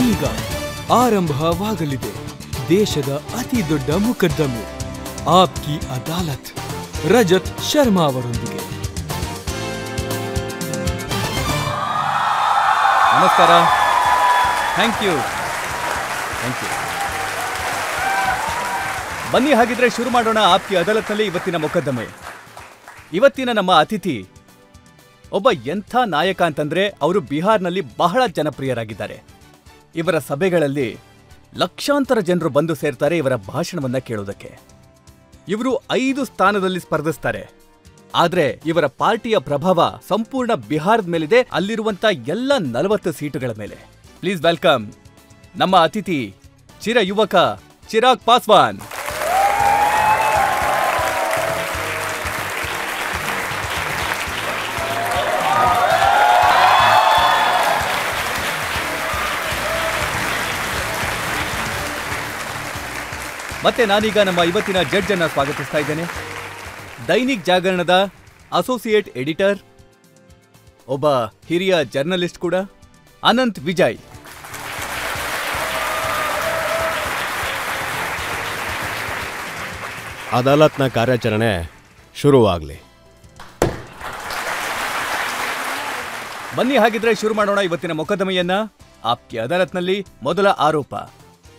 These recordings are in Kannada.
ಈಗ ಆರಂಭವಾಗಲಿದೆ ದೇಶದ ಅತಿ ದೊಡ್ಡ ಮುಕದ್ದಮೆ ಆಪ್ಕಿ ಅದಾಲತ್ ರಜತ್ ಶರ್ಮಾ ಅವರೊಂದಿಗೆ. ನಮಸ್ಕಾರ. Thank you. ಬನ್ನಿ, ಹಾಗಿದ್ರೆ ಶುರು ಮಾಡೋಣ ಆಪ್ಕಿ ಅದಾಲತ್ನಲ್ಲಿ ಇವತ್ತಿನ ಮೊಕದ್ದಮೆ. ಇವತ್ತಿನ ನಮ್ಮ ಅತಿಥಿ ಒಬ್ಬ ಎಂಥ ನಾಯಕ ಅಂತಂದ್ರೆ ಅವರು ಬಿಹಾರ್ನಲ್ಲಿ ಬಹಳ ಜನಪ್ರಿಯರಾಗಿದ್ದಾರೆ. ಇವರ ಸಭೆಗಳಲ್ಲಿ ಲಕ್ಷಾಂತರ ಜನರು ಬಂದು ಸೇರ್ತಾರೆ ಇವರ ಭಾಷಣವನ್ನ ಕೇಳೋದಕ್ಕೆ. ಇವರು 5 ಸ್ಥಾನದಲ್ಲಿ ಸ್ಪರ್ಧಿಸ್ತಾರೆ. ಆದ್ರೆ ಇವರ ಪಾರ್ಟಿಯ ಪ್ರಭಾವ ಸಂಪೂರ್ಣ ಬಿಹಾರದ ಮೇಲಿದೆ, ಅಲ್ಲಿರುವಂತ ಎಲ್ಲ 40 ಸೀಟುಗಳ ಮೇಲೆ. ಪ್ಲೀಸ್ ವೆಲ್ಕಮ್ ನಮ್ಮ ಅತಿಥಿ ಚಿರ ಯುವಕ ಚಿರಾಗ್ ಪಾಸ್ವಾನ್. ಮತ್ತೆ ನಾನೀಗ ನಮ್ಮ ಇವತ್ತಿನ ಜಡ್ಜ್ ಅನ್ನ ಸ್ವಾಗತಿಸ್ತಾ ಇದ್ದೇನೆ. ದೈನಿಕ್ ಜಾಗರಣದ ಅಸೋಸಿಯೇಟ್ ಎಡಿಟರ್, ಒಬ್ಬ ಹಿರಿಯ ಜರ್ನಲಿಸ್ಟ್ ಕೂಡ, ಅನಂತ್ ವಿಜಯ್. ಅದಾಲತ್ನ ಕಾರ್ಯಾಚರಣೆ ಶುರುವಾಗಲಿ. ಬನ್ನಿ, ಹಾಗಿದ್ರೆ ಶುರು ಮಾಡೋಣ ಇವತ್ತಿನ ಮೊಕದ್ದಮೆಯನ್ನ. ಆಪ್ಕಿ ಅದಾಲತ್ನಲ್ಲಿ ಮೊದಲ ಆರೋಪ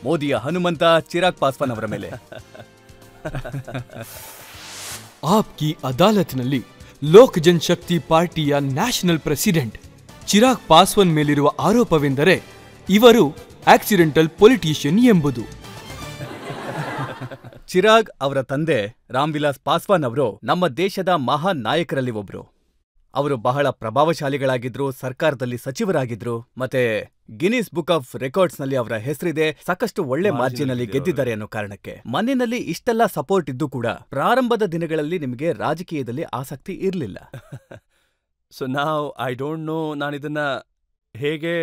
ಮೋದಿಯ ಹನುಮಂತ ಚಿರಾಗ್ ಪಾಸ್ವಾನ್ ಅವರ ಮೇಲೆ. ಆಪ್ಕಿ ಅದಾಲತ್ನಲ್ಲಿ ಲೋಕ್ ಜನಶಕ್ತಿ ಪಾರ್ಟಿಯ ನ್ಯಾಷನಲ್ ಪ್ರೆಸಿಡೆಂಟ್ ಚಿರಾಗ್ ಪಾಸ್ವಾನ್ ಮೇಲಿರುವ ಆರೋಪವೆಂದರೆ ಇವರು ಆಕ್ಸಿಡೆಂಟಲ್ ಪೊಲಿಟಿಷಿಯನ್ ಎಂಬುದು. ಚಿರಾಗ್ ಅವರ ತಂದೆ ರಾಮ್ ವಿಲಾಸ್ ಪಾಸ್ವಾನ್ ಅವರು ನಮ್ಮ ದೇಶದ ಮಹಾನ್ ನಾಯಕರಲ್ಲಿ ಒಬ್ರು. ಅವರು ಬಹಳ ಪ್ರಭಾವಶಾಲಿಗಳಾಗಿದ್ರು, ಸರ್ಕಾರದಲ್ಲಿ ಸಚಿವರಾಗಿದ್ರು, ಮತ್ತೆ ಗಿನ್ನಿಸ್ ಬುಕ್ ಆಫ್ ರೆಕಾರ್ಡ್ಸ್ ನಲ್ಲಿ ಅವರ ಹೆಸರಿದೆ. ಸಾಕಷ್ಟು ಒಳ್ಳೆ ಮಾರ್ಜಿನಲ್ಲಿ ಗೆದ್ದಿದ್ದಾರೆ ಅನ್ನೋ ಕಾರಣಕ್ಕೆ. ಮನೆಯಲ್ಲಿ ಇಷ್ಟೆಲ್ಲ ಸಪೋರ್ಟ್ ಇದ್ದು ಕೂಡ ಪ್ರಾರಂಭದ ದಿನಗಳಲ್ಲಿ ನಿಮಗೆ ರಾಜಕೀಯದಲ್ಲಿ ಆಸಕ್ತಿ ಇರಲಿಲ್ಲ. ಸೊ ನಾವ್ ಐ ಡೋಂಟ್ ನೋ ನಾನು ಇದನ್ನ ಹೇಗೆ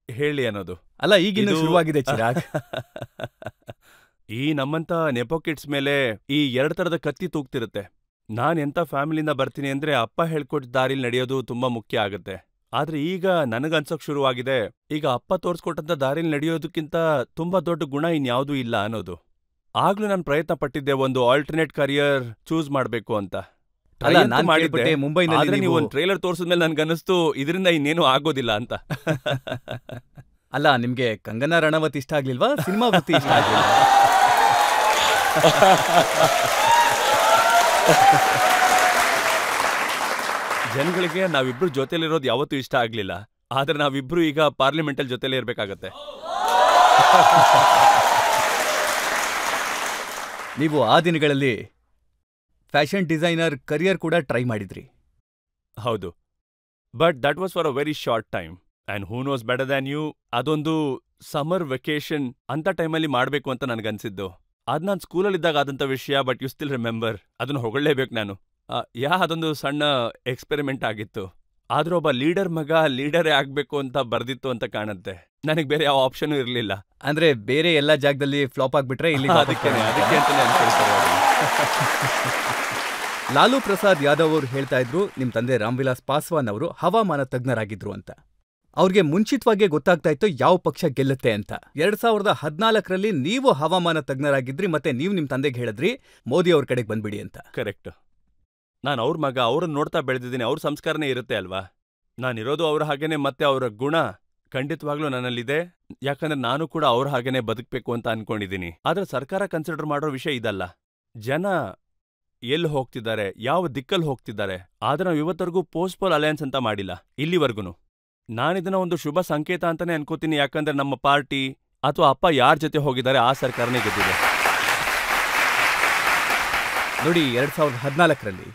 ಹೇಳಿ ಅನ್ನೋದು. ಅಲ್ಲ, ಈಗಿನ ಶುರುವಾಗಿದೆ ಚಿರಾಗ್. ಈ ನಮ್ಮಂತ ನೆಪೋ ಕಿಡ್ಸ್ ಮೇಲೆ ಈ 2 ತರದ ಕತ್ತಿ ತೂಗ್ತಿರುತ್ತೆ. ನಾನ್ ಎಂತ ಫ್ಯಾಮಿಲಿಯಿಂದ ಬರ್ತೀನಿ ಅಂದ್ರೆ ಅಪ್ಪ ಹೇಳ್ಕೊಟ್ಟ ದಾರಿಲಿ ನಡೆಯೋದು ತುಂಬಾ ಮುಖ್ಯ ಆಗುತ್ತೆ. ಆದ್ರೆ ಈಗ ನನಗನ್ಸೋಕ್ ಶುರುವಾಗಿದೆ, ಈಗ ಅಪ್ಪ ತೋರ್ಸ್ಕೊಟ್ಟಂತ ದಾರಿಲಿ ನಡೆಯೋದಕ್ಕಿಂತ ತುಂಬಾ ದೊಡ್ಡ ಗುಣ ಇನ್ಯಾವುದೂ ಇಲ್ಲ ಅನ್ನೋದು. ಆಗ್ಲೂ ನಾನು ಪ್ರಯತ್ನ ಪಟ್ಟಿದ್ದೆ ಒಂದು ಆಲ್ಟರ್ನೇಟ್ ಕರಿಯರ್ ಚೂಸ್ ಮಾಡ್ಬೇಕು ಅಂತ. ಮುಂಬೈನಲ್ಲಿ ನೀವು ಒಂದು ಟ್ರೇಲರ್ ತೋರ್ಸಿದ್ಮೇಲೆ ನನ್ಗನ್ನಿಸ್ತು ಇದರಿಂದ ಇನ್ನೇನು ಆಗೋದಿಲ್ಲ ಅಂತ. ಅಲ್ಲ, ನಿಮ್ಗೆ ಕಂಗನಾ ರಣವತ್ ಇಷ್ಟ ಆಗ್ಲಿಲ್ವಾ? ಸಿನಿಮಾ ವೃತ್ತಿ ಇಷ್ಟ ಆಗ್ಲಿಲ್ಲ? ಜನಗಳಿಗೆ ನಾವಿಬ್ರು ಜೊತೆಲಿರೋದು ಯಾವತ್ತೂ ಇಷ್ಟ ಆಗ್ಲಿಲ್ಲ. ಆದ್ರೆ ನಾವಿಬ್ರು ಈಗ ಪಾರ್ಲಿಮೆಂಟಲ್ ಜೊತೆಲೇ ಇರ್ಬೇಕಾಗತ್ತೆ. ನೀವು ಆ ದಿನಗಳಲ್ಲಿ ಫ್ಯಾಷನ್ ಡಿಸೈನರ್ ಕರಿಯರ್ ಕೂಡ ಟ್ರೈ ಮಾಡಿದ್ರಿ. ಹೌದು, but that was for a very short time. And who knows better than you, ಅದೊಂದು ಸಮ್ಮರ್ ವೆಕೇಶನ್ ಅಂತ ಟೈಮಲ್ಲಿ ಮಾಡ್ಬೇಕು ಅಂತ ನನ್ಗನ್ಸಿದ್ದು. ಅದ್ ನಾನ್ ಸ್ಕೂಲಲ್ಲಿದ್ದಾಗ ಆದಂತ ವಿಷಯ, ಬಟ್ ಯು ಸ್ಟಿಲ್ ರಿಮೆಂಬರ್. ಅದನ್ನ ಹೊಗಳಲೇಬೇಕು ನಾನು. ಅದೊಂದು ಸಣ್ಣ ಎಕ್ಸ್ಪೆರಿಮೆಂಟ್ ಆಗಿತ್ತು. ಆದ್ರೆ ಒಬ್ಬ ಲೀಡರ್ ಮಗ ಲೀಡರೇ ಆಗ್ಬೇಕು ಅಂತ ಬರ್ದಿತ್ತು ಅಂತ ಕಾಣುತ್ತೆ. ನನಗೆ ಬೇರೆ ಯಾವ ಆಪ್ಷನ್ ಇರಲಿಲ್ಲ. ಅಂದ್ರೆ ಬೇರೆ ಎಲ್ಲ ಜಾಗದಲ್ಲಿ ಫ್ಲಾಪ್ ಆಗ್ಬಿಟ್ರೆ ಇಲ್ಲಿ ಅದಕ್ಕೆ ಅಂತಾನೆ ಅನ್ಕೊಳ್ತಾರೆ. ಲಾಲೂ ಪ್ರಸಾದ್ ಯಾದವ್ ಅವರು ಹೇಳ್ತಾ ಇದ್ರು, ನಿಮ್ ತಂದೆ ರಾಮ್ ವಿಲಾಸ್ ಪಾಸ್ವಾನ್ ಅವರು ಹವಾಮಾನ ತಜ್ಞರಾಗಿದ್ರು ಅಂತ. ಅವ್ರಿಗೆ ಮುಂಚಿತವಾಗೇ ಗೊತ್ತಾಗ್ತಾ ಇತ್ತು ಯಾವ ಪಕ್ಷ ಗೆಲ್ಲುತ್ತೆ ಅಂತ. 2014ರಲ್ಲಿ ನೀವು ಹವಾಮಾನ ತಜ್ಞರಾಗಿದ್ರಿ, ಮತ್ತೆ ನೀವು ನಿಮ್ ತಂದೆಗೆ ಹೇಳಿದ್ರಿ ಮೋದಿ ಅವ್ರ ಕಡೆಗೆ ಬಂದ್ಬಿಡಿ ಅಂತ. ಕರೆಕ್ಟ್. ನಾನು ಅವ್ರ ಮಗ, ಅವ್ರನ್ನ ನೋಡ್ತಾ ಬೆಳೆದಿದ್ದೀನಿ. ಅವ್ರ ಸಂಸ್ಕಾರನೇ ಇರುತ್ತೆ ಅಲ್ವಾ. ನಾನಿರೋದು ಅವ್ರ ಹಾಗೇನೆ, ಮತ್ತೆ ಅವರ ಗುಣ ಖಂಡಿತವಾಗ್ಲೂ ನನ್ನಲ್ಲಿದೆ. ಯಾಕಂದ್ರೆ ನಾನು ಕೂಡ ಅವ್ರ ಹಾಗೇನೆ ಬದುಕಬೇಕು ಅಂತ ಅನ್ಕೊಂಡಿದ್ದೀನಿ. ಆದ್ರೆ ಸರ್ಕಾರ ಕನ್ಸಿಡರ್ ಮಾಡೋ ವಿಷಯ ಇದಲ್ಲ. ಜನ ಎಲ್ಲಿ ಹೋಗ್ತಿದ್ದಾರೆ, ಯಾವ ದಿಕ್ಕಲ್ಲಿ ಹೋಗ್ತಿದ್ದಾರೆ. ಆದ್ರೆ ನಾವು ಇವತ್ತರೆಗೂ ಪೋಸ್ಟ್ಪೋಲ್ ಅಲಯನ್ಸ್ ಅಂತ ಮಾಡಿಲ್ಲ ಇಲ್ಲಿವರೆಗೂ. ನಾನಿದನ್ನ ಒಂದು ಶುಭ ಸಂಕೇತ ಅಂತಾನೆ ಅನ್ಕೋತೀನಿ. ಯಾಕಂದ್ರೆ ನಮ್ಮ ಪಾರ್ಟಿ ಅಥವಾ ಅಪ್ಪ ಯಾರ ಜೊತೆ ಹೋಗಿದ್ದಾರೆ ಆ ಸರ್ಕಾರನೇ ಗೆದ್ದಿದೆ. ನೋಡಿ, 2014ರಲ್ಲಿ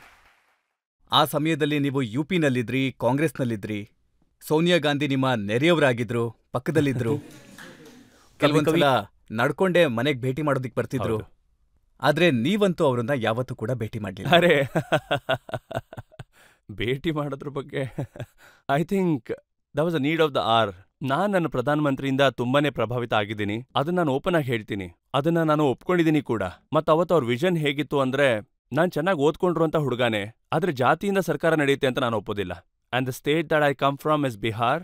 ಆ ಸಮಯದಲ್ಲಿ ನೀವು ಯುಪಿನಲ್ಲಿದ್ರಿ, ಕಾಂಗ್ರೆಸ್ನಲ್ಲಿದ್ರಿ. ಸೋನಿಯಾ ಗಾಂಧಿ ನಿಮ್ಮ ನೆರೆಯವರಾಗಿದ್ರು, ಪಕ್ಕದಲ್ಲಿದ್ರು. ಕೆಲವೊಂದ್ಸಲ ನಡ್ಕೊಂಡೇ ಮನೆಗೆ ಭೇಟಿ ಮಾಡೋದಿಕ್ ಬರ್ತಿದ್ರು. ಆದ್ರೆ ನೀವಂತೂ ಅವರನ್ನ ಯಾವತ್ತೂ ಕೂಡ ಭೇಟಿ ಮಾಡ್ಲಿಲ್ಲ. ಅರೆ, ಭೇಟಿ ಮಾಡೋದ್ರ ಬಗ್ಗೆ I think that was a need of the hour. ನನ್ನ ಪ್ರಧಾನಮಂತ್ರಿಯಿಂದ ತುಂಬಾನೇ ಪ್ರಭಾವಿತ ಆಗಿದ್ದೀನಿ. ಅದನ್ನ ನಾನು ಓಪನ್ ಆಗಿ ಹೇಳ್ತೀನಿ. ಅದನ್ನ ನಾನು ಒಪ್ಕೊಂಡಿದ್ದೀನಿ ಕೂಡ. ಅವತ್ತು ಅವ್ರ ವಿಷನ್ ಹೇಗಿತ್ತು ಅಂದ್ರೆ, ನಾನ್ ಚೆನ್ನಾಗಿ ಓದ್ಕೊಂಡಿರುವಂತ ಹುಡುಗಾನೆ, ಆದ್ರೆ ಜಾತಿಯಿಂದ ಸರ್ಕಾರ ನಡೆಯುತ್ತೆ ಅಂತ ನಾನು ಒಪ್ಪೋದಿಲ್ಲ. And the state that I come from is Bihar.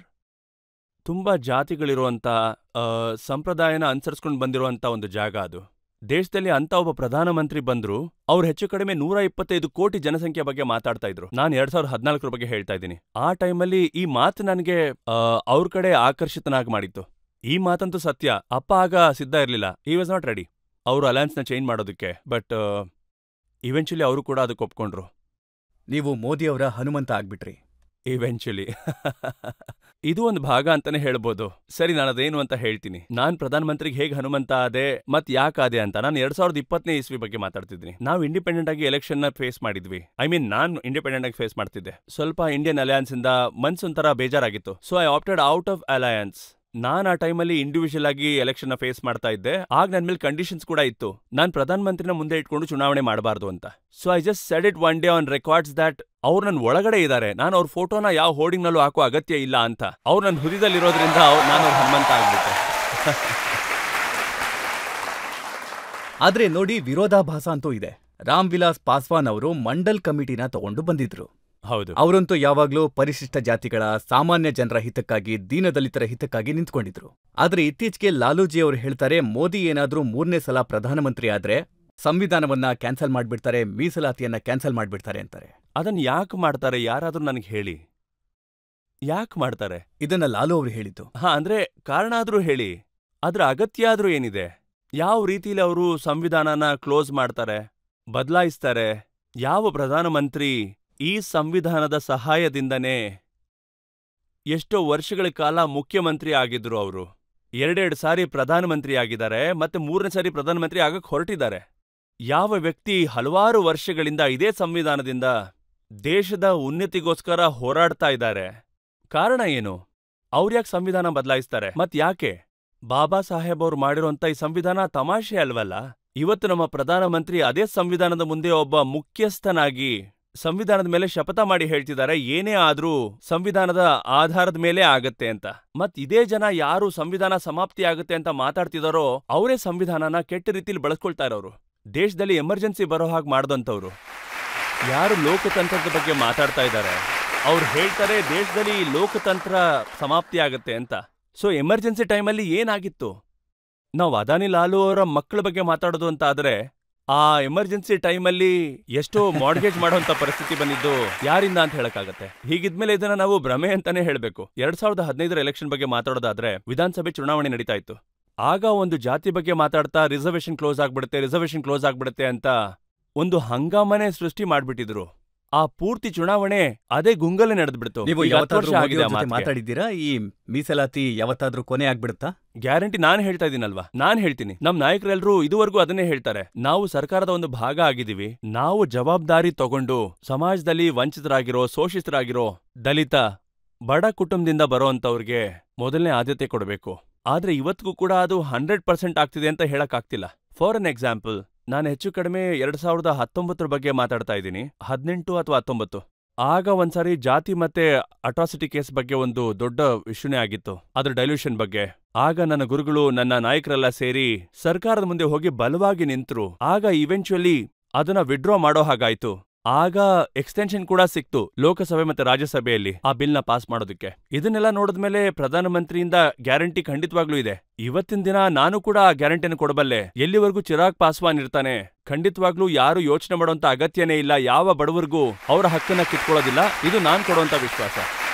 ತುಂಬಾ ಜಾತಿಗಳಿರುವಂತ ಸಂಪ್ರದಾಯನ ಅನುಸರಿಸ್ಕೊಂಡು ಬಂದಿರುವಂತ ಒಂದು ಜಾಗ ಅದು. ದೇಶದಲ್ಲಿ ಅಂತ ಒಬ್ಬ ಪ್ರಧಾನಮಂತ್ರಿ ಬಂದ್ರು, ಅವ್ರು ಹೆಚ್ಚು ಕಡಿಮೆ 125 ಕೋಟಿ ಜನಸಂಖ್ಯೆ ಬಗ್ಗೆ ಮಾತಾಡ್ತಾ ಇದ್ರು. ನಾನು 2014 ಬಗ್ಗೆ ಹೇಳ್ತಾ ಇದ್ದೀನಿ. ಆ ಟೈಮಲ್ಲಿ ಈ ಮಾತು ನನಗೆ ಅವ್ರ ಕಡೆ ಆಕರ್ಷಿತನಾಗಿ ಮಾಡಿತ್ತು. ಈ ಮಾತಂತೂ ಸತ್ಯ. ಅಪ್ಪ ಆಗ ಸಿದ್ಧ ಇರಲಿಲ್ಲ, ಈ ವಾಸ್ ನಾಟ್ ರೆಡಿ ಅವರು ಅಲಯನ್ಸ್ನ ಚೇಂಜ್ ಮಾಡೋದಕ್ಕೆ. ಬಟ್ ಇವೆಂಚುಲಿ ಅವರು ಕೂಡ ಅದಕ್ಕೆ ಒಪ್ಕೊಂಡ್ರು. ನೀವು ಮೋದಿ ಅವರ ಹನುಮಂತ ಆಗ್ಬಿಟ್ರಿ. ಇವೆಂಚುಲಿ ಇದು ಒಂದು ಭಾಗ ಅಂತಾನೆ ಹೇಳ್ಬೋದು. ಸರಿ, ನಾನು ಅದೇನು ಅಂತ ಹೇಳ್ತೀನಿ. ನಾನ್ ಪ್ರಧಾನಮಂತ್ರಿಗೆ ಹೇಗೆ ಹನುಮಂತ ಆದೆ ಮತ್ ಯಾಕಾದೆ ಅಂತ. ನಾನು 2020ನೇ ಇಸ್ವಿ ಬಗ್ಗೆ ಮಾತಾಡ್ತಿದ್ದೀನಿ. ನಾವು ಇಂಡಿಪೆಂಡೆಂಟ್ ಆಗಿ ಎಲೆಕ್ಷನ್ ನ ಫೇಸ್ ಮಾಡಿದ್ವಿ. ನಾನು ಇಂಡಿಪೆಂಡೆಂಟ್ ಆಗಿ ಫೇಸ್ ಮಾಡ್ತಿದ್ದೆ. ಸ್ವಲ್ಪ ಇಂಡಿಯನ್ ಅಲಯನ್ಸ್ ಇಂದ ಮನ್ಸೊಂಥರ ಬೇಜಾರಾಗಿತ್ತು. So I opted out of alliance. ನಾನ್ ಆ ಟೈಮಲ್ಲಿ ಇಂಡಿವಿಜುವಲ್ ಆಗಿ ಎಲೆಕ್ಷನ್ ನ ಫೇಸ್ ಮಾಡ್ತಾ ಇದ್ದೆ. ಆಗ ನನ್ ಮೇಲೆ ಕಂಡೀಷನ್ಸ್ ಕೂಡ ಇತ್ತು, ನಾನ್ ಪ್ರಧಾನಮಂತ್ರಿನ ಮುಂದೆ ಇಟ್ಕೊಂಡು ಚುನಾವಣೆ ಮಾಡಬಾರ್ದು ಅಂತ. So I just said it one day on records that ಅವ್ರು ನನ್ ಒಳಗಡೆ ಇದ್ದಾರೆ, ನಾನು ಅವ್ರ ಫೋಟೋನ ಯಾವ ಹೋರ್ಡಿಂಗ್ ನಲ್ಲೂ ಹಾಕೋ ಅಗತ್ಯ ಇಲ್ಲ ಅಂತ. ಅವ್ರು ನನ್ನ ಹೃದಯದಲ್ಲಿರೋದ್ರಿಂದ ನಾನು ಅವ್ರ ಹನುಮಂತ ಆಗ್ಬಿಟ್ಟೆ. ಆದ್ರೆ ನೋಡಿ, ವಿರೋಧಾಭಾಸ ಅಂತೂ ಇದೆ. ರಾಮ್ ವಿಲಾಸ್ ಪಾಸ್ವಾನ್ ಅವರು ಮಂಡಲ್ ಕಮಿಟಿನ ತಗೊಂಡು ಬಂದಿದ್ರು. ಹೌದು, ಅವರಂತೂ ಯಾವಾಗ್ಲೂ ಪರಿಶಿಷ್ಟ ಜಾತಿಗಳ, ಸಾಮಾನ್ಯ ಜನರ ಹಿತಕ್ಕಾಗಿ, ದೀನದಲಿತರ ಹಿತಕ್ಕಾಗಿ ನಿಂತ್ಕೊಂಡಿದ್ರು. ಆದ್ರೆ ಇತ್ತೀಚೆಗೆ ಲಾಲೂಜಿ ಅವರು ಹೇಳ್ತಾರೆ, ಮೋದಿ ಏನಾದ್ರೂ 3ನೇ ಸಲ ಪ್ರಧಾನಮಂತ್ರಿ ಆದ್ರೆ ಸಂವಿಧಾನವನ್ನ ಕ್ಯಾನ್ಸಲ್ ಮಾಡ್ಬಿಡ್ತಾರೆ, ಮೀಸಲಾತಿಯನ್ನ ಕ್ಯಾನ್ಸಲ್ ಮಾಡ್ಬಿಡ್ತಾರೆ ಅಂತಾರೆ. ಅದನ್ನ ಯಾಕೆ ಮಾಡ್ತಾರೆ? ಯಾರಾದ್ರೂ ನನಗೆ ಹೇಳಿ, ಯಾಕೆ ಮಾಡ್ತಾರೆ? ಇದನ್ನ ಲಾಲು ಅವರು ಹೇಳಿದ್ದು. ಅಂದ್ರೆ ಕಾರಣ ಆದ್ರೂ ಹೇಳಿ, ಅದ್ರ ಅಗತ್ಯ ಆದ್ರೂ ಏನಿದೆ? ಯಾವ ರೀತಿಲಿ ಅವರು ಸಂವಿಧಾನನ ಕ್ಲೋಸ್ ಮಾಡ್ತಾರೆ, ಬದಲಾಯಿಸ್ತಾರೆ? ಯಾವ ಪ್ರಧಾನಮಂತ್ರಿ ಈ ಸಂವಿಧಾನದ ಸಹಾಯದಿಂದನೇ ಎಷ್ಟೋ ವರ್ಷಗಳ ಕಾಲ ಮುಖ್ಯಮಂತ್ರಿ ಆಗಿದ್ರು? ಅವರು 2 ಸಾರಿ ಪ್ರಧಾನಮಂತ್ರಿ ಆಗಿದ್ದಾರೆ, ಮತ್ತೆ 3ನೇ ಸಾರಿ ಪ್ರಧಾನಮಂತ್ರಿ ಆಗಕ್ ಹೊರಟಿದ್ದಾರೆ. ಯಾವ ವ್ಯಕ್ತಿ ಹಲವಾರು ವರ್ಷಗಳಿಂದ ಇದೇ ಸಂವಿಧಾನದಿಂದ ದೇಶದ ಉನ್ನತಿಗೋಸ್ಕರ ಹೋರಾಡ್ತಾ ಇದ್ದಾರೆ? ಕಾರಣ ಏನು? ಅವ್ರ್ಯಾಕೆ ಸಂವಿಧಾನ ಬದಲಾಯಿಸ್ತಾರೆ? ಮತ್ ಯಾಕೆ? ಬಾಬಾ ಸಾಹೇಬ್ ಅವ್ರು ಮಾಡಿರೋಂಥ ಈ ಸಂವಿಧಾನ ತಮಾಷೆ ಅಲ್ವಲ್ಲ. ಇವತ್ತು ನಮ್ಮ ಪ್ರಧಾನಮಂತ್ರಿ ಅದೇ ಸಂವಿಧಾನದ ಮುಂದೆ ಒಬ್ಬ ಮುಖ್ಯಸ್ಥನಾಗಿ ಸಂವಿಧಾನದ ಮೇಲೆ ಶಪಥ ಮಾಡಿ ಹೇಳ್ತಿದ್ದಾರೆ, ಏನೇ ಆದ್ರೂ ಸಂವಿಧಾನದ ಆಧಾರದ ಮೇಲೆ ಆಗತ್ತೆ ಅಂತ. ಮತ್ ಇದೇ ಜನ ಯಾರು ಸಂವಿಧಾನ ಸಮಾಪ್ತಿ ಆಗತ್ತೆ ಅಂತ ಮಾತಾಡ್ತಿದಾರೋ ಅವರೇ ಸಂವಿಧಾನನ ಕೆಟ್ಟ ರೀತಿಲಿ ಬಳಸ್ಕೊಳ್ತಾ ಇರೋರು. ದೇಶದಲ್ಲಿ ಎಮರ್ಜೆನ್ಸಿ ಬರೋ ಹಾಗೆ ಮಾಡ್ದಂಥವ್ರು. ಯಾರು ಲೋಕತಂತ್ರದ ಬಗ್ಗೆ ಮಾತಾಡ್ತಾ ಇದ್ದಾರೆ ಅವ್ರು ಹೇಳ್ತಾರೆ ದೇಶದಲ್ಲಿ ಲೋಕತಂತ್ರ ಸಮಾಪ್ತಿ ಆಗತ್ತೆ ಅಂತ. ಸೊ ಎಮರ್ಜೆನ್ಸಿ ಟೈಮಲ್ಲಿ ಏನಾಗಿತ್ತು? ನಾವು ಅದಾನಿ ಲಾಲು ಅವರ ಮಕ್ಕಳ ಬಗ್ಗೆ ಮಾತಾಡೋದು ಅಂತ ಆದ್ರೆ, ಆ ಎಮರ್ಜೆನ್ಸಿ ಟೈಮಲ್ಲಿ ಎಷ್ಟೋ ಮಾರ್ಗೇಜ್ ಮಾಡೋಂಥ ಪರಿಸ್ಥಿತಿ ಬಂದಿದ್ದು ಯಾರಿಂದ ಅಂತ ಹೇಳಕ್ಕಾಗತ್ತೆ. ಹೀಗಿದ್ಮೇಲೆ ಇದನ್ನ ನಾವು ಭ್ರಮೆ ಅಂತಾನೆ ಹೇಳ್ಬೇಕು. 2015 ಎಲೆಕ್ಷನ್ ಬಗ್ಗೆ ಮಾತಾಡೋದಾದ್ರೆ, ವಿಧಾನಸಭೆ ಚುನಾವಣೆ ನಡೀತಾ ಇತ್ತು. ಆಗ ಒಂದು ಜಾತಿ ಬಗ್ಗೆ ಮಾತಾಡ್ತಾ ರಿಸರ್ವೇಶನ್ ಕ್ಲೋಸ್ ಆಗ್ಬಿಡುತ್ತೆ ಅಂತ ಒಂದು ಹಂಗಾಮನೆ ಸೃಷ್ಟಿ ಮಾಡ್ಬಿಟ್ಟಿದ್ರು. ಆ ಪೂರ್ತಿ ಚುನಾವಣೆ ಅದೇ ಗುಂಗಲ್ಲೇ ನಡೆದ್ಬಿಡ್ತು. ನೀವು ಮಾತಾಡಿದ್ದೀರಾ, ಈ ಮೀಸಲಾತಿ ಯಾವತ್ತಾದ್ರೂ ಕೊನೆ ಆಗ್ಬಿಡುತ್ತಾ? ಗ್ಯಾರಂಟಿ ನಾನು ಹೇಳ್ತಾ ಇದ್ದೀನಲ್ವಾ, ನಾನ್ ಹೇಳ್ತೀನಿ. ನಮ್ ನಾಯಕರೆಲ್ಲರೂ ಇದುವರೆಗೂ ಅದನ್ನೇ ಹೇಳ್ತಾರೆ. ನಾವು ಸರ್ಕಾರದ ಒಂದು ಭಾಗ ಆಗಿದ್ದೀವಿ, ನಾವು ಜವಾಬ್ದಾರಿ ತಗೊಂಡು ಸಮಾಜದಲ್ಲಿ ವಂಚಿತರಾಗಿರೋ, ಶೋಷಿತರಾಗಿರೋ, ದಲಿತ, ಬಡ ಕುಟುಂಬದಿಂದ ಬರೋಂಥವ್ರಿಗೆ ಮೊದಲನೇ ಆದ್ಯತೆ ಕೊಡಬೇಕು. ಆದ್ರೆ ಇವತ್ತಿಗೂ ಕೂಡ ಅದು 100% ಆಗ್ತಿದೆ ಅಂತ ಹೇಳಕ್ ಆಗ್ತಿಲ್ಲ. ಫಾರ್ ಅನ್ ಎಕ್ಸಾಂಪಲ್, ನಾನು ಹೆಚ್ಚು ಕಡಿಮೆ 2019 ಬಗ್ಗೆ ಮಾತಾಡ್ತಾ ಇದ್ದೀನಿ, 18 ಅಥವಾ 19. ಆಗ ಒಂದ್ಸಾರಿ ಜಾತಿ ಮತ್ತೆ ಅಟ್ರಾಸಿಟಿ ಕೇಸ್ ಬಗ್ಗೆ ಒಂದು ದೊಡ್ಡ ಇಶ್ಯೂನೇ ಆಗಿತ್ತು, ಅದ್ರ ಡೈಲ್ಯೂಷನ್ ಬಗ್ಗೆ. ಆಗ ನನ್ನ ಗುರುಗಳು, ನನ್ನ ನಾಯಕರೆಲ್ಲ ಸೇರಿ ಸರ್ಕಾರದ ಮುಂದೆ ಹೋಗಿ ಬಲವಾಗಿ ನಿಂತ್ರು. ಆಗ ಇವೆಂಚುಯಲಿ ಅದನ್ನ ವಿಡ್ರಾ ಮಾಡೋ ಹಾಗಾಯ್ತು. ಆಗ ಎಕ್ಸ್ಟೆನ್ಷನ್ ಕೂಡ ಸಿಕ್ತು ಲೋಕಸಭೆ ಮತ್ತೆ ರಾಜ್ಯಸಭೆಯಲ್ಲಿ ಆ ಬಿಲ್ನ ಪಾಸ್ ಮಾಡೋದಕ್ಕೆ. ಇದನ್ನೆಲ್ಲ ನೋಡಿದ್ಮೇಲೆ ಪ್ರಧಾನಮಂತ್ರಿಯಿಂದ ಗ್ಯಾರಂಟಿ ಖಂಡಿತವಾಗ್ಲೂ ಇದೆ. ಇವತ್ತಿನ ದಿನ ನಾನು ಕೂಡ ಆ ಗ್ಯಾರಂಟಿಯನ್ನು ಕೊಡಬಲ್ಲೆ. ಎಲ್ಲಿವರೆಗೂ ಚಿರಾಗ್ ಪಾಸ್ವಾನ್ ಇರ್ತಾನೆ, ಖಂಡಿತವಾಗ್ಲೂ ಯಾರು ಯೋಚನೆ ಮಾಡೋಂತ ಅಗತ್ಯನೇ ಇಲ್ಲ. ಯಾವ ಬಡವರಿಗೂ ಅವರ ಹಕ್ಕನ್ನ ಕಿತ್ಕೊಳ್ಳೋದಿಲ್ಲ. ಇದು ನಾನ್ ಕೊಡುವಂತ ವಿಶ್ವಾಸ.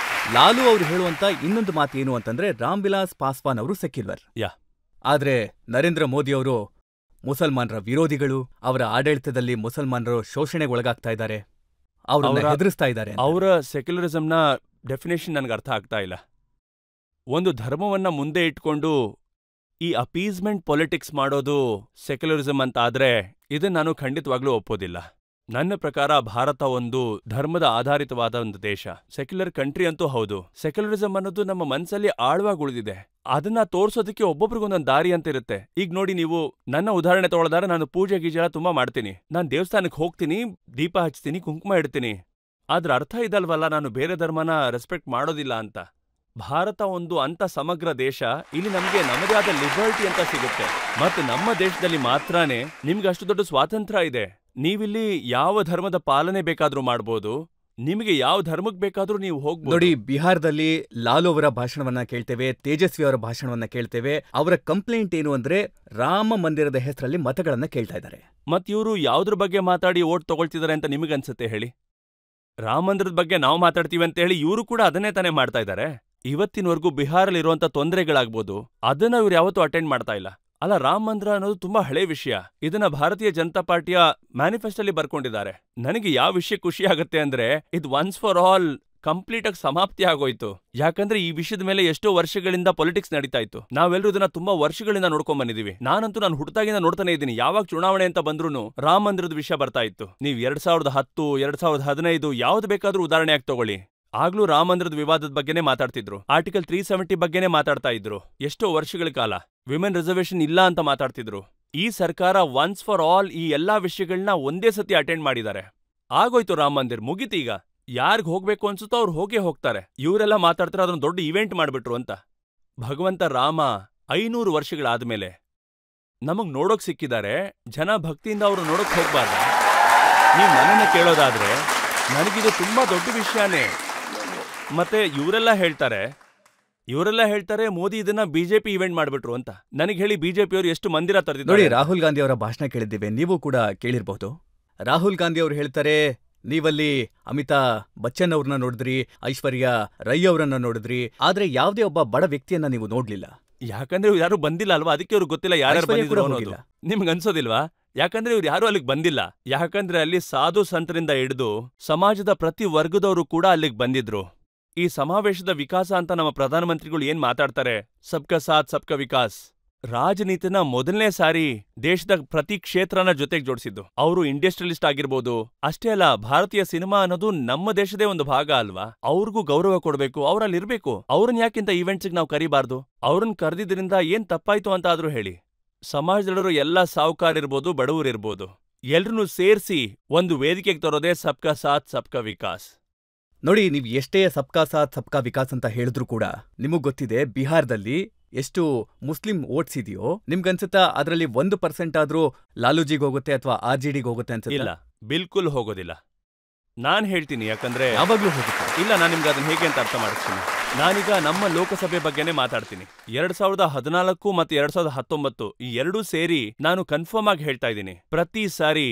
ಲಾಲು ಅವರು ಹೇಳುವಂತ ಇನ್ನೊಂದು ಮಾತು ಏನು ಅಂತಂದ್ರೆ, ರಾಮ್ ವಿಲಾಸ್ ಪಾಸ್ವಾನ್ ಅವರು ಸೆಕ್ಯುಲರ್. ಆದ್ರೆ ನರೇಂದ್ರ ಮೋದಿ ಅವರು ಮುಸಲ್ಮಾನರ ವಿರೋಧಿಗಳು, ಅವರ ಆಡಳಿತದಲ್ಲಿ ಮುಸಲ್ಮಾನರು ಶೋಷಣೆಗೊಳಗಾಗ್ತಾ ಇದ್ದಾರೆ, ಅವರನ್ನ ಹೆದರಿಸ್ತಾ ಇದ್ದಾರೆ. ಅವರ ಸೆಕ್ಯುಲರಿಸಂನ ಡೆಫಿನೇಷನ್ ನನಗೆ ಅರ್ಥ ಆಗ್ತಾ ಇಲ್ಲ. ಒಂದು ಧರ್ಮವನ್ನ ಮುಂದೆ ಇಟ್ಕೊಂಡು ಈ ಅಪೀಸ್ಮೆಂಟ್ ಪೊಲಿಟಿಕ್ಸ್ ಮಾಡೋದು ಸೆಕ್ಯುಲರಿಸಂ ಅಂತ ಆದ್ರೆ ಇದನ್ನ ನಾನು ಖಂಡಿತವಾಗ್ಲೂ ಒಪ್ಪೋದಿಲ್ಲ. ನನ್ನ ಪ್ರಕಾರ ಭಾರತ ಒಂದು ಧರ್ಮದ ಆಧಾರಿತವಾದ ಒಂದು ದೇಶ, ಸೆಕ್ಯುಲರ್ ಕಂಟ್ರಿ ಅಂತೂ ಹೌದು. ಸೆಕ್ಯುಲರಿಸಂ ಅನ್ನೋದು ನಮ್ಮ ಮನಸ್ಸಲ್ಲಿ ಆಳವಾಗಿ ಉಳಿದಿದೆ. ಅದನ್ನ ತೋರ್ಸೋದಕ್ಕೆ ಒಬ್ಬೊಬ್ರಿಗೊಂದೊಂದು ದಾರಿ ಅಂತ ಇರುತ್ತೆ. ಈಗ ನೋಡಿ, ನೀವು ನನ್ನ ಉದಾಹರಣೆ ತಗೊಳ್ಳೋದಾದ್ರೆ, ನಾನು ಪೂಜೆ ಗೀಜೆ ತುಂಬಾ ಮಾಡ್ತೀನಿ, ನಾನು ದೇವಸ್ಥಾನಕ್ಕೆ ಹೋಗ್ತೀನಿ, ದೀಪ ಹಚ್ತೀನಿ, ಕುಂಕುಮ ಇಡ್ತೀನಿ. ಅದ್ರ ಅರ್ಥ ಇದಲ್ವಲ್ಲ ನಾನು ಬೇರೆ ಧರ್ಮನ ರೆಸ್ಪೆಕ್ಟ್ ಮಾಡೋದಿಲ್ಲ ಅಂತ. ಭಾರತ ಒಂದು ಅಂತ ಸಮಗ್ರ ದೇಶ, ಇಲ್ಲಿ ನಮ್ಗೆ ನಮ್ಮದೇ ಆದ ಲಿಬರ್ಟಿ ಅಂತ ಸಿಗುತ್ತೆ. ಮತ್ತೆ ನಮ್ಮ ದೇಶದಲ್ಲಿ ಮಾತ್ರನೇ ನಿಮ್ಗೆ ಅಷ್ಟು ದೊಡ್ಡ ಸ್ವಾತಂತ್ರ್ಯ ಇದೆ. ನೀವಿಲ್ಲಿ ಯಾವ ಧರ್ಮದ ಪಾಲನೆ ಬೇಕಾದ್ರೂ ಮಾಡ್ಬೋದು, ನಿಮಗೆ ಯಾವ ಧರ್ಮಕ್ಕೆ ಬೇಕಾದ್ರೂ ನೀವು ಹೋಗ್ಬೋದು. ನೋಡಿ, ಬಿಹಾರದಲ್ಲಿ ಲಾಲು ಅವರ ಭಾಷಣವನ್ನ ಕೇಳ್ತೇವೆ, ತೇಜಸ್ವಿ ಅವರ ಭಾಷಣವನ್ನ ಕೇಳ್ತೇವೆ. ಅವರ ಕಂಪ್ಲೇಂಟ್ ಏನು ಅಂದ್ರೆ ರಾಮ ಮಂದಿರದ ಹೆಸರಲ್ಲಿ ಮತಗಳನ್ನ ಕೇಳ್ತಾ ಇದ್ದಾರೆ. ಮತ್ ಇವರು ಯಾವ್ದ್ರ ಬಗ್ಗೆ ಮಾತಾಡಿ ಓಟ್ ತಗೊಳ್ತಿದ್ದಾರೆ ಅಂತ ನಿಮಗನ್ಸುತ್ತೆ ಹೇಳಿ? ರಾಮ ಮಂದಿರದ ಬಗ್ಗೆ ನಾವು ಮಾತಾಡ್ತೀವಿ ಅಂತ ಹೇಳಿ ಇವರು ಕೂಡ ಅದನ್ನೇ ತಾನೇ ಮಾಡ್ತಾ ಇದ್ದಾರೆ. ಇವತ್ತಿನವರೆಗೂ ಬಿಹಾರಲ್ಲಿ ಇರುವಂತ ತೊಂದರೆಗಳಾಗ್ಬೋದು, ಅದನ್ನ ಇವ್ರು ಯಾವತ್ತೂ ಅಟೆಂಡ್ ಮಾಡ್ತಾ ಇಲ್ಲ. ಅಲ್ಲ, ರಾಮ ಮಂದಿರ ಅನ್ನೋದು ತುಂಬಾ ಹಳೆ ವಿಷಯ. ಇದನ್ನ ಭಾರತೀಯ ಜನತಾ ಪಾರ್ಟಿಯ ಮ್ಯಾನಿಫೆಸ್ಟೋಲ್ಲಿ ಬರ್ಕೊಂಡಿದ್ದಾರೆ. ನನಗೆ ಯಾವ ವಿಷಯ ಖುಷಿ ಆಗುತ್ತೆ ಅಂದ್ರೆ ಇದು ಒನ್ಸ್ ಫಾರ್ ಆಲ್ ಕಂಪ್ಲೀಟ್ ಆಗಿ ಸಮಾಪ್ತಿ ಆಗೋಯ್ತು. ಯಾಕಂದ್ರೆ ಈ ವಿಷಯದ ಮೇಲೆ ಎಷ್ಟೋ ವರ್ಷಗಳಿಂದ ಪೊಲಿಟಿಕ್ಸ್ ನಡೀತಾ ಇತ್ತು. ನಾವೆಲ್ಲರೂ ಇದನ್ನ ತುಂಬಾ ವರ್ಷಗಳಿಂದ ನೋಡ್ಕೊಂಡ್ ಬಂದಿದೀವಿ. ನಾನಂತೂ ನಾನು ಹುಟ್ಟಾಗಿಂದ ನೋಡ್ತಾನೆ ಇದ್ದೀನಿ. ಯಾವಾಗ ಚುನಾವಣೆ ಅಂತ ಬಂದ್ರು ರಾಮ ಮಂದಿರದ ವಿಷಯ ಬರ್ತಾ ಇತ್ತು. ನೀವು 2010, 2015 ಯಾವ್ದು ಬೇಕಾದ್ರೂ ಉದಾಹರಣೆಯಾಗಿ ತಗೊಳ್ಳಿ, ಆಗ್ಲೂ ರಾಮ ಮಂದಿರದ ವಿವಾದದ ಬಗ್ಗೆನೇ ಮಾತಾಡ್ತಿದ್ರು. ಆರ್ಟಿಕಲ್ 370 ಬಗ್ಗೆನೇ ಮಾತಾಡ್ತಾ ಇದ್ರು. ಎಷ್ಟೋ ವರ್ಷಗಳ ಕಾಲ ವಿಮೆನ್ ರಿಸರ್ವೇಶನ್ ಇಲ್ಲ ಅಂತ ಮಾತಾಡ್ತಿದ್ರು. ಈ ಸರ್ಕಾರ ಒನ್ಸ್ ಫಾರ್ ಆಲ್ ಈ ಎಲ್ಲಾ ವಿಷಯಗಳನ್ನ ಒಂದೇ ಸತಿ ಅಟೆಂಡ್ ಮಾಡಿದ್ದಾರೆ. ಆಗೋಯ್ತು, ರಾಮ ಮಂದಿರ್ ಮುಗೀತು. ಈಗ ಯಾರಿಗ್ ಹೋಗ್ಬೇಕು ಅನ್ಸುತ್ತೋ ಅವ್ರು ಹೋಗೇ ಹೋಗ್ತಾರೆ. ಇವರೆಲ್ಲ ಮಾತಾಡ್ತಾರೆ ಅದನ್ನ ದೊಡ್ಡ ಇವೆಂಟ್ ಮಾಡ್ಬಿಟ್ರು ಅಂತ. ಭಗವಂತ ರಾಮ 500 ವರ್ಷಗಳಾದ್ಮೇಲೆ ನಮಗ್ ನೋಡೋಕ್ ಸಿಕ್ಕಿದ್ದಾರೆ. ಜನ ಭಕ್ತಿಯಿಂದ ಅವ್ರು ನೋಡೋಕ್ ಹೋಗ್ಬಾರ್ದು. ನೀವ್ ನನ್ನನ್ನ ಕೇಳೋದಾದ್ರೆ ನನಗಿದು ತುಂಬಾ ದೊಡ್ಡ ವಿಷಯನೇ. ಮತ್ತೆ ಇವರೆಲ್ಲ ಹೇಳ್ತಾರೆ ಮೋದಿ ಇದನ್ನ ಬಿಜೆಪಿ ಇವೆಂಟ್ ಮಾಡ್ಬಿಟ್ರು ಅಂತ. ನನಗೆ ಹೇಳಿ, ಬಿಜೆಪಿ ಅವರು ಎಷ್ಟು ಮಂದಿರ ತರ್ದಿದ್ದಾರೆ. ನೋಡಿ, ರಾಹುಲ್ ಗಾಂಧಿ ಅವರ ಭಾಷಣ ಕೇಳಿದ್ದೇವೆ, ನೀವು ಕೂಡ ಕೇಳಿರ್ಬಹುದು. ರಾಹುಲ್ ಗಾಂಧಿ ಅವರು ಹೇಳ್ತಾರೆ, ನೀವಲ್ಲಿ ಅಮಿತಾಬ್ ಬಚ್ಚನ್ ಅವ್ರನ್ನ ನೋಡಿದ್ರಿ, ಐಶ್ವರ್ಯ ರೈ ಅವರನ್ನ ನೋಡಿದ್ರಿ, ಆದ್ರೆ ಯಾವುದೇ ಒಬ್ಬ ಬಡ ವ್ಯಕ್ತಿಯನ್ನ ನೀವು ನೋಡ್ಲಿಲ್ಲ. ಯಾಕಂದ್ರೆ ಇವ್ರು ಯಾರು ಬಂದಿಲ್ಲ ಅಲ್ವಾ, ಅದಕ್ಕೆ ಅವ್ರಿಗೆ ಗೊತ್ತಿಲ್ಲ ಯಾರ್ಯಾರು ಬಂದಿದ್ರು ಅನ್ನೋದು. ನಿಮ್ಗೆ ಅನ್ಸೋದಿಲ್ವಾ? ಯಾಕಂದ್ರೆ ಇವ್ರು ಯಾರು ಅಲ್ಲಿಗೆ ಬಂದಿಲ್ಲ. ಯಾಕಂದ್ರೆ ಅಲ್ಲಿ ಸಾಧು ಸಂತರಿಂದ ಹಿಡಿದು ಸಮಾಜದ ಪ್ರತಿ ವರ್ಗದವರು ಕೂಡ ಅಲ್ಲಿಗೆ ಬಂದಿದ್ರು. ಈ ಸಮಾವೇಶದ ವಿಕಾಸ ಅಂತ ನಮ್ಮ ಪ್ರಧಾನಮಂತ್ರಿಗಳು ಏನ್ ಮಾತಾಡ್ತಾರೆ, ಸಬ್ಕಾ ಸಾಥ್ ಸಬ್ಕಾ ವಿಕಾಸ್, ರಾಜನೀತಿನ ಮೊದಲನೇ ಸಾರಿ ದೇಶದ ಪ್ರತಿ ಕ್ಷೇತ್ರನ ಜೊತೆಗೆ ಜೋಡಿಸಿದ್ದು. ಅವರು ಇಂಡಸ್ಟ್ರಿಯಲಿಸ್ಟ್ ಆಗಿರ್ಬೋದು. ಅಷ್ಟೇ ಅಲ್ಲ, ಭಾರತೀಯ ಸಿನಿಮಾ ಅನ್ನೋದು ನಮ್ಮ ದೇಶದೇ ಒಂದು ಭಾಗ ಅಲ್ವಾ. ಅವ್ರಿಗೂ ಗೌರವ ಕೊಡ್ಬೇಕು, ಅವ್ರಲ್ಲಿರ್ಬೇಕು. ಅವ್ರನ್ನ ಯಾಕಿಂತ ಈವೆಂಟ್ಸ್ಗೆ ನಾವು ಕರಿಬಾರ್ದು? ಅವ್ರನ್ನ ಕರೆದಿದ್ರಿಂದ ಏನ್ ತಪ್ಪಾಯ್ತು ಅಂತ ಆದ್ರೂ ಹೇಳಿ. ಸಮಾಜದಲ್ಲಿರೋ ಎಲ್ಲ ಸಾಹುಕಾರಿರ್ಬೋದು, ಬಡವರಿರ್ಬೋದು, ಎಲ್ರನ್ನೂ ಸೇರಿಸಿ ಒಂದು ವೇದಿಕೆಗೆ ತರೋದೇ ಸಬ್ಕಾ ಸಾಥ್ ಸಬ್ಕಾ ವಿಕಾಸ್. ನೋಡಿ, ನೀವು ಎಷ್ಟೇ ಸಬ್ಕಾ ಸಾಥ್ ಸಬ್ಕಾ ವಿಕಾಸ್ ಅಂತ ಹೇಳಿದ್ರು ಕೂಡ ನಿಮಗ್ ಗೊತ್ತಿದೆ ಬಿಹಾರದಲ್ಲಿ ಎಷ್ಟು ಮುಸ್ಲಿಂ ವೋಟ್ಸ್ ಇದೆಯೋ. ನಿಮ್ಗನ್ಸುತ್ತಾ ಅದರಲ್ಲಿ 1% ಆದ್ರೂ ಲಾಲೂಜಿಗೆ ಹೋಗುತ್ತೆ ಅಥವಾ RJDಗೆ ಹೋಗುತ್ತೆ ಅನ್ಸುತ್ತೆ? ಇಲ್ಲ, ಬಿಲ್ಕುಲ್ ಹೋಗೋದಿಲ್ಲ. ನಾನ್ ಹೇಳ್ತೀನಿ, ಯಾಕಂದ್ರೆ ಯಾವಾಗ್ಲೂ ಹೋಗುತ್ತೆ. ಇಲ್ಲ, ನಾನು ನಿಮ್ಗೆ ಅದನ್ನ ಹೇಗೆ ಅಂತ ಅರ್ಥ ಮಾಡಿಸ್ತೀನಿ. ನಾನೀಗ ನಮ್ಮ ಲೋಕಸಭೆ ಬಗ್ಗೆನೇ ಮಾತಾಡ್ತೀನಿ. 2014 ಮತ್ತು 2019 ಈ ಎರಡೂ ಸೇರಿ ನಾನು ಕನ್ಫರ್ಮ್ ಆಗಿ ಹೇಳ್ತಾ ಇದ್ದೀನಿ, ಪ್ರತಿ ಸಾರಿ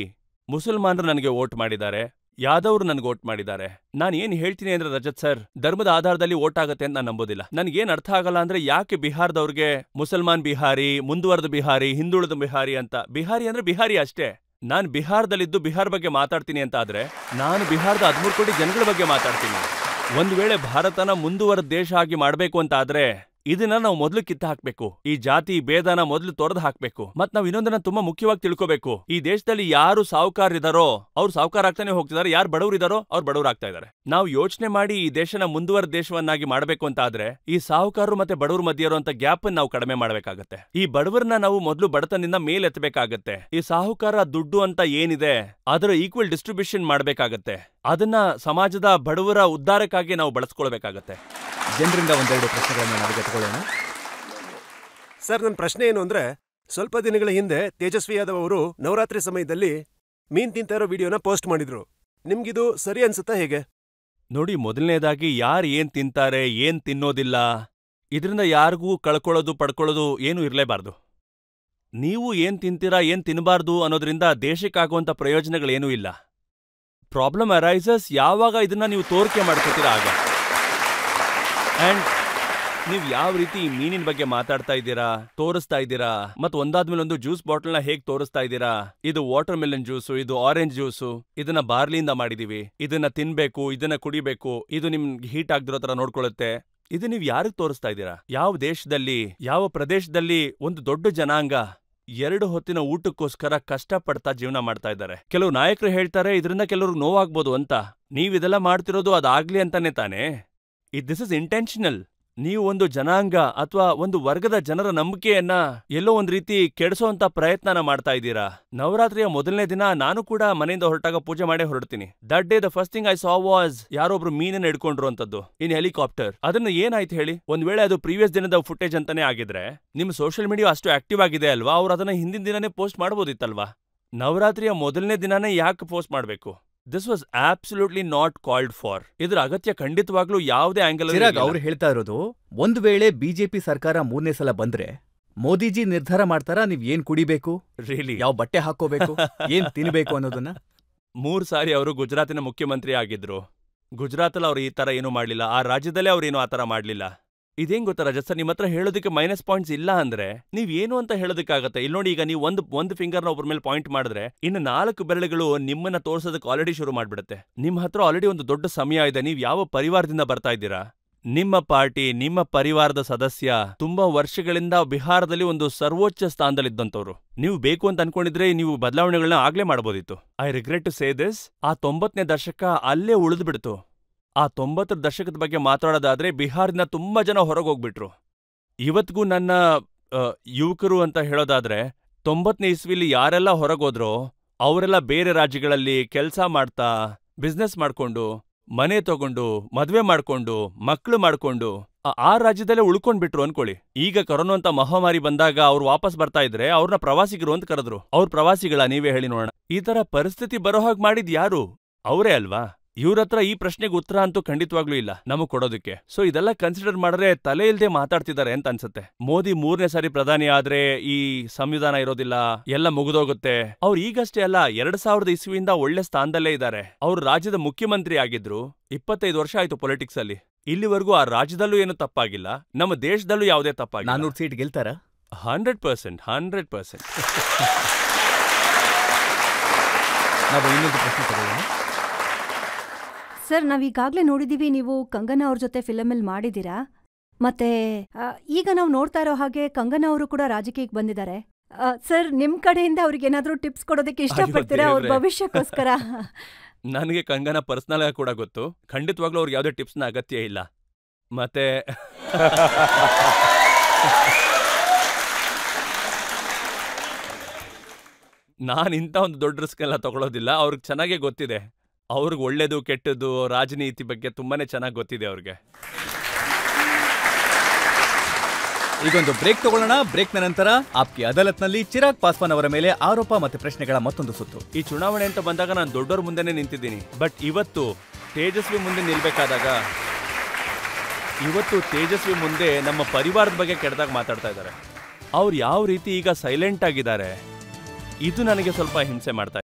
ಮುಸಲ್ಮಾನರು ನನಗೆ ವೋಟ್ ಮಾಡಿದ್ದಾರೆ, ಯಾದವ್ರು ನನ್ಗೆ ವೋಟ್ ಮಾಡಿದ್ದಾರೆ. ನಾನು ಏನ್ ಹೇಳ್ತೀನಿ ಅಂದ್ರೆ ರಜತ್ ಸರ್, ಧರ್ಮದ ಆಧಾರದಲ್ಲಿ ವೋಟ್ ಆಗತ್ತೆ ಅಂತ ನಾನು ನಂಬೋದಿಲ್ಲ. ನನ್ಗೇನ್ ಅರ್ಥ ಆಗಲ್ಲ ಅಂದ್ರೆ ಯಾಕೆ ಬಿಹಾರದವ್ರಿಗೆ ಮುಸಲ್ಮಾನ್ ಬಿಹಾರಿ, ಮುಂದುವರೆದ ಬಿಹಾರಿ, ಹಿಂದುಳಿದ ಬಿಹಾರಿ ಅಂತ. ಬಿಹಾರಿ ಅಂದ್ರೆ ಬಿಹಾರಿ ಅಷ್ಟೇ. ನಾನ್ ಬಿಹಾರದಲ್ಲಿದ್ದು ಬಿಹಾರ ಬಗ್ಗೆ ಮಾತಾಡ್ತೀನಿ ಅಂತ ಆದ್ರೆ ನಾನು ಬಿಹಾರದ 13 ಕೋಟಿ ಜನಗಳ ಬಗ್ಗೆ ಮಾತಾಡ್ತೀನಿ. ಒಂದ್ ವೇಳೆ ಭಾರತನ ಮುಂದುವರೆದ ದೇಶ ಆಗಿ ಮಾಡ್ಬೇಕು ಅಂತ ಆದ್ರೆ ಇದನ್ನ ನಾವು ಮೊದಲು ಕಿತ್ತ ಹಾಕ್ಬೇಕು. ಈ ಜಾತಿ ಭೇದನ ಮೊದಲು ತೊರೆದು ಹಾಕ್ಬೇಕು. ಮತ್ ನಾವ್ ಇನ್ನೊಂದನ್ನ ತುಂಬಾ ಮುಖ್ಯವಾಗಿ ತಿಳ್ಕೋಬೇಕು. ಈ ದೇಶದಲ್ಲಿ ಯಾರು ಸಾಹುಕಾರಿದಾರೋ ಅವ್ರು ಸಾಹುಕಾರ ಆಗ್ತಾನೆ ಹೋಗ್ತಿದ್ದಾರೆ, ಯಾರು ಬಡವರಿದಾರೋ ಅವ್ರು ಬಡವರಾಗ್ತಾ ಇದಾರೆ. ನಾವು ಯೋಚನೆ ಮಾಡಿ ಈ ದೇಶನ ಮುಂದುವರೆದ ದೇಶವನ್ನಾಗಿ ಮಾಡ್ಬೇಕು ಅಂತ ಆದ್ರೆ ಈ ಸಾಹುಕಾರರು ಮತ್ತೆ ಬಡವರ ಮಧ್ಯೆ ಇರುವಂತ ಗ್ಯಾಪ್ ನಾವು ಕಡಿಮೆ ಮಾಡ್ಬೇಕಾಗತ್ತೆ. ಈ ಬಡವರನ್ನ ನಾವು ಮೊದಲು ಬಡತನದಿಂದ ಮೇಲೆತ್ತಬೇಕಾಗತ್ತೆ. ಈ ಸಾಹುಕಾರ ದುಡ್ಡು ಅಂತ ಏನಿದೆ ಅದರ ಈಕ್ವಲ್ ಡಿಸ್ಟ್ರಿಬ್ಯೂಷನ್ ಮಾಡ್ಬೇಕಾಗತ್ತೆ. ಅದನ್ನ ಸಮಾಜದ ಬಡವರ ಉದ್ಧಾರಕ್ಕಾಗಿ ನಾವು ಬಳಸ್ಕೊಳ್ಬೇಕಾಗತ್ತೆ. ಜನರಿಂದ ಒಂದೆರಡು ಪ್ರಶ್ನೆಗಳನ್ನ ನಾವೀಗ ತಗೊಳ್ಳೋಣ. ಸರ್, ನನ್ನ ಪ್ರಶ್ನೆ ಏನು ಅಂದ್ರೆ, ಸ್ವಲ್ಪ ದಿನಗಳ ಹಿಂದೆ ತೇಜಸ್ವಿ ಯಾದವ್ ಅವರು ನವರಾತ್ರಿ ಸಮಯದಲ್ಲಿ ಮೀನ್ ತಿಂತಾ ಇರೋ ವಿಡಿಯೋನ ಪೋಸ್ಟ್ ಮಾಡಿದ್ರು. ನಿಮ್ಗಿದು ಸರಿ ಅನ್ಸುತ್ತಾ ಹೇಗೆ? ನೋಡಿ, ಮೊದಲನೇದಾಗಿ ಯಾರು ಏನ್ ತಿಂತಾರೆ, ಏನ್ ತಿನ್ನೋದಿಲ್ಲ, ಇದರಿಂದ ಯಾರಿಗೂ ಕಳ್ಕೊಳ್ಳೋದು ಪಡ್ಕೊಳ್ಳೋದು ಏನೂ ಇರಲೇಬಾರ್ದು. ನೀವು ಏನ್ ತಿಂತೀರಾ, ಏನ್ ತಿನ್ನಬಾರ್ದು ಅನ್ನೋದ್ರಿಂದ ದೇಶಕ್ಕಾಗುವಂತ ಪ್ರಯೋಜನಗಳೇನೂ ಇಲ್ಲ. ಪ್ರಾಬ್ಲಮ್ ಅರೈಸಸ್ ಯಾವಾಗ ಇದನ್ನ ನೀವು ತೋರಿಕೆ ಮಾಡ್ಕೊತೀರಾ ಆಗ. ಅಂಡ್ ನೀವು ಯಾವ ರೀತಿ ಮೀನಿನ ಬಗ್ಗೆ ಮಾತಾಡ್ತಾ ಇದ್ದೀರಾ, ತೋರಿಸ್ತಾ ಇದ್ದೀರಾ, ಮತ್ತು ಒಂದಾದ್ಮೇಲೆ ಒಂದು ಜ್ಯೂಸ್ ಬಾಟಲ್ನ ಹೇಗೆ ತೋರಿಸ್ತಾ ಇದ್ದೀರಾ, ಇದು ವಾಟರ್ ಮೆಲನ್ ಜ್ಯೂಸು, ಇದು ಆರೆಂಜ್ ಜ್ಯೂಸು, ಇದನ್ನ ಬಾರ್ಲಿಯಿಂದ ಮಾಡಿದೀವಿ, ಇದನ್ನ ತಿನ್ಬೇಕು, ಇದನ್ನ ಕುಡಿಬೇಕು, ಇದು ನಿಮ್ಗೆ ಹೀಟ್ ಆಗದಿರೋ ತರ ನೋಡ್ಕೊಳ್ಳುತ್ತೆ. ಇದು ನೀವು ಯಾರಿಗೆ ತೋರಿಸ್ತಾ ಇದ್ದೀರಾ? ಯಾವ ದೇಶದಲ್ಲಿ, ಯಾವ ಪ್ರದೇಶದಲ್ಲಿ ಒಂದು ದೊಡ್ಡ ಜನಾಂಗ 2 ಹೊತ್ತಿನ ಊಟಕ್ಕೋಸ್ಕರ ಕಷ್ಟಪಡ್ತಾ ಜೀವನ ಮಾಡ್ತಾ ಇದ್ದಾರೆ. ಕೆಲವು ನಾಯಕರು ಹೇಳ್ತಾರೆ ಇದರಿಂದ ಕೆಲವ್ರಿಗೆ ನೋವಾಗ್ಬೋದು ಅಂತ. ನೀವಿದೆಲ್ಲ ಮಾಡ್ತಿರೋದು ಅದಾಗ್ಲಿ ಅಂತಾನೆ ತಾನೇ? This is intentional. ನೀವು ಒಂದು ಜನಾಂಗ ಅಥವಾ ಒಂದು ವರ್ಗದ ಜನರ ನಂಬಿಕೆಯನ್ನ ಎಲ್ಲೋ ಒಂದ್ ರೀತಿ ಕೆಡಿಸೋಂತ ಪ್ರಯತ್ನನ ಮಾಡ್ತಾ ಇದ್ದೀರಾ. ನವರಾತ್ರಿಯ ಮೊದಲನೇ ದಿನ ನಾನು ಕೂಡ ಮನೆಯಿಂದ ಹೊರಟಾಗ ಪೂಜೆ ಮಾಡೇ ಹೊರಡ್ತೀನಿ. That day the first thing I saw was ಯಾರೊಬ್ರು ಮೀನನ್ನ ಹಿಡ್ಕೊಂಡ್ರು ಅಂತದ್ದು ಇನ್ ಹೆಲಿಕಾಪ್ಟರ್. ಅದನ್ನ ಏನಾಯ್ತು ಹೇಳಿ? ಒಂದ್ ವೇಳೆ ಅದು ಪ್ರೀವಿಯಸ್ ದಿನದ ಫುಟೇಜ್ ಅಂತಾನೆ ಆಗಿದ್ರೆ ನಿಮ್ ಸೋಷಿಯಲ್ ಮೀಡಿಯಾ ಅಷ್ಟು ಆಕ್ಟಿವ್ ಆಗಿದೆ ಅಲ್ವಾ, ಅವ್ರು ಅದನ್ನ ಹಿಂದಿನ ದಿನನೇ ಪೋಸ್ಟ್ ಮಾಡ್ಬೋದಿತ್ತಲ್ವಾ? ನವರಾತ್ರಿಯ ಮೊದಲನೇ ದಿನಾನೇ ಯಾಕೆ ಪೋಸ್ಟ್ ಮಾಡ್ಬೇಕು? This was absolutely not called for. ಇದ್ರ ಅಗತ್ಯ ಖಂಡಿತವಾಗ್ಲೂ ಯಾವುದೇ ಆಂಗಲ್. ಚಿರಾಗ್ ಅವ್ರು ಹೇಳ್ತಾ ಇರೋದು, ಒಂದ್ ವೇಳೆ ಬಿಜೆಪಿ ಸರ್ಕಾರ 3ನೇ ಸಲ ಬಂದ್ರೆ ಮೋದಿಜಿ ನಿರ್ಧಾರ ಮಾಡ್ತಾರಾ ನೀವ್ ಏನ್ ಕುಡಿಬೇಕು, ರಿಯಲಿ ಯಾವ ಬಟ್ಟೆ ಹಾಕೋಬೇಕು, ಏನ್ ತಿನ್ಬೇಕು ಅನ್ನೋದನ್ನ. 3 ಸಾರಿ ಅವರು ಗುಜರಾತಿನ ಮುಖ್ಯಮಂತ್ರಿ ಆಗಿದ್ರು. ಗುಜರಾತಲ್ಲಿ ಅವ್ರು ಈ ತರ ಏನೂ ಮಾಡ್ಲಿಲ್ಲ. ಆ ರಾಜ್ಯದಲ್ಲೇ ಅವ್ರೇನು ಆ ತರ ಮಾಡ್ಲಿಲ್ಲ. ಇದೇನ್ ಗೊತ್ತಾ ರಜತ್ ಸರ್, ನಿಮ್ಮ ಹತ್ರ ಹೇಳೋದಕ್ಕೆ ಮೈನಸ್ ಪಾಯಿಂಟ್ಸ್ ಇಲ್ಲ ಅಂದ್ರೆ ನೀವ್ ಏನು ಅಂತ ಹೇಳೋದಕ್ಕಾಗತ್ತೆ. ಇಲ್ಲಿ ನೋಡಿ, ಈಗ ನೀವು ಒಂದು ಫಿಂಗರ್ನ ಒಬ್ಬರ ಮೇಲೆ ಪಾಯಿಂಟ್ ಮಾಡಿದ್ರೆ ಇನ್ನು 4 ಬೆರಳುಗಳು ನಿಮ್ಮನ್ನ ತೋರ್ಸೋದಕ್ಕೆ ಆಲ್ರೆಡಿ ಶುರು ಮಾಡ್ಬಿಡುತ್ತೆ. ನಿಮ್ಮ ಹತ್ರ ಆಲ್ರೆಡಿ ಒಂದು ದೊಡ್ಡ ಸಮಯ ಇದೆ. ನೀವ್ ಯಾವ ಪರಿವಾರದಿಂದ ಬರ್ತಾ ಇದ್ದೀರಾ? ನಿಮ್ಮ ಪಾರ್ಟಿ, ನಿಮ್ಮ ಪರಿವಾರದ ಸದಸ್ಯ ತುಂಬಾ ವರ್ಷಗಳಿಂದ ಬಿಹಾರದಲ್ಲಿ ಒಂದು ಸರ್ವೋಚ್ಚ ಸ್ಥಾನದಲ್ಲಿದ್ದಂಥವ್ರು. ನೀವು ಬೇಕು ಅಂತ ಅನ್ಕೊಂಡಿದ್ರೆ ನೀವು ಬದಲಾವಣೆಗಳನ್ನ ಆಗ್ಲೇ ಮಾಡಬಹುದಿತ್ತು. I regret to say this. ಆ 90ನೇ ದಶಕ ಅಲ್ಲೇ ಉಳಿದ್ಬಿಡ್ತು. ಆ 90ರ ದಶಕದ ಬಗ್ಗೆ ಮಾತಾಡೋದಾದ್ರೆ ಬಿಹಾರಿನ ತುಂಬಾ ಜನ ಹೊರಗೆ ಹೋಗ್ಬಿಟ್ರು. ಇವತ್ತಿಗೂ ನನ್ನ ಯುವಕರು ಅಂತ ಹೇಳೋದಾದ್ರೆ 90ನೇ ಇಸ್ವಿಲಿ ಯಾರೆಲ್ಲ ಹೊರಗೋದ್ರೋ ಅವರೆಲ್ಲ ಬೇರೆ ರಾಜ್ಯಗಳಲ್ಲಿ ಕೆಲಸ ಮಾಡ್ತಾ, ಬಿಸ್ನೆಸ್ ಮಾಡ್ಕೊಂಡು, ಮನೆ ತಗೊಂಡು, ಮದ್ವೆ ಮಾಡ್ಕೊಂಡು, ಮಕ್ಳು ಮಾಡ್ಕೊಂಡು ಆ ರಾಜ್ಯದಲ್ಲೇ ಉಳ್ಕೊಂಡ್ಬಿಟ್ರು ಅನ್ಕೊಳ್ಳಿ. ಈಗ ಕೊರೋನಾ ಅಂತ ಮಹಾಮಾರಿ ಬಂದಾಗ ಅವ್ರು ವಾಪಸ್ ಬರ್ತಾ ಇದ್ರೆ ಅವ್ರನ್ನ ಪ್ರವಾಸಿಗರು ಅಂತ ಕರೆದ್ರು. ಅವ್ರ ಪ್ರವಾಸಿಗಳ ನೀವೇ ಹೇಳಿ ನೋಡೋಣ. ಈ ತರ ಪರಿಸ್ಥಿತಿ ಬರೋ ಹಾಗೆ ಮಾಡಿದ್ ಯಾರು? ಅವರೇ ಅಲ್ವಾ? ಇವ್ರತ್ರ ಈ ಪ್ರಶ್ನೆಗೆ ಉತ್ತರ ಅಂತೂ ಖಂಡಿತವಾಗ್ಲೂ ಇಲ್ಲ ನಮಗ್ ಕೊಡೋದಕ್ಕೆ. ಸೊ ಇದೆಲ್ಲ ಕನ್ಸಿಡರ್ ಮಾಡಿದ್ರೆ ತಲೆ ಇಲ್ದೆ ಮಾತಾಡ್ತಿದ್ದಾರೆ ಅಂತ ಅನ್ಸುತ್ತೆ. ಮೋದಿ 3ನೇ ಸಾರಿ ಪ್ರಧಾನಿ ಆದ್ರೆ ಈ ಸಂವಿಧಾನ ಇರೋದಿಲ್ಲ, ಎಲ್ಲ ಮುಗಿದೋಗುತ್ತೆ. ಅವ್ರು ಈಗಷ್ಟೇ ಅಲ್ಲ, 2000 ಇಸ್ವಿಯಿಂದ ಒಳ್ಳೆ ಸ್ಥಾನದಲ್ಲೇ ಇದ್ದಾರೆ. ಅವ್ರು ರಾಜ್ಯದ ಮುಖ್ಯಮಂತ್ರಿ ಆಗಿದ್ರು. 25 ವರ್ಷ ಆಯ್ತು ಪೊಲಿಟಿಕ್ಸ್ ಅಲ್ಲಿ. ಇಲ್ಲಿವರೆಗೂ ಆ ರಾಜ್ಯದಲ್ಲೂ ಏನು ತಪ್ಪಾಗಿಲ್ಲ, ನಮ್ಮ ದೇಶದಲ್ಲೂ ಯಾವುದೇ ತಪ್ಪಾಗಿಲ್ಲ. 400 ಸೀಟ್ ಗೆಲ್ತಾರ? 100%. ನಾವು ಇನ್ನೊಂದು ಪ್ರಶ್ನೆ ತಗೊಳ್ಳೋಣ. ಸರ್, ನಾವೀಗಾಗಲೇ ನೋಡಿದೀವಿ, ನೀವು ಕಂಗನಾ ಅವ್ರ ಜೊತೆ ಫಿಲಮಲ್ಲಿ ಮಾಡಿದ್ದೀರಾ. ಮತ್ತೆ ಈಗ ನಾವು ನೋಡ್ತಾ ಇರೋ ಹಾಗೆ ಕಂಗನಾ ಅವರು ಕೂಡ ರಾಜಕೀಯಕ್ಕೆ ಬಂದಿದ್ದಾರೆ. ಸರ್, ನಿಮ್ ಕಡೆಯಿಂದ ಅವ್ರಿಗೆ ಏನಾದ್ರೂ ಟಿಪ್ಸ್ ಕೊಡೋದಕ್ಕೆ ಇಷ್ಟಪಡ್ತೀರಾ ಅವ್ರ ಭವಿಷ್ಯಕ್ಕೋಸ್ಕರ? ನನಗೆ ಕಂಗನಾ ಪರ್ಸನಲ್ ಆಗಿ ಕೂಡ ಗೊತ್ತು. ಖಂಡಿತವಾಗ್ಲೂ ಅವ್ರಿಗೆ ಯಾವುದೇ ಟಿಪ್ಸ್ನ ಅಗತ್ಯ ಇಲ್ಲ. ಮತ್ತೆ ನಾನು ಇಂಥ ಒಂದು ದೊಡ್ಡ ರಿಸ್ಕ್ ಎಲ್ಲ ತಗೊಳ್ಳೋದಿಲ್ಲ. ಅವ್ರಿಗೆ ಚೆನ್ನಾಗೇ ಗೊತ್ತಿದೆ. ಅವ್ರಿಗೆ ಒಳ್ಳೇದು ಕೆಟ್ಟದ್ದು ರಾಜನೀತಿ ಬಗ್ಗೆ ತುಂಬಾನೇ ಚೆನ್ನಾಗಿ ಗೊತ್ತಿದೆ ಅವ್ರಿಗೆ. ಈಗೊಂದು ಬ್ರೇಕ್ ತಗೊಳ್ಳೋಣ. ಬ್ರೇಕ್ನ ನಂತರ ಆಪ್ಕಿ ಅದಾಲತ್ನಲ್ಲಿ ಚಿರಾಗ್ ಪಾಸ್ವಾನ್ ಅವರ ಮೇಲೆ ಆರೋಪ ಮತ್ತೆ ಪ್ರಶ್ನೆಗಳ ಮತ್ತೊಂದು ಸುತ್ತು. ಈ ಚುನಾವಣೆ ಅಂತ ಬಂದಾಗ ನಾನು ದೊಡ್ಡವ್ರ ಮುಂದೆನೇ ನಿಂತಿದ್ದೀನಿ. ಬಟ್ ಇವತ್ತು ತೇಜಸ್ವಿ ಮುಂದೆ ನಿಲ್ಬೇಕಾದಾಗ, ಇವತ್ತು ತೇಜಸ್ವಿ ಮುಂದೆ ನಮ್ಮ ಪರಿವಾರದ ಬಗ್ಗೆ ಕೆಟ್ಟದಾಗ ಮಾತಾಡ್ತಾ ಇದ್ದಾರೆ. ಅವ್ರು ಯಾವ ರೀತಿ ಈಗ ಸೈಲೆಂಟ್ ಆಗಿದ್ದಾರೆ, ಇದು ನನಗೆ ಸ್ವಲ್ಪ ಹಿಂಸೆ ಮಾಡ್ತಾ ಇದೆ.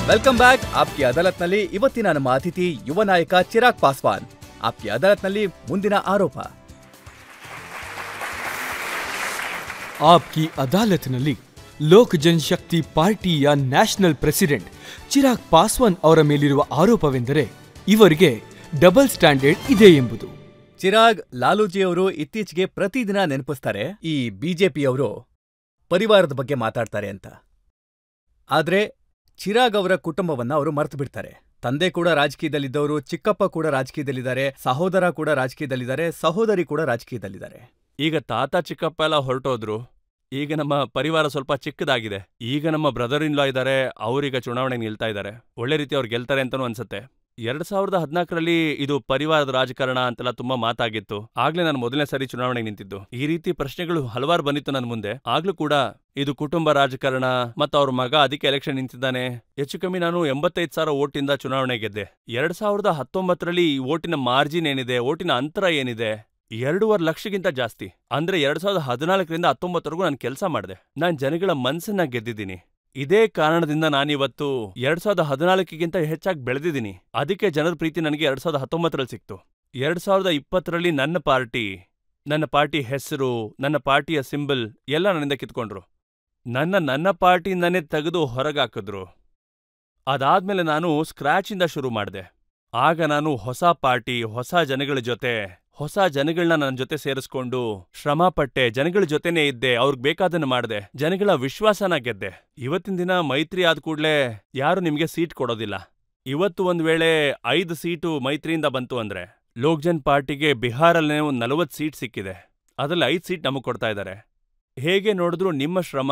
Welcome back. ಆಪ್ಕಿ ಅದಾಲತ್ನಲ್ಲಿ ಇವತ್ತಿನ ನಮ್ಮ ಅತಿಥಿ ಯುವ ನಾಯಕ ಚಿರಾಗ್ ಪಾಸ್ವಾನ್. ಆಪ್ಕಿ ಅದಾಲತ್ನಲ್ಲಿ ಮುಂದಿನ ಆರೋಪ. ಆಪ್ಕಿ ಅದಾಲತ್ನಲ್ಲಿ ಲೋಕ್ ಜನಶಕ್ತಿ ಪಾರ್ಟಿಯ ನ್ಯಾಷನಲ್ ಪ್ರೆಸಿಡೆಂಟ್ ಚಿರಾಗ್ ಪಾಸ್ವಾನ್ ಅವರ ಮೇಲಿರುವ ಆರೋಪವೆಂದರೆ ಇವರಿಗೆ ಡಬಲ್ ಸ್ಟ್ಯಾಂಡರ್ಡ್ ಇದೆ ಎಂಬುದು. ಚಿರಾಗ್, ಲಾಲೂಜಿಯವರು ಇತ್ತೀಚೆಗೆ ಪ್ರತಿದಿನ ನೆನಪಿಸ್ತಾರೆ ಈ ಬಿಜೆಪಿಯವರು ಪರಿವಾರದ ಬಗ್ಗೆ ಮಾತಾಡ್ತಾರೆ ಅಂತ. ಆದ್ರೆ ಚಿರಾಗ್ ಅವರ ಕುಟುಂಬವನ್ನ ಅವರು ಮರ್ತು ಬಿಡ್ತಾರೆ. ತಂದೆ ಕೂಡ ರಾಜಕೀಯದಲ್ಲಿದ್ದವರು, ಚಿಕ್ಕಪ್ಪ ಕೂಡ ರಾಜಕೀಯದಲ್ಲಿದ್ದಾರೆ, ಸಹೋದರ ಕೂಡ ರಾಜಕೀಯದಲ್ಲಿದ್ದಾರೆ, ಸಹೋದರಿ ಕೂಡ ರಾಜಕೀಯದಲ್ಲಿದ್ದಾರೆ. ಈಗ ತಾತ ಚಿಕ್ಕಪ್ಪ ಎಲ್ಲ ಹೊರಟೋದ್ರು. ಈಗ ನಮ್ಮ ಪರಿವಾರ ಸ್ವಲ್ಪ ಚಿಕ್ಕದಾಗಿದೆ. ಈಗ ನಮ್ಮ ಬ್ರದರ್ ಇನ್ ಲಾ ಇದ್ದಾರೆ, ಅವರೀಗ ಚುನಾವಣೆಗೆ ನಿಲ್ತಾ ಇದ್ದಾರೆ. ಒಳ್ಳೆ ರೀತಿ ಅವ್ರು ಗೆಲ್ತಾರೆ ಅಂತಾನೂ ಅನ್ಸುತ್ತೆ. 2014ರಲ್ಲಿ ಇದು ಪರಿವಾರದ ರಾಜಕಾರಣ ಅಂತೆಲ್ಲ ತುಂಬಾ ಮಾತಾಗಿತ್ತು. ಆಗ್ಲೇ ನಾನು ಮೊದಲನೇ ಸಾರಿ ಚುನಾವಣೆಗೆ ನಿಂತಿದ್ದು. ಈ ರೀತಿ ಪ್ರಶ್ನೆಗಳು ಹಲವಾರು ಬಂದಿತ್ತು ನನ್ನ ಮುಂದೆ. ಆಗ್ಲೂ ಕೂಡ ಇದು ಕುಟುಂಬ ರಾಜಕಾರಣ, ಮತ್ತು ಅವ್ರ ಮಗ ಅದಕ್ಕೆ ಎಲೆಕ್ಷನ್ ನಿಂತಿದ್ದಾನೆ. ಹೆಚ್ಚು ಕಮ್ಮಿ ನಾನು 85,000 ಓಟಿಂದ ಚುನಾವಣೆ ಗೆದ್ದೆ. 2019ರಲ್ಲಿ ಈ ಓಟಿನ ಮಾರ್ಜಿನ್ ಏನಿದೆ, ಓಟಿನ ಅಂತರ ಏನಿದೆ, 2.5 ಲಕ್ಷಕ್ಕಿಂತ ಜಾಸ್ತಿ. ಅಂದ್ರೆ 2014ರಿಂದ 19ವರೆಗೂ ನಾನು ಕೆಲಸ ಮಾಡಿದೆ. ನಾನು ಜನಗಳ ಮನಸ್ಸನ್ನ ಗೆದ್ದಿದ್ದೀನಿ. ಇದೇ ಕಾರಣದಿಂದ ನಾನಿವತ್ತು 2014ಕ್ಕಿಂತ ಹೆಚ್ಚಾಗಿ ಬೆಳೆದಿದ್ದೀನಿ. ಅದಕ್ಕೆ ಜನರ ಪ್ರೀತಿ ನನಗೆ 2019ರಲ್ಲಿ ಸಿಕ್ತು. 2020ರಲ್ಲಿ ನನ್ನ ಪಾರ್ಟಿ ಹೆಸರು, ನನ್ನ ಪಾರ್ಟಿಯ ಸಿಂಬಲ್ ಎಲ್ಲ ನನ್ನಿಂದ ಕಿತ್ಕೊಂಡ್ರು. ನನ್ನ ಪಾರ್ಟಿಯಿಂದನೇ ತೆಗೆದು ಹೊರಗಾಕಿದ್ರು. ಅದಾದ್ಮೇಲೆ ನಾನು ಸ್ಕ್ರಾಚಿಂದ ಶುರು ಮಾಡಿದೆ. ಆಗ ನಾನು ಹೊಸ ಪಾರ್ಟಿ, ಹೊಸ ಜನಗಳ ಜೊತೆ, ಹೊಸ ಜನಗಳನ್ನ ನನ್ನ ಜೊತೆ ಸೇರಿಸ್ಕೊಂಡು ಶ್ರಮಪಟ್ಟೆ, ಜನಗಳ ಜೊತೆನೇ ಇದ್ದೆ, ಅವ್ರಿಗೆ ಬೇಕಾದನ್ನು ಮಾಡಿದೆ, ಜನಗಳ ವಿಶ್ವಾಸನ ಗೆದ್ದೆ. ಇವತ್ತಿನ ದಿನ ಮೈತ್ರಿ ಆದ ಕೂಡ್ಲೆ ಯಾರು ನಿಮ್ಗೆ ಸೀಟ್ ಕೊಡೋದಿಲ್ಲ. ಇವತ್ತು ಒಂದ್ ವೇಳೆ 5 ಸೀಟು ಮೈತ್ರಿಯಿಂದ ಬಂತು ಅಂದ್ರೆ, ಲೋಕ್ ಜನ್ ಪಾರ್ಟಿಗೆ ಬಿಹಾರಲ್ಲೇ ಒಂದು 40 ಸೀಟ್ ಸಿಕ್ಕಿದೆ. ಅದ್ರಲ್ಲಿ 5 ಸೀಟ್ ನಮಗ್ ಕೊಡ್ತಾ ಇದ್ದಾರೆ. ಹೇಗೆ ನೋಡಿದ್ರು ನಿಮ್ಮ ಶ್ರಮ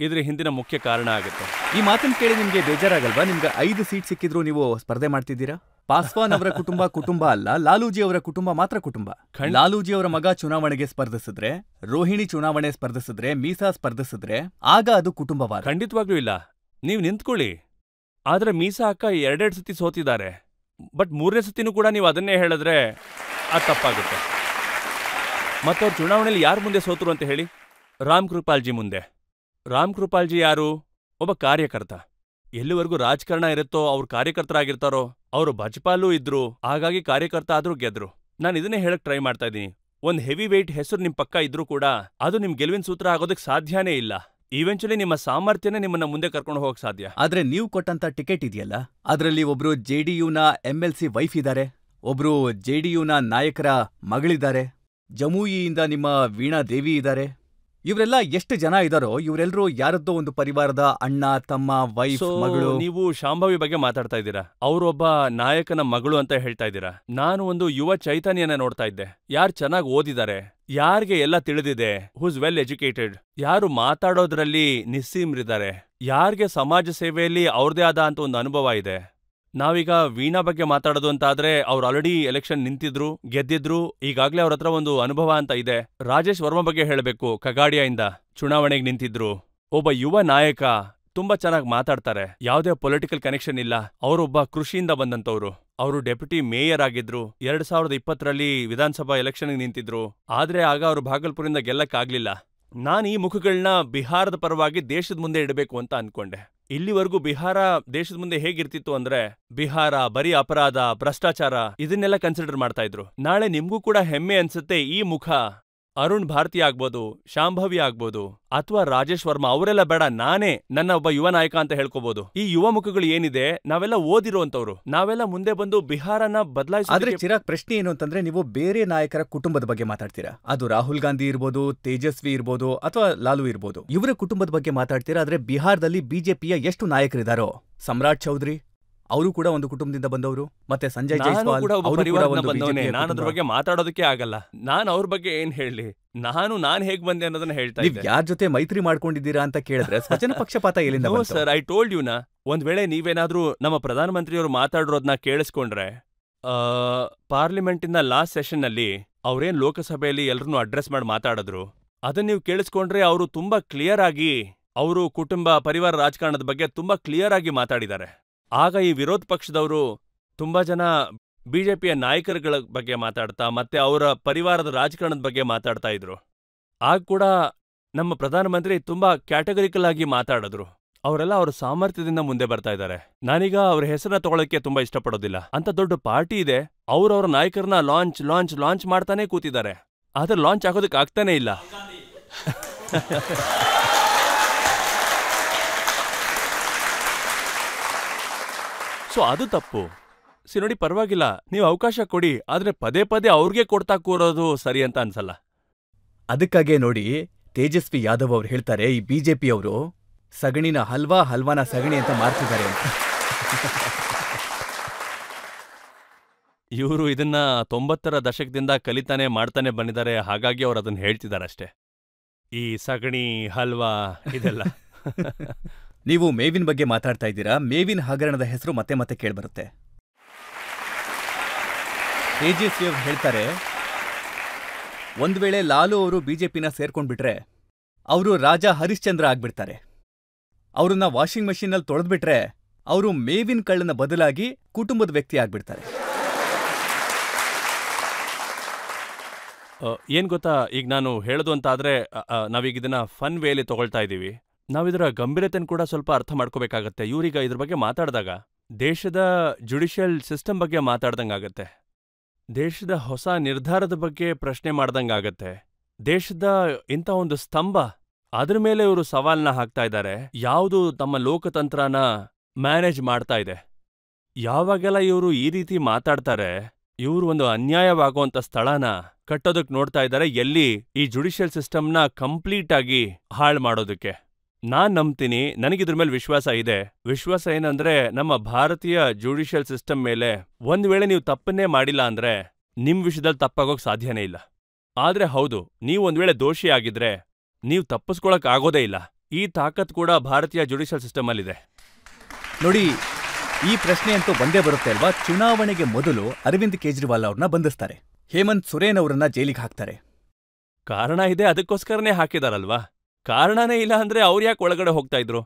ಇದ್ರ ಹಿಂದಿನ ಮುಖ್ಯ ಕಾರಣ ಆಗುತ್ತೆ. ಈ ಮಾತನ್ನ ಕೇಳಿ ನಿಮ್ಗೆ ಬೇಜಾರಾಗಲ್ವಾ? ನಿಮ್ಗೆ 5 ಸೀಟ್ ಸಿಕ್ಕಿದ್ರು ನೀವು ಸ್ಪರ್ಧೆ ಮಾಡ್ತಿದ್ದೀರಾ? ಪಾಸ್ವಾನ್ ಅವರ ಕುಟುಂಬ ಅಲ್ಲ, ಲಾಲೂಜಿ ಅವರ ಕುಟುಂಬ ಮಾತ್ರ ಕುಟುಂಬ. ಲಾಲೂಜಿ ಅವರ ಮಗ ಚುನಾವಣೆಗೆ ಸ್ಪರ್ಧಿಸಿದ್ರೆ, ರೋಹಿಣಿ ಚುನಾವಣೆ ಸ್ಪರ್ಧಿಸಿದ್ರೆ, ಮೀಸಾ ಸ್ಪರ್ಧಿಸಿದ್ರೆ, ಆಗ ಅದು ಕುಟುಂಬವಾದ. ಖಂಡಿತವಾಗ್ಲೂ ಇಲ್ಲ. ನೀವ್ ನಿಂತ್ಕೊಳ್ಳಿ. ಆದ್ರೆ ಮೀಸಾ ಅಕ್ಕ 2 ಸತಿ ಸೋತಿದ್ದಾರೆ. ಬಟ್ 3ನೇ ಸತಿನೂ ಕೂಡ ನೀವು ಅದನ್ನೇ ಹೇಳಿದ್ರೆ ಅದು ತಪ್ಪಾಗುತ್ತೆ. ಮತ್ತವ್ರು ಚುನಾವಣೆಯಲ್ಲಿ ಯಾರ ಮುಂದೆ ಸೋತರು ಅಂತ ಹೇಳಿ? ರಾಮ್ ಕೃಪಾಲ್ಜಿ ಮುಂದೆ. ರಾಮ್ ಕೃಪಾಲ್ಜಿ ಯಾರು? ಒಬ್ಬ ಕಾರ್ಯಕರ್ತ. ಎಲ್ಲಿವರೆಗೂ ರಾಜಕಾರಣ ಇರುತ್ತೋ ಅವ್ರು ಕಾರ್ಯಕರ್ತರಾಗಿರ್ತಾರೋ. ಅವರು ಭಾಜಪಾಲೂ ಇದ್ರು, ಹಾಗಾಗಿ ಕಾರ್ಯಕರ್ತ ಆದ್ರೂ ಗೆದ್ರು. ನಾನು ಇದನ್ನೇ ಹೇಳಕ್ ಟ್ರೈ ಮಾಡ್ತಾ ಇದ್ದೀನಿ. ಒಂದ್ ಹೆವಿ ವೆಯ್ಟ್ ಹೆಸರು ನಿಮ್ ಪಕ್ಕ ಇದ್ರೂ ಕೂಡ ಅದು ನಿಮ್ ಗೆಲುವಿನ ಸೂತ್ರ ಆಗೋದಕ್ಕೆ ಸಾಧ್ಯನೇ ಇಲ್ಲ. ಇವೆಂಚುಲಿ ನಿಮ್ಮ ಸಾಮರ್ಥ್ಯನೇ ನಿಮ್ಮನ್ನ ಮುಂದೆ ಕರ್ಕೊಂಡು ಹೋಗಕ್ ಸಾಧ್ಯ. ಆದ್ರೆ ನೀವು ಕೊಟ್ಟಂತ ಟಿಕೆಟ್ ಇದೆಯಲ್ಲ, ಅದರಲ್ಲಿ ಒಬ್ರು JDUನ MLC ವೈಫ್ ಇದ್ದಾರೆ, ಒಬ್ರು JDUನ ನಾಯಕರ ಮಗಳಿದ್ದಾರೆ, ಜಮೂಯಿಯಿಂದ ನಿಮ್ಮ ವೀಣಾ ದೇವಿ ಇದ್ದಾರೆ. ಇವರೆಲ್ಲ ಎಷ್ಟು ಜನ ಇದಾರೋ ಇವರೆಲ್ಲರೂ ಯಾರದ್ದೋ ಒಂದು ಪರಿವಾರದ ಅಣ್ಣ, ತಮ್ಮ, ವೈಫ್, ಮಗಳು. ನೀವು ಶಾಂಭವಿ ಬಗ್ಗೆ ಮಾತಾಡ್ತಾ ಇದ್ದೀರಾ. ಅವರೊಬ್ಬ ನಾಯಕನ ಮಗಳು ಅಂತ ಹೇಳ್ತಾ ಇದ್ದೀರಾ. ನಾನು ಒಂದು ಯುವ ಚೈತನ್ಯನ ನೋಡ್ತಾ ಇದ್ದೆ. ಯಾರು ಚೆನ್ನಾಗಿ ಓದಿದ್ದಾರೆ, ಯಾರಿಗೆ ಎಲ್ಲ ತಿಳಿದಿದೆ, ಹೂಸ್ ವೆಲ್ ಎಜುಕೇಟೆಡ್, ಯಾರು ಮಾತಾಡೋದ್ರಲ್ಲಿ ನಿಸ್ಸೀಮ್ರಿದ್ದಾರೆ, ಯಾರಿಗೆ ಸಮಾಜ ಸೇವೆಯಲ್ಲಿ ಅವ್ರದೇ ಆದ ಅಂತ ಒಂದು ಅನುಭವ ಇದೆ. ನಾವೀಗ ವೀಣಾ ಬಗ್ಗೆ ಮಾತಾಡೋದು ಅಂತ ಆದ್ರೆ ಅವ್ರು ಆಲ್ರೆಡಿ ಎಲೆಕ್ಷನ್ ನಿಂತಿದ್ರು, ಗೆದ್ದಿದ್ರು, ಈಗಾಗ್ಲೇ ಅವ್ರ ಹತ್ರ ಒಂದು ಅನುಭವ ಅಂತ ಇದೆ. ರಾಜೇಶ್ ವರ್ಮಾ ಬಗ್ಗೆ ಹೇಳಬೇಕು. ಕಗಾಡಿಯಾಯಿಂದ ಚುನಾವಣೆಗೆ ನಿಂತಿದ್ರು, ಒಬ್ಬ ಯುವ ನಾಯಕ, ತುಂಬಾ ಚೆನ್ನಾಗಿ ಮಾತಾಡ್ತಾರೆ, ಯಾವುದೇ ಪೊಲಿಟಿಕಲ್ ಕನೆಕ್ಷನ್ ಇಲ್ಲ. ಅವರೊಬ್ಬ ಕೃಷಿಯಿಂದ ಬಂದಂತವ್ರು. ಅವರು ಡೆಪ್ಯೂಟಿ ಮೇಯರ್ ಆಗಿದ್ರು. 2020ರಲ್ಲಿ ವಿಧಾನಸಭಾ ಎಲೆಕ್ಷನ್ಗೆ ನಿಂತಿದ್ರು. ಆದ್ರೆ ಆಗ ಅವರು ಭಾಗಲ್ಪುರಿಂದ ಗೆಲ್ಲಕ್ಕಾಗ್ಲಿಲ್ಲ. ನಾನ್ ಈ ಮುಖಗಳನ್ನ ಬಿಹಾರದ ಪರವಾಗಿ ದೇಶದ ಮುಂದೆ ಇಡಬೇಕು ಅಂತ ಅನ್ಕೊಂಡೆ. ಇಲ್ಲಿವರೆಗೂ ಬಿಹಾರ ದೇಶದ ಮುಂದೆ ಹೇಗಿರ್ತಿತ್ತು ಅಂದ್ರೆ, ಬಿಹಾರ ಬರೀ ಅಪರಾಧ, ಭ್ರಷ್ಟಾಚಾರ ಇದನ್ನೆಲ್ಲ ಕನ್ಸಿಡರ್ ಮಾಡ್ತಾ ಇದ್ರು. ನಾಳೆ ನಿಮ್ಗೂ ಕೂಡ ಹೆಮ್ಮೆ ಅನ್ಸುತ್ತೆ ಈ ಮುಖ ಅರುಣ್ ಭಾರತಿ ಆಗ್ಬೋದು, ಶಾಂಭವಿ ಆಗ್ಬೋದು, ಅಥವಾ ರಾಜೇಶ್ ವರ್ಮಾ, ಅವರೆಲ್ಲ ಬೇಡ, ನಾನೇ ನನ್ನ ಒಬ್ಬ ಯುವ ನಾಯಕ ಅಂತ ಹೇಳ್ಕೋಬಹುದು. ಈ ಯುವ ಮುಖಗಳು ಏನಿದೆ, ನಾವೆಲ್ಲ ಓದಿರುವಂತವ್ರು, ನಾವೆಲ್ಲ ಮುಂದೆ ಬಂದು ಬಿಹಾರನ ಬದಲಾಯಿಸ. ಆದ್ರೆ ಚಿರಾಗ್, ಪ್ರಶ್ನೆ ಏನು ಅಂತಂದ್ರೆ, ನೀವು ಬೇರೆ ನಾಯಕರ ಕುಟುಂಬದ ಬಗ್ಗೆ ಮಾತಾಡ್ತೀರಾ. ಅದು ರಾಹುಲ್ ಗಾಂಧಿ ಇರ್ಬೋದು, ತೇಜಸ್ವಿ ಇರ್ಬೋದು, ಅಥವಾ ಲಾಲು ಇರ್ಬೋದು. ಇವರ ಕುಟುಂಬದ ಬಗ್ಗೆ ಮಾತಾಡ್ತೀರಾ. ಆದ್ರೆ ಬಿಹಾರದಲ್ಲಿ ಬಿಜೆಪಿಯ ಎಷ್ಟು ನಾಯಕರಿದಾರೋ, ಸಮ್ರಾಟ್ ಚೌಧರಿ ಅವರು ಕೂಡ ಒಂದು ಕುಟುಂಬದಿಂದ ಬಂದವರು, ಮತ್ತೆ ಸಂಜಯ್ ಜೈಸ್ವಾಲ್ ನಾನು ಅದ್ರ ಬಗ್ಗೆ ಮಾತಾಡೋದಕ್ಕೆ ಆಗಲ್ಲ. ನಾನು ಅವ್ರ ಬಗ್ಗೆ ಏನ್ ಹೇಳಿ, ನಾನ್ ಹೇಗ್ ಬಂದೆ ಅನ್ನೋದನ್ನ ಹೇಳ್ತಾ ಇದ್ದೆ. ಯಾರ ಜೊತೆ ಮೈತ್ರಿ ಮಾಡ್ಕೊಂಡಿದ್ದೀರಾ ಅಂತ ಕೇಳಿದ್ರೆ ಸ್ವಜನ ಪಕ್ಷಪಾತ ಎಲ್ಲಿಂದ ಬಂತು? ಸರ್, ಐ ಟೋಲ್ಡ್ ಯು ನಾ. ಒಂದ್ ವೇಳೆ ನೀವೇನಾದ್ರೂ ನಮ್ಮ ಪ್ರಧಾನಮಂತ್ರಿಯವರು ಮಾತಾಡಿರೋದನ್ನ ಕೇಳಿಸ್ಕೊಂಡ್ರೆ, ಪಾರ್ಲಿಮೆಂಟಿನ ಲಾಸ್ಟ್ ಸೆಷನ್ ನಲ್ಲಿ ಅವ್ರೇನ್ ಲೋಕಸಭೆಯಲ್ಲಿ ಎಲ್ರನ್ನೂ ಅಡ್ರೆಸ್ ಮಾಡಿ ಮಾತಾಡಿದ್ರು, ಅದನ್ನ ನೀವು ಕೇಳಿಸ್ಕೊಂಡ್ರೆ ಅವರು ತುಂಬಾ ಕ್ಲಿಯರ್ ಆಗಿ ಅವರು ಕುಟುಂಬ ಪರಿವಾರ ರಾಜಕಾರಣದ ಬಗ್ಗೆ ತುಂಬಾ ಕ್ಲಿಯರ್ ಆಗಿ ಮಾತಾಡಿದ್ದಾರೆ. ಆಗ ಈ ವಿರೋಧ ಪಕ್ಷದವರು ತುಂಬಾ ಜನ ಬಿಜೆಪಿಯ ನಾಯಕರುಗಳ ಬಗ್ಗೆ ಮಾತಾಡ್ತಾ ಮತ್ತೆ ಅವರ ಪರಿವಾರದ ರಾಜಕಾರಣದ ಬಗ್ಗೆ ಮಾತಾಡ್ತಾ ಇದ್ರು. ಆಗ ಕೂಡ ನಮ್ಮ ಪ್ರಧಾನಮಂತ್ರಿ ತುಂಬಾ ಕ್ಯಾಟಗರಿಕಲ್ ಆಗಿ ಮಾತಾಡಿದ್ರು. ಅವರೆಲ್ಲ ಅವ್ರ ಸಾಮರ್ಥ್ಯದಿಂದ ಮುಂದೆ ಬರ್ತಾ ಇದ್ದಾರೆ. ನಾನೀಗ ಅವ್ರ ಹೆಸರನ್ನ ತಗೊಳಕ್ಕೆ ತುಂಬಾ ಇಷ್ಟಪಡೋದಿಲ್ಲ. ಅಂತ ದೊಡ್ಡ ಪಾರ್ಟಿ ಇದೆ, ಅವ್ರವ್ರ ನಾಯಕರನ್ನ ಲಾಂಚ್ ಮಾಡ್ತಾನೆ ಕೂತಿದ್ದಾರೆ. ಆದ್ರೆ ಲಾಂಚ್ ಆಗೋದಕ್ಕೆ ಆಗ್ತಾನೆ ಇಲ್ಲ. ಸೊ ಅದು ತಪ್ಪು. ನೋಡಿ, ಪರವಾಗಿಲ್ಲ, ನೀವು ಅವಕಾಶ ಕೊಡಿ, ಆದ್ರೆ ಪದೇ ಪದೇ ಅವ್ರಿಗೆ ಕೊಡ್ತಾ ಕೂರೋದು ಸರಿ ಅಂತ ಅನ್ಸಲ್ಲ. ಅದಕ್ಕಾಗೆ ನೋಡಿ, ತೇಜಸ್ವಿ ಯಾದವ್ ಅವ್ರು ಹೇಳ್ತಾರೆ, ಈ ಬಿಜೆಪಿ ಅವರು ಸಗಣಿನ ಹಲ್ವಾನ ಸಗಣಿ ಅಂತ ಮಾರ್ತಿದ್ದಾರೆ ಅಂತ. ಇವರು ಇದನ್ನ 90ರ ದಶಕದಿಂದ ಕಲಿತಾನೆ ಮಾಡ್ತಾನೆ ಬಂದಿದ್ದಾರೆ. ಹಾಗಾಗಿ ಅವ್ರು ಅದನ್ನ ಹೇಳ್ತಿದಾರಷ್ಟೇ, ಈ ಸಗಣಿ ಹಲ್ವಾ ಇದೆಲ್ಲ. ನೀವು ಮೇವಿನ ಬಗ್ಗೆ ಮಾತಾಡ್ತಾ ಇದ್ದೀರಾ. ಮೇವಿನ ಹಗರಣದ ಹೆಸರು ಮತ್ತೆ ಮತ್ತೆ ಕೇಳ್ಬರುತ್ತೆ. ತೇಜಸ್ವಿ ಅವರು ಹೇಳ್ತಾರೆ, ಒಂದ್ ವೇಳೆ ಲಾಲು ಅವರು ಬಿಜೆಪಿನ ಸೇರ್ಕೊಂಡ್ಬಿಟ್ರೆ ಅವರು ರಾಜ ಹರಿಶ್ಚಂದ್ರ ಆಗ್ಬಿಡ್ತಾರೆ. ಅವ್ರನ್ನ ವಾಷಿಂಗ್ ಮಷೀನಲ್ಲಿ ತೊಳೆದ್ಬಿಟ್ರೆ ಅವರು ಮೇವಿನ ಕಳ್ಳನ ಬದಲಾಗಿ ಕುಟುಂಬದ ವ್ಯಕ್ತಿ ಆಗ್ಬಿಡ್ತಾರೆ. ಏನ್ ಗೊತ್ತಾ, ಈಗ ನಾನು ಹೇಳೋದು ಅಂತ ಆದ್ರೆ ನಾವೀಗ ಇದನ್ನ ಫನ್ ವೇಲಿ ತಗೊಳ್ತಾ ಇದ್ದೀವಿ. ನಾವಿದರ ಗಂಭೀರತೆಯನ್ನು ಕೂಡ ಸ್ವಲ್ಪ ಅರ್ಥ ಮಾಡ್ಕೋಬೇಕಾಗತ್ತೆ. ಇವ್ರೀಗ ಇದ್ರ ಬಗ್ಗೆ ಮಾತಾಡಿದಾಗ ದೇಶದ ಜುಡಿಷಿಯಲ್ ಸಿಸ್ಟಮ್ ಬಗ್ಗೆ ಮಾತಾಡ್ದಂಗಾಗತ್ತೆ, ದೇಶದ ಹೊಸ ನಿರ್ಧಾರದ ಬಗ್ಗೆ ಪ್ರಶ್ನೆ ಮಾಡ್ದಂಗಾಗತ್ತೆ, ದೇಶದ ಇಂಥ ಒಂದು ಸ್ತಂಭ ಅದ್ರ ಮೇಲೆ ಇವರು ಸವಾಲ್ನ ಹಾಕ್ತಾ ಇದ್ದಾರೆ. ಯಾವುದು ತಮ್ಮ ಲೋಕತಂತ್ರನ ಮ್ಯಾನೇಜ್ ಮಾಡ್ತಾ ಇದೆ. ಯಾವಾಗೆಲ್ಲ ಇವರು ಈ ರೀತಿ ಮಾತಾಡ್ತಾರೆ, ಇವರು ಒಂದು ಅನ್ಯಾಯವಾಗುವಂತ ಸ್ಥಳನ ಕಟ್ಟೋದಕ್ ನೋಡ್ತಾ ಇದ್ದಾರೆ, ಎಲ್ಲಿ ಈ ಜುಡಿಷಿಯಲ್ ಸಿಸ್ಟಮ್ನ ಕಂಪ್ಲೀಟ್ ಆಗಿ ಹಾಳು ಮಾಡೋದಕ್ಕೆ. ನಾನ್ ನಂಬ್ತೀನಿ, ನನಗಿದ್ರ ಮೇಲೆ ವಿಶ್ವಾಸ ಇದೆ. ವಿಶ್ವಾಸ ಏನಂದ್ರೆ, ನಮ್ಮ ಭಾರತೀಯ ಜುಡಿಷಿಯಲ್ ಸಿಸ್ಟಮ್ ಮೇಲೆ ಒಂದ್ ವೇಳೆ ನೀವು ತಪ್ಪನ್ನೇ ಮಾಡಿಲ್ಲ ಅಂದ್ರೆ ನಿಮ್ ವಿಷಯದಲ್ಲಿ ತಪ್ಪಾಗೋಕ್ ಸಾಧ್ಯನೇ ಇಲ್ಲ. ಆದ್ರೆ ಹೌದು, ನೀವು ಒಂದ್ ವೇಳೆ ದೋಷಿ ಆಗಿದ್ರೆ ನೀವು ತಪ್ಪಿಸ್ಕೊಳಕ್ ಆಗೋದೇ ಇಲ್ಲ. ಈ ತಾಕತ್ ಕೂಡ ಭಾರತೀಯ ಜುಡಿಷಿಯಲ್ ಸಿಸ್ಟಮ್ ಅಲ್ಲಿದೆ. ನೋಡಿ, ಈ ಪ್ರಶ್ನೆ ಅಂತೂ ಬಂದೇ ಬರುತ್ತೆ ಅಲ್ವಾ. ಚುನಾವಣೆಗೆ ಮೊದಲು ಅರವಿಂದ್ ಕೇಜ್ರಿವಾಲ್ ಅವ್ರನ್ನ ಬಂಧಿಸ್ತಾರೆ, ಹೇಮಂತ್ ಸೊರೇನ್ ಅವರನ್ನ ಜೈಲಿಗೆ ಹಾಕ್ತಾರೆ. ಕಾರಣ ಇದೆ, ಅದಕ್ಕೋಸ್ಕರನೇ ಹಾಕಿದಾರಲ್ವಾ. ಕಾರಣನೇ ಇಲ್ಲ ಅಂದ್ರೆ ಅವ್ರು ಯಾಕೆ ಒಳಗಡೆ ಹೋಗ್ತಾ ಇದ್ರು?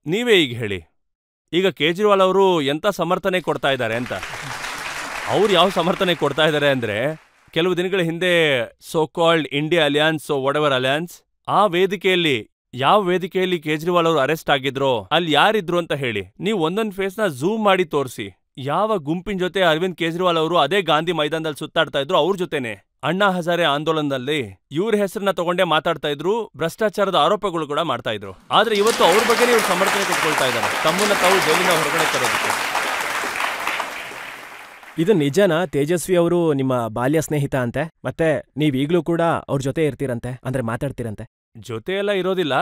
ನೀವೇ ಈಗ ಹೇಳಿ, ಈಗ ಕೇಜ್ರಿವಾಲ್ ಅವರು ಎಂತ ಸಮರ್ಥನೆ ಕೊಡ್ತಾ ಇದ್ದಾರೆ ಅಂತ. ಅವ್ರು ಯಾವ ಸಮರ್ಥನೆ ಕೊಡ್ತಾ ಇದ್ದಾರೆ ಅಂದ್ರೆ, ಕೆಲವು ದಿನಗಳ ಹಿಂದೆ so called India alliance, what ever alliance, ಆ ವೇದಿಕೆಯಲ್ಲಿ ಯಾವ ವೇದಿಕೆಯಲ್ಲಿ ಕೇಜ್ರಿವಾಲ್ ಅವರು ಅರೆಸ್ಟ್ ಆಗಿದ್ರೋ ಅಲ್ಲಿ ಯಾರಿದ್ರು ಅಂತ ಹೇಳಿ ನೀವು ಒಂದೊಂದು ಫೇಸ್ನ ಝೂಮ್ ಮಾಡಿ ತೋರಿಸಿ. ಯಾವ ಗುಂಪಿನ ಜೊತೆ ಅರವಿಂದ್ ಕೇಜ್ರಿವಾಲ್ ಅವರು ಅದೇ ಗಾಂಧಿ ಮೈದಾನದಲ್ಲಿ ಸುತ್ತಾಡ್ತಾ ಇದ್ರು ಅವ್ರ ಜೊತೆನೆ ಅಣ್ಣಾ ಹಜಾರೆ ಆಂದೋಲನದಲ್ಲಿ ಇವ್ರ ಹೆಸರನ್ನ ತಗೊಂಡೇ ಮಾತಾಡ್ತಾ ಇದ್ರು, ಭ್ರಷ್ಟಾಚಾರದ ಆರೋಪಗಳು ಕೂಡ ಮಾಡ್ತಾ ಇದ್ರು. ಆದ್ರೆ ಇವತ್ತು ಅವ್ರ ಬಗ್ಗೆ ಇವ್ರು ಸಮರ್ಥನೆ ಕೊಟ್ಕೊಳ್ತಾ ಇದ್ದಾರೆ, ತಮ್ಮನ್ನ ತಾವು ಜೈಲಿನ ಹೊರಗಡೆ ತರೋದಕ್ಕೆ. ಇದು ನಿಜನಾ? ತೇಜಸ್ವಿ ಅವರು ನಿಮ್ಮ ಬಾಲ್ಯ ಸ್ನೇಹಿತ ಅಂತೆ, ಮತ್ತೆ ನೀವೀಗ್ಲೂ ಕೂಡ ಅವ್ರ ಜೊತೆ ಇರ್ತೀರಂತೆ, ಅಂದ್ರೆ ಮಾತಾಡ್ತೀರಂತೆ? ಜೊತೆ ಎಲ್ಲ ಇರೋದಿಲ್ಲ,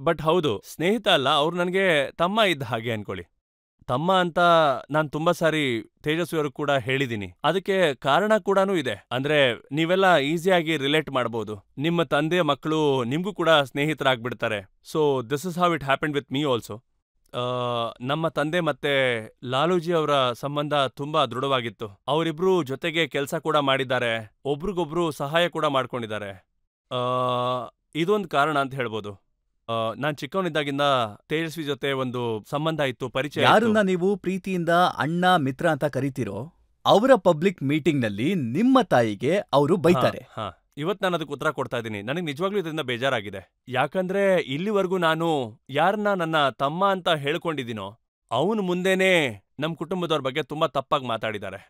ಬಟ್ ಹೌದು, ಸ್ನೇಹಿತ ಅಲ್ಲ, ಅವ್ರು ನನಗೆ ತಮ್ಮ ಇದ್ದ ಹಾಗೆ ಅನ್ಕೊಳ್ಳಿ. ತಮ್ಮ ಅಂತ ನಾನ್ ತುಂಬಾ ಸಾರಿ ತೇಜಸ್ವಿ ಅವ್ರಿಗೆ ಕೂಡ ಹೇಳಿದೀನಿ. ಅದಕ್ಕೆ ಕಾರಣ ಕೂಡನೂ ಇದೆ. ಅಂದ್ರೆ ನೀವೆಲ್ಲ ಈಸಿಯಾಗಿ ರಿಲೇಟ್ ಮಾಡಬಹುದು. ನಿಮ್ಮ ತಂದೆಯ ಮಕ್ಕಳು ನಿಮ್ಗೂ ಕೂಡ ಸ್ನೇಹಿತರಾಗ್ಬಿಡ್ತಾರೆ. So this is how it happened with me also. ನಮ್ಮ ತಂದೆ ಮತ್ತೆ ಲಾಲೂಜಿ ಅವರ ಸಂಬಂಧ ತುಂಬಾ ದೃಢವಾಗಿತ್ತು. ಅವರಿಬ್ರು ಜೊತೆಗೆ ಕೆಲಸ ಕೂಡ ಮಾಡಿದ್ದಾರೆ, ಒಬ್ರಿಗೊಬ್ರು ಸಹಾಯ ಕೂಡ ಮಾಡ್ಕೊಂಡಿದ್ದಾರೆ. ಇದೊಂದು ಕಾರಣ ಅಂತ ಹೇಳ್ಬೋದು. ನಾನ್ ಚಿಕ್ಕವನಿದ್ದಾಗಿಂದ ತೇಜಸ್ವಿ ಜೊತೆ ಒಂದು ಸಂಬಂಧ ಇತ್ತು, ಪರಿಚಯ. ಯಾರನ್ನ ನೀವು ಪ್ರೀತಿಯಿಂದ ಅಣ್ಣ ಮಿತ್ರ ಅಂತ ಕರಿತೀರೋ ಅವರ ಪಬ್ಲಿಕ್ ಮೀಟಿಂಗ್ ನಲ್ಲಿ ನಿಮ್ಮ ತಾಯಿಗೆ ಅವರು ಬೈತಾರೆ. ಇವತ್ ನಾನು ಅದಕ್ಕೆ ಉತ್ತರ ಕೊಡ್ತಾ ಇದ್ದೀನಿ. ನನಗೆ ನಿಜವಾಗ್ಲೂ ಇದರಿಂದ ಬೇಜಾರಾಗಿದೆ. ಯಾಕಂದ್ರೆ ಇಲ್ಲಿವರೆಗೂ ನಾನು ಯಾರನ್ನ ನನ್ನ ತಮ್ಮ ಅಂತ ಹೇಳ್ಕೊಂಡಿದ್ದೀನೋ ಅವನು ಮುಂದೆನೇ ನಮ್ ಕುಟುಂಬದವ್ರ ಬಗ್ಗೆ ತುಂಬಾ ತಪ್ಪಾಗಿ ಮಾತಾಡಿದ್ದಾರೆ.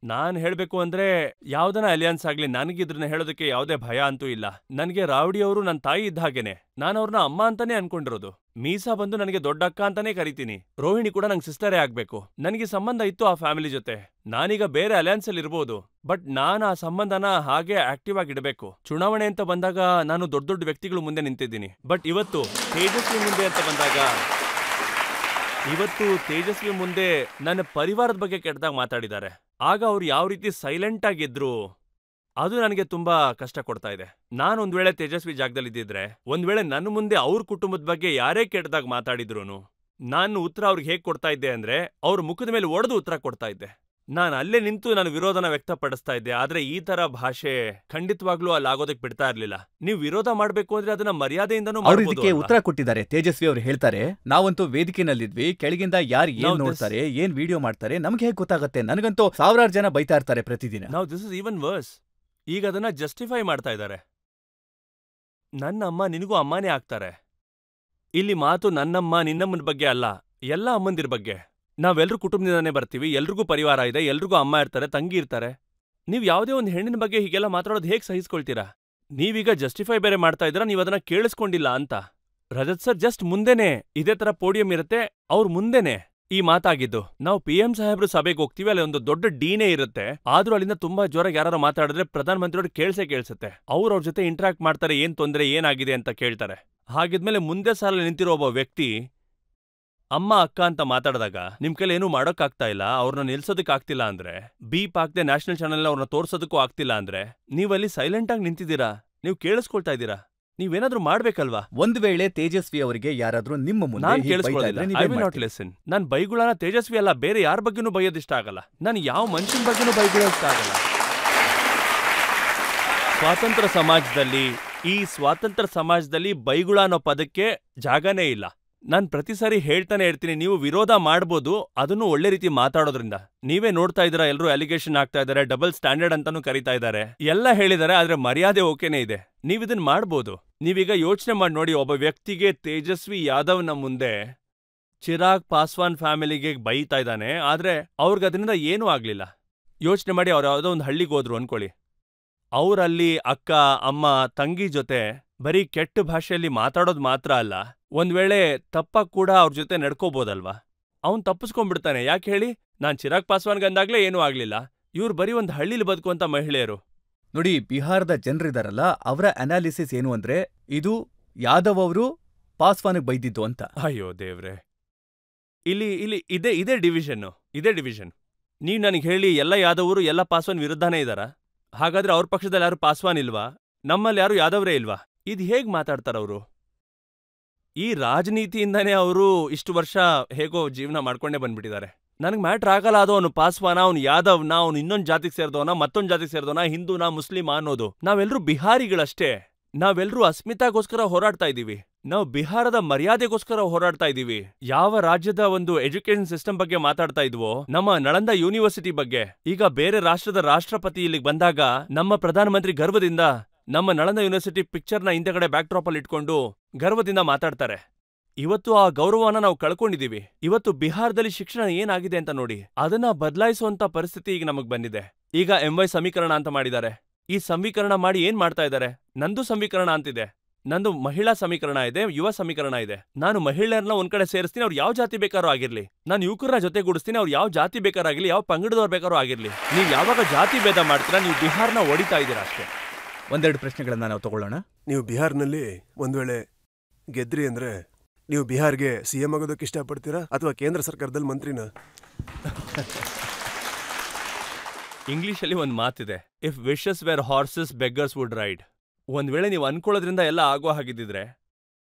ನಾನ್ ಹೇಳ್ಬೇಕು ಅಂದ್ರೆ ಯಾವ್ದನ ಅಲಿಯನ್ಸ್ ಆಗ್ಲಿ ನನಗಿದ್ರನ್ನ ಹೇಳೋದಕ್ಕೆ ಯಾವುದೇ ಭಯ ಅಂತೂ ಇಲ್ಲ. ನನಗೆ ರಾವಡಿ ಅವರು ನನ್ನ ತಾಯಿ ಇದ್ದ ಹಾಗೇನೆ. ನಾನು ಅವ್ರನ್ನ ಅಮ್ಮ ಅಂತಾನೆ ಅನ್ಕೊಂಡಿರೋದು. ಮೀಸಾ ಬಂದು ನನಗೆ ದೊಡ್ಡ ಅಕ್ಕ ಅಂತಾನೆ ಕರಿತೀನಿ. ರೋಹಿಣಿ ಕೂಡ ನಂಗೆ ಸಿಸ್ಟರೇ ಆಗ್ಬೇಕು. ನನಗೆ ಸಂಬಂಧ ಇತ್ತು ಆ ಫ್ಯಾಮಿಲಿ ಜೊತೆ. ನಾನೀಗ ಬೇರೆ ಅಲಿಯನ್ಸ್ ಅಲ್ಲಿ ಇರ್ಬೋದು, ಬಟ್ ನಾನು ಆ ಸಂಬಂಧನ ಹಾಗೆ ಆಕ್ಟಿವ್ ಆಗಿ ಇಡಬೇಕು. ಚುನಾವಣೆ ಅಂತ ಬಂದಾಗ ನಾನು ದೊಡ್ಡ ದೊಡ್ಡ ವ್ಯಕ್ತಿಗಳು ಮುಂದೆ ನಿಂತಿದ್ದೀನಿ. ಬಟ್ ಇವತ್ತು ತೇಜಸ್ವಿ ಮುಂದೆ ಅಂತ ಬಂದಾಗ, ಇವತ್ತು ತೇಜಸ್ವಿ ಮುಂದೆ ನನ್ನ ಪರಿವಾರದ ಬಗ್ಗೆ ಕೆಟ್ಟದಾಗ ಮಾತಾಡಿದ್ದಾರೆ. ಆಗ ಅವ್ರು ಯಾವ ರೀತಿ ಸೈಲೆಂಟ್ ಆಗಿದ್ರು ಅದು ನನಗೆ ತುಂಬಾ ಕಷ್ಟ ಕೊಡ್ತಾ ಇದೆ. ನಾನೊಂದ್ ವೇಳೆ ತೇಜಸ್ವಿ ಜಾಗದಲ್ಲಿದ್ದಿದ್ರೆ, ಒಂದ್ ವೇಳೆ ನನ್ನ ಮುಂದೆ ಅವ್ರ ಕುಟುಂಬದ ಬಗ್ಗೆ ಯಾರೇ ಕೆಟ್ಟದಾಗ ಮಾತಾಡಿದ್ರು ನಾನು ಉತ್ತರ ಅವ್ರಿಗೆ ಹೇಗ್ ಕೊಡ್ತಾ ಇದ್ದೆ ಅಂದ್ರೆ, ಅವ್ರ ಮುಖದ ಮೇಲೆ ಒಡೆದು ಉತ್ತರ ಕೊಡ್ತಾ ಇದ್ದೆ. ನಾನು ಅಲ್ಲೇ ನಿಂತು ನನ್ನ ವಿರೋಧನ ವ್ಯಕ್ತಪಡಿಸ್ತಾ ಇದ್ದೆ. ಆದ್ರೆ ಈ ತರ ಭಾಷೆ ಖಂಡಿತವಾಗ್ಲೂ ಅಲ್ಲಿ ಆಗೋದಕ್ಕೆ ಬಿಡ್ತಾ ಇರ್ಲಿಲ್ಲ. ನೀವು ವಿರೋಧ ಮಾಡ್ಬೇಕು ಅಂದ್ರೆ ಅದನ್ನ ಮರ್ಯಾದೆಯಿಂದನೂ ಇದಕ್ಕೆ ಉತ್ತರ ಕೊಟ್ಟಿದ್ದಾರೆ. ತೇಜಸ್ವಿ ಅವ್ರು ಹೇಳ್ತಾರೆ, ನಾವಂತೂ ವೇದಿಕೆನಲ್ಲಿದ್ವಿ, ಕೆಳಗಿಂದ ಯಾರು ಏನ್ ನೋಡ್ತಾರೆ, ಏನ್ ವಿಡಿಯೋ ಮಾಡ್ತಾರೆ ನಮ್ಗೆ ಹೇಗೆ ಗೊತ್ತಾಗತ್ತೆ? ನನಗಂತೂ ಸಾವಿರಾರು ಜನ ಬೈತಾ ಇರ್ತಾರೆ ಪ್ರತಿದಿನ. ನಾವು ದಿಸ್ ಇಸ್ ಈವನ್ ವರ್ಸ್. ಈಗ ಅದನ್ನ ಜಸ್ಟಿಫೈ ಮಾಡ್ತಾ ಇದ್ದಾರೆ. ನನ್ನ ಅಮ್ಮ ನಿನಗೂ ಅಮ್ಮನೇ ಆಗ್ತಾರೆ. ಇಲ್ಲಿ ಮಾತು ನನ್ನಮ್ಮ ನಿನ್ನಮ್ಮನ ಬಗ್ಗೆ ಅಲ್ಲ, ಎಲ್ಲ ಅಮ್ಮಂದಿರ ಬಗ್ಗೆ. ನಾವೆಲ್ಲರೂ ಕುಟುಂಬದಿಂದಾನೇ ಬರ್ತೀವಿ, ಎಲ್ರಿಗೂ ಪರಿವಾರ ಇದೆ, ಎಲ್ರಿಗೂ ಅಮ್ಮ ಇರ್ತಾರೆ, ತಂಗಿ ಇರ್ತಾರೆ. ನೀವ್ ಯಾವುದೇ ಒಂದು ಹೆಣ್ಣಿನ ಬಗ್ಗೆ ಹೀಗೆಲ್ಲ ಮಾತಾಡೋದು ಹೇಗೆ ಸಹಿಸ್ಕೊಳ್ತೀರಾ? ನೀವೀಗ ಜಸ್ಟಿಫೈ ಬೇರೆ ಮಾಡ್ತಾ ಇದ್ದೀರಾ, ನೀವು ಅದನ್ನ ಕೇಳಿಸ್ಕೊಂಡಿಲ್ಲ ಅಂತ. ರಜತ್ ಸರ್ ಜಸ್ಟ್ ಮುಂದೆನೆ ಇದೇ ತರ ಪೋಡಿಯಂ ಇರುತ್ತೆ, ಅವ್ರ ಮುಂದೆನೆ ಈ ಮಾತಾಗಿದ್ದು. ನಾವು PM ಸಾಹೇಬ್ರು ಸಭೆಗೆ ಹೋಗ್ತೀವಿ, ಅಲ್ಲಿ ಒಂದು ದೊಡ್ಡ ಡೀನೇ ಇರುತ್ತೆ. ಆದ್ರೂ ಅಲ್ಲಿಂದ ತುಂಬಾ ಜೋರಾಗಿ ಯಾರು ಮಾತಾಡಿದ್ರೆ ಪ್ರಧಾನ ಮಂತ್ರಿಯವ್ರು ಕೇಳಿಸುತ್ತೆ. ಅವ್ರ ಜೊತೆ ಇಂಟ್ರಾಕ್ಟ್ ಮಾಡ್ತಾರೆ, ಏನ್ ತೊಂದ್ರೆ ಏನಾಗಿದೆ ಅಂತ ಕೇಳ್ತಾರೆ. ಹಾಗಿದ್ಮೇಲೆ ಮುಂದೆ ಸಾಲ ನಿಂತಿರೋ ಒಬ್ಬ ವ್ಯಕ್ತಿ ಅಮ್ಮ ಅಕ್ಕ ಅಂತ ಮಾತಾಡಿದಾಗ ನಿಮ್ ಕೈಲಿ ಏನೂ ಮಾಡೋಕ್ಕಾಗ್ತಾ ಇಲ್ಲ, ಅವ್ರನ್ನ ನಿಲ್ಸೋದಕ್ಕಾಗ್ತಿಲ್ಲ ಅಂದ್ರೆ, ಬೀಪ್ ಆಗ್ದೆ ನ್ಯಾಷನಲ್ ಚಾನೆಲ್ ಅವ್ರನ್ನ ತೋರ್ಸೋದಕ್ಕೂ ಆಗ್ತಿಲ್ಲ ಅಂದ್ರೆ, ನೀವಲ್ಲಿ ಸೈಲೆಂಟ್ ಆಗಿ ನಿಂತಿದ್ದೀರಾ, ನೀವು ಕೇಳಿಸ್ಕೊಳ್ತಾ ಇದ್ದೀರಾ. ನೀವೇನಾದ್ರೂ ಮಾಡ್ಬೇಕಲ್ವಾ? ಒಂದ್ ವೇಳೆ ತೇಜಸ್ವಿ ಅವರಿಗೆ ಯಾರಾದ್ರೂ ನಿಮ್ಮ ಮುಂದೆ ನಾನ್ ಕೇಳಿಸ್ಕೊಳ್ಳೋದಿಲ್ಲ. ನಾನ್ ಬೈಗುಳನ ತೇಜಸ್ವಿ ಅಲ್ಲ, ಬೇರೆ ಯಾರ ಬಗ್ಗೆನೂ ಬೈಯೋದಿಷ್ಟ ಆಗಲ್ಲ. ನಾನು ಯಾವ ಮನುಷ್ಯನ ಬಗ್ಗೆನೂ ಬೈಗುಳಿಷ್ಟ ಆಗಲ್ಲ. ಸ್ವಾತಂತ್ರ್ಯ ಸಮಾಜದಲ್ಲಿ ಬೈಗುಳ ಅನ್ನೋ ಪದಕ್ಕೆ ಜಾಗನೇ ಇಲ್ಲ. ನಾನ್ ಪ್ರತಿ ಸಾರಿ ಹೇಳ್ತಾನೆ ಇರ್ತೀನಿ, ನೀವು ವಿರೋಧ ಮಾಡ್ಬೋದು, ಅದನ್ನು ಒಳ್ಳೆ ರೀತಿ ಮಾತಾಡೋದ್ರಿಂದ. ನೀವೇ ನೋಡ್ತಾ ಇದ್ದೀರಾ, ಎಲ್ಲರೂ ಅಲಿಗೇಷನ್ ಆಗ್ತಾ ಇದಾರೆ, ಡಬಲ್ ಸ್ಟ್ಯಾಂಡರ್ಡ್ ಅಂತಾನೂ ಕರೀತಾ ಇದ್ದಾರೆ, ಎಲ್ಲ ಹೇಳಿದಾರೆ. ಆದ್ರೆ ಮರ್ಯಾದೆ ಓಕೆನೇ ಇದೆ, ನೀವಿದನ್ ಮಾಡ್ಬೋದು. ನೀವೀಗ ಯೋಚನೆ ಮಾಡಿ ನೋಡಿ, ಒಬ್ಬ ವ್ಯಕ್ತಿಗೆ ತೇಜಸ್ವಿ ಯಾದವ್ನ ಮುಂದೆ ಚಿರಾಗ್ ಪಾಸ್ವಾನ್ ಫ್ಯಾಮಿಲಿಗೆ ಬೈತಾ ಇದ್ದಾನೆ, ಆದ್ರೆ ಅವ್ರಿಗೆ ಅದರಿಂದ ಏನೂ ಆಗ್ಲಿಲ್ಲ. ಯೋಚನೆ ಮಾಡಿ, ಅವ್ರು ಯಾವುದೋ ಒಂದು ಹಳ್ಳಿಗೆ ಹೋದ್ರು ಅನ್ಕೊಳ್ಳಿ, ಅವ್ರಲ್ಲಿ ಅಕ್ಕ ಅಮ್ಮ ತಂಗಿ ಜೊತೆ ಬರೀ ಕೆಟ್ಟ ಭಾಷೆಯಲ್ಲಿ ಮಾತಾಡೋದು ಮಾತ್ರ ಅಲ್ಲ, ಒಂದ್ ವೇಳೆ ತಪ್ಪಾಗ್ ಕೂಡ ಅವ್ರ ಜೊತೆ ನಡ್ಕೋಬೋದಲ್ವಾ? ಅವ್ನ್ ತಪ್ಪಿಸ್ಕೊಂಡ್ಬಿಡ್ತಾನೆ. ಯಾಕೆ ಹೇಳಿ? ನಾನ್ ಚಿರಾಗ್ ಪಾಸ್ವಾನ್ಗೆ ಅಂದಾಗ್ಲೇ ಏನೂ ಆಗ್ಲಿಲ್ಲ, ಇವ್ರು ಬರೀ ಒಂದ್ ಹಳ್ಳಿಲಿ ಬದುಕುವಂತ ಮಹಿಳೆಯರು. ನೋಡಿ, ಬಿಹಾರದ ಜನರಿದಾರಲ್ಲ, ಅವರ ಅನಾಲಿಸಿಸ್ ಏನು ಅಂದ್ರೆ, ಇದು ಯಾದವ್ ಅವರು ಪಾಸ್ವಾನ್ಗೆ ಬೈದಿದ್ದು ಅಂತ. ಅಯ್ಯೋ ದೇವ್ರೆ, ಇಲ್ಲಿ ಇದೇ ಡಿವಿಷನ್. ನೀವ್ ನನಗೆ ಹೇಳಿ, ಎಲ್ಲ ಯಾದವರು ಎಲ್ಲ ಪಾಸ್ವಾನ್ ವಿರುದ್ಧನೇ ಇದಾರ? ಹಾಗಾದ್ರೆ ಅವ್ರ ಪಕ್ಷದಲ್ಲಿ ಯಾರು ಪಾಸ್ವಾನ್ ಇಲ್ವಾ? ನಮ್ಮಲ್ಲಿ ಯಾರು ಯಾದವ್ರೇ ಇಲ್ವಾ? ಇದು ಹೇಗ್ ಮಾತಾಡ್ತಾರವ್ರು? ಈ ರಾಜನೀತಿಯಿಂದಾನೇ ಅವರು ಇಷ್ಟು ವರ್ಷ ಹೇಗೋ ಜೀವನ ಮಾಡ್ಕೊಂಡೇ ಬಂದ್ಬಿಟ್ಟಿದ್ದಾರೆ. ನನಗೆ ಮ್ಯಾಟ್ರ್ ಆಗಲ್ಲ ಅದು ಅವನು ಪಾಸ್ವಾನ, ಅವನು ಯಾದವ್ನ, ಅವನು ಇನ್ನೊಂದು ಜಾತಿಗೆ ಸೇರಿದವನ, ಮತ್ತೊಂದು ಜಾತಿಗೆ ಸೇರಿದವನ, ಹಿಂದೂನಾ ಮುಸ್ಲಿಮಾ ಅನ್ನೋದು. ನಾವೆಲ್ಲರೂ ಬಿಹಾರಿಗಳಷ್ಟೇ. ನಾವೆಲ್ಲರೂ ಅಸ್ಮಿತಾಗೋಸ್ಕರ ಹೋರಾಡ್ತಾ ಇದ್ದೀವಿ. ನಾವು ಬಿಹಾರದ ಮರ್ಯಾದೆಗೋಸ್ಕರ ಹೋರಾಡ್ತಾ ಇದೀವಿ. ಯಾವ ರಾಜ್ಯದ ಒಂದು ಎಜುಕೇಶನ್ ಸಿಸ್ಟಮ್ ಬಗ್ಗೆ ಮಾತಾಡ್ತಾ ಇದ್ವೋ, ನಮ್ಮ ನಳಂದ ಯೂನಿವರ್ಸಿಟಿ ಬಗ್ಗೆ, ಈಗ ಬೇರೆ ರಾಷ್ಟ್ರದ ರಾಷ್ಟ್ರಪತಿ ಇಲ್ಲಿಗೆ ಬಂದಾಗ ನಮ್ಮ ಪ್ರಧಾನಮಂತ್ರಿ ಗರ್ವದಿಂದ ನಮ್ಮ ನಳಂದ ಯೂನಿವರ್ಸಿಟಿ ಪಿಕ್ಚರ್ನ ಹಿಂದೆಗಡೆ ಬ್ಯಾಕ್ ಡ್ರಾಪ್ ಅಲ್ಲಿ ಇಟ್ಕೊಂಡು ಗರ್ವದಿಂದ ಮಾತಾಡ್ತಾರೆ. ಇವತ್ತು ಆ ಗೌರವನ ನಾವು ಕಳ್ಕೊಂಡಿದೀವಿ. ಇವತ್ತು ಬಿಹಾರದಲ್ಲಿ ಶಿಕ್ಷಣ ಏನಾಗಿದೆ ಅಂತ ನೋಡಿ. ಅದನ್ನ ಬದಲಾಯಿಸುವಂತ ಪರಿಸ್ಥಿತಿ ಈಗ ನಮಗ್ ಬಂದಿದೆ. ಈಗ MY ಸಮೀಕರಣ ಅಂತ ಮಾಡಿದ್ದಾರೆ. ಈ ಸಮೀಕರಣ ಮಾಡಿ ಏನ್ ಮಾಡ್ತಾ ಇದ್ದಾರೆ? ನಂದು ಸಮೀಕರಣ ಅಂತಿದೆ. ನಂದು ಮಹಿಳಾ ಸಮೀಕರಣ ಇದೆ, ಯುವ ಸಮೀಕರಣ ಇದೆ. ನಾನು ಮಹಿಳೆಯರನ್ನ ಒಂದ್ ಕಡೆ ಸೇರಿಸ್ತೀನಿ, ಅವ್ರು ಯಾವ ಜಾತಿ ಬೇಕಾದ್ರೂ ಆಗಿರ್ಲಿ. ನಾನು ಯುವಕರನ್ನ ಜೊತೆಗೂಡಿಸ್ತೀನಿ, ಅವ್ರು ಯಾವ ಜಾತಿ ಬೇಕಾರಾಗಿರ್ಲಿ, ಯಾವ ಪಂಗಡದವ್ರು ಬೇಕಾದ್ರೂ ಆಗಿರ್ಲಿ. ನೀವು ಯಾವಾಗ ಜಾತಿ ಭೇದ ಮಾಡ್ತೀರಾ, ನೀವು ಬಿಹಾರ್ನ ಹೊಡಿತಾ ಇದ್ದೀರಾ ಅಷ್ಟೇ. ಒಂದೆರಡು ಪ್ರಶ್ನೆಗಳನ್ನ ನಾವು ತಗೊಳ್ಳೋಣ. ನೀವು ಬಿಹಾರ್ನಲ್ಲಿ ಒಂದ್ ವೇಳೆ ಗೆದ್ರಿ ಅಂದ್ರೆ ನೀವು ಬಿಹಾರ್ಗೆ CM ಆಗೋದಕ್ಕೆ ಇಷ್ಟಪಡ್ತೀರಾ ಅಥವಾ ಕೇಂದ್ರ ಸರ್ಕಾರದಲ್ಲಿ ಮಂತ್ರಿನ? ಇಂಗ್ಲಿಷಲ್ಲಿ ಒಂದು ಮಾತಿದೆ, if wishes were horses beggars would ride. ಒಂದ್ ವೇಳೆ ನೀವು ಅನ್ಕೊಳ್ಳೋದ್ರಿಂದ ಎಲ್ಲ ಆಗೋ ಹಾಗಿದ್ದಿದ್ರೆ,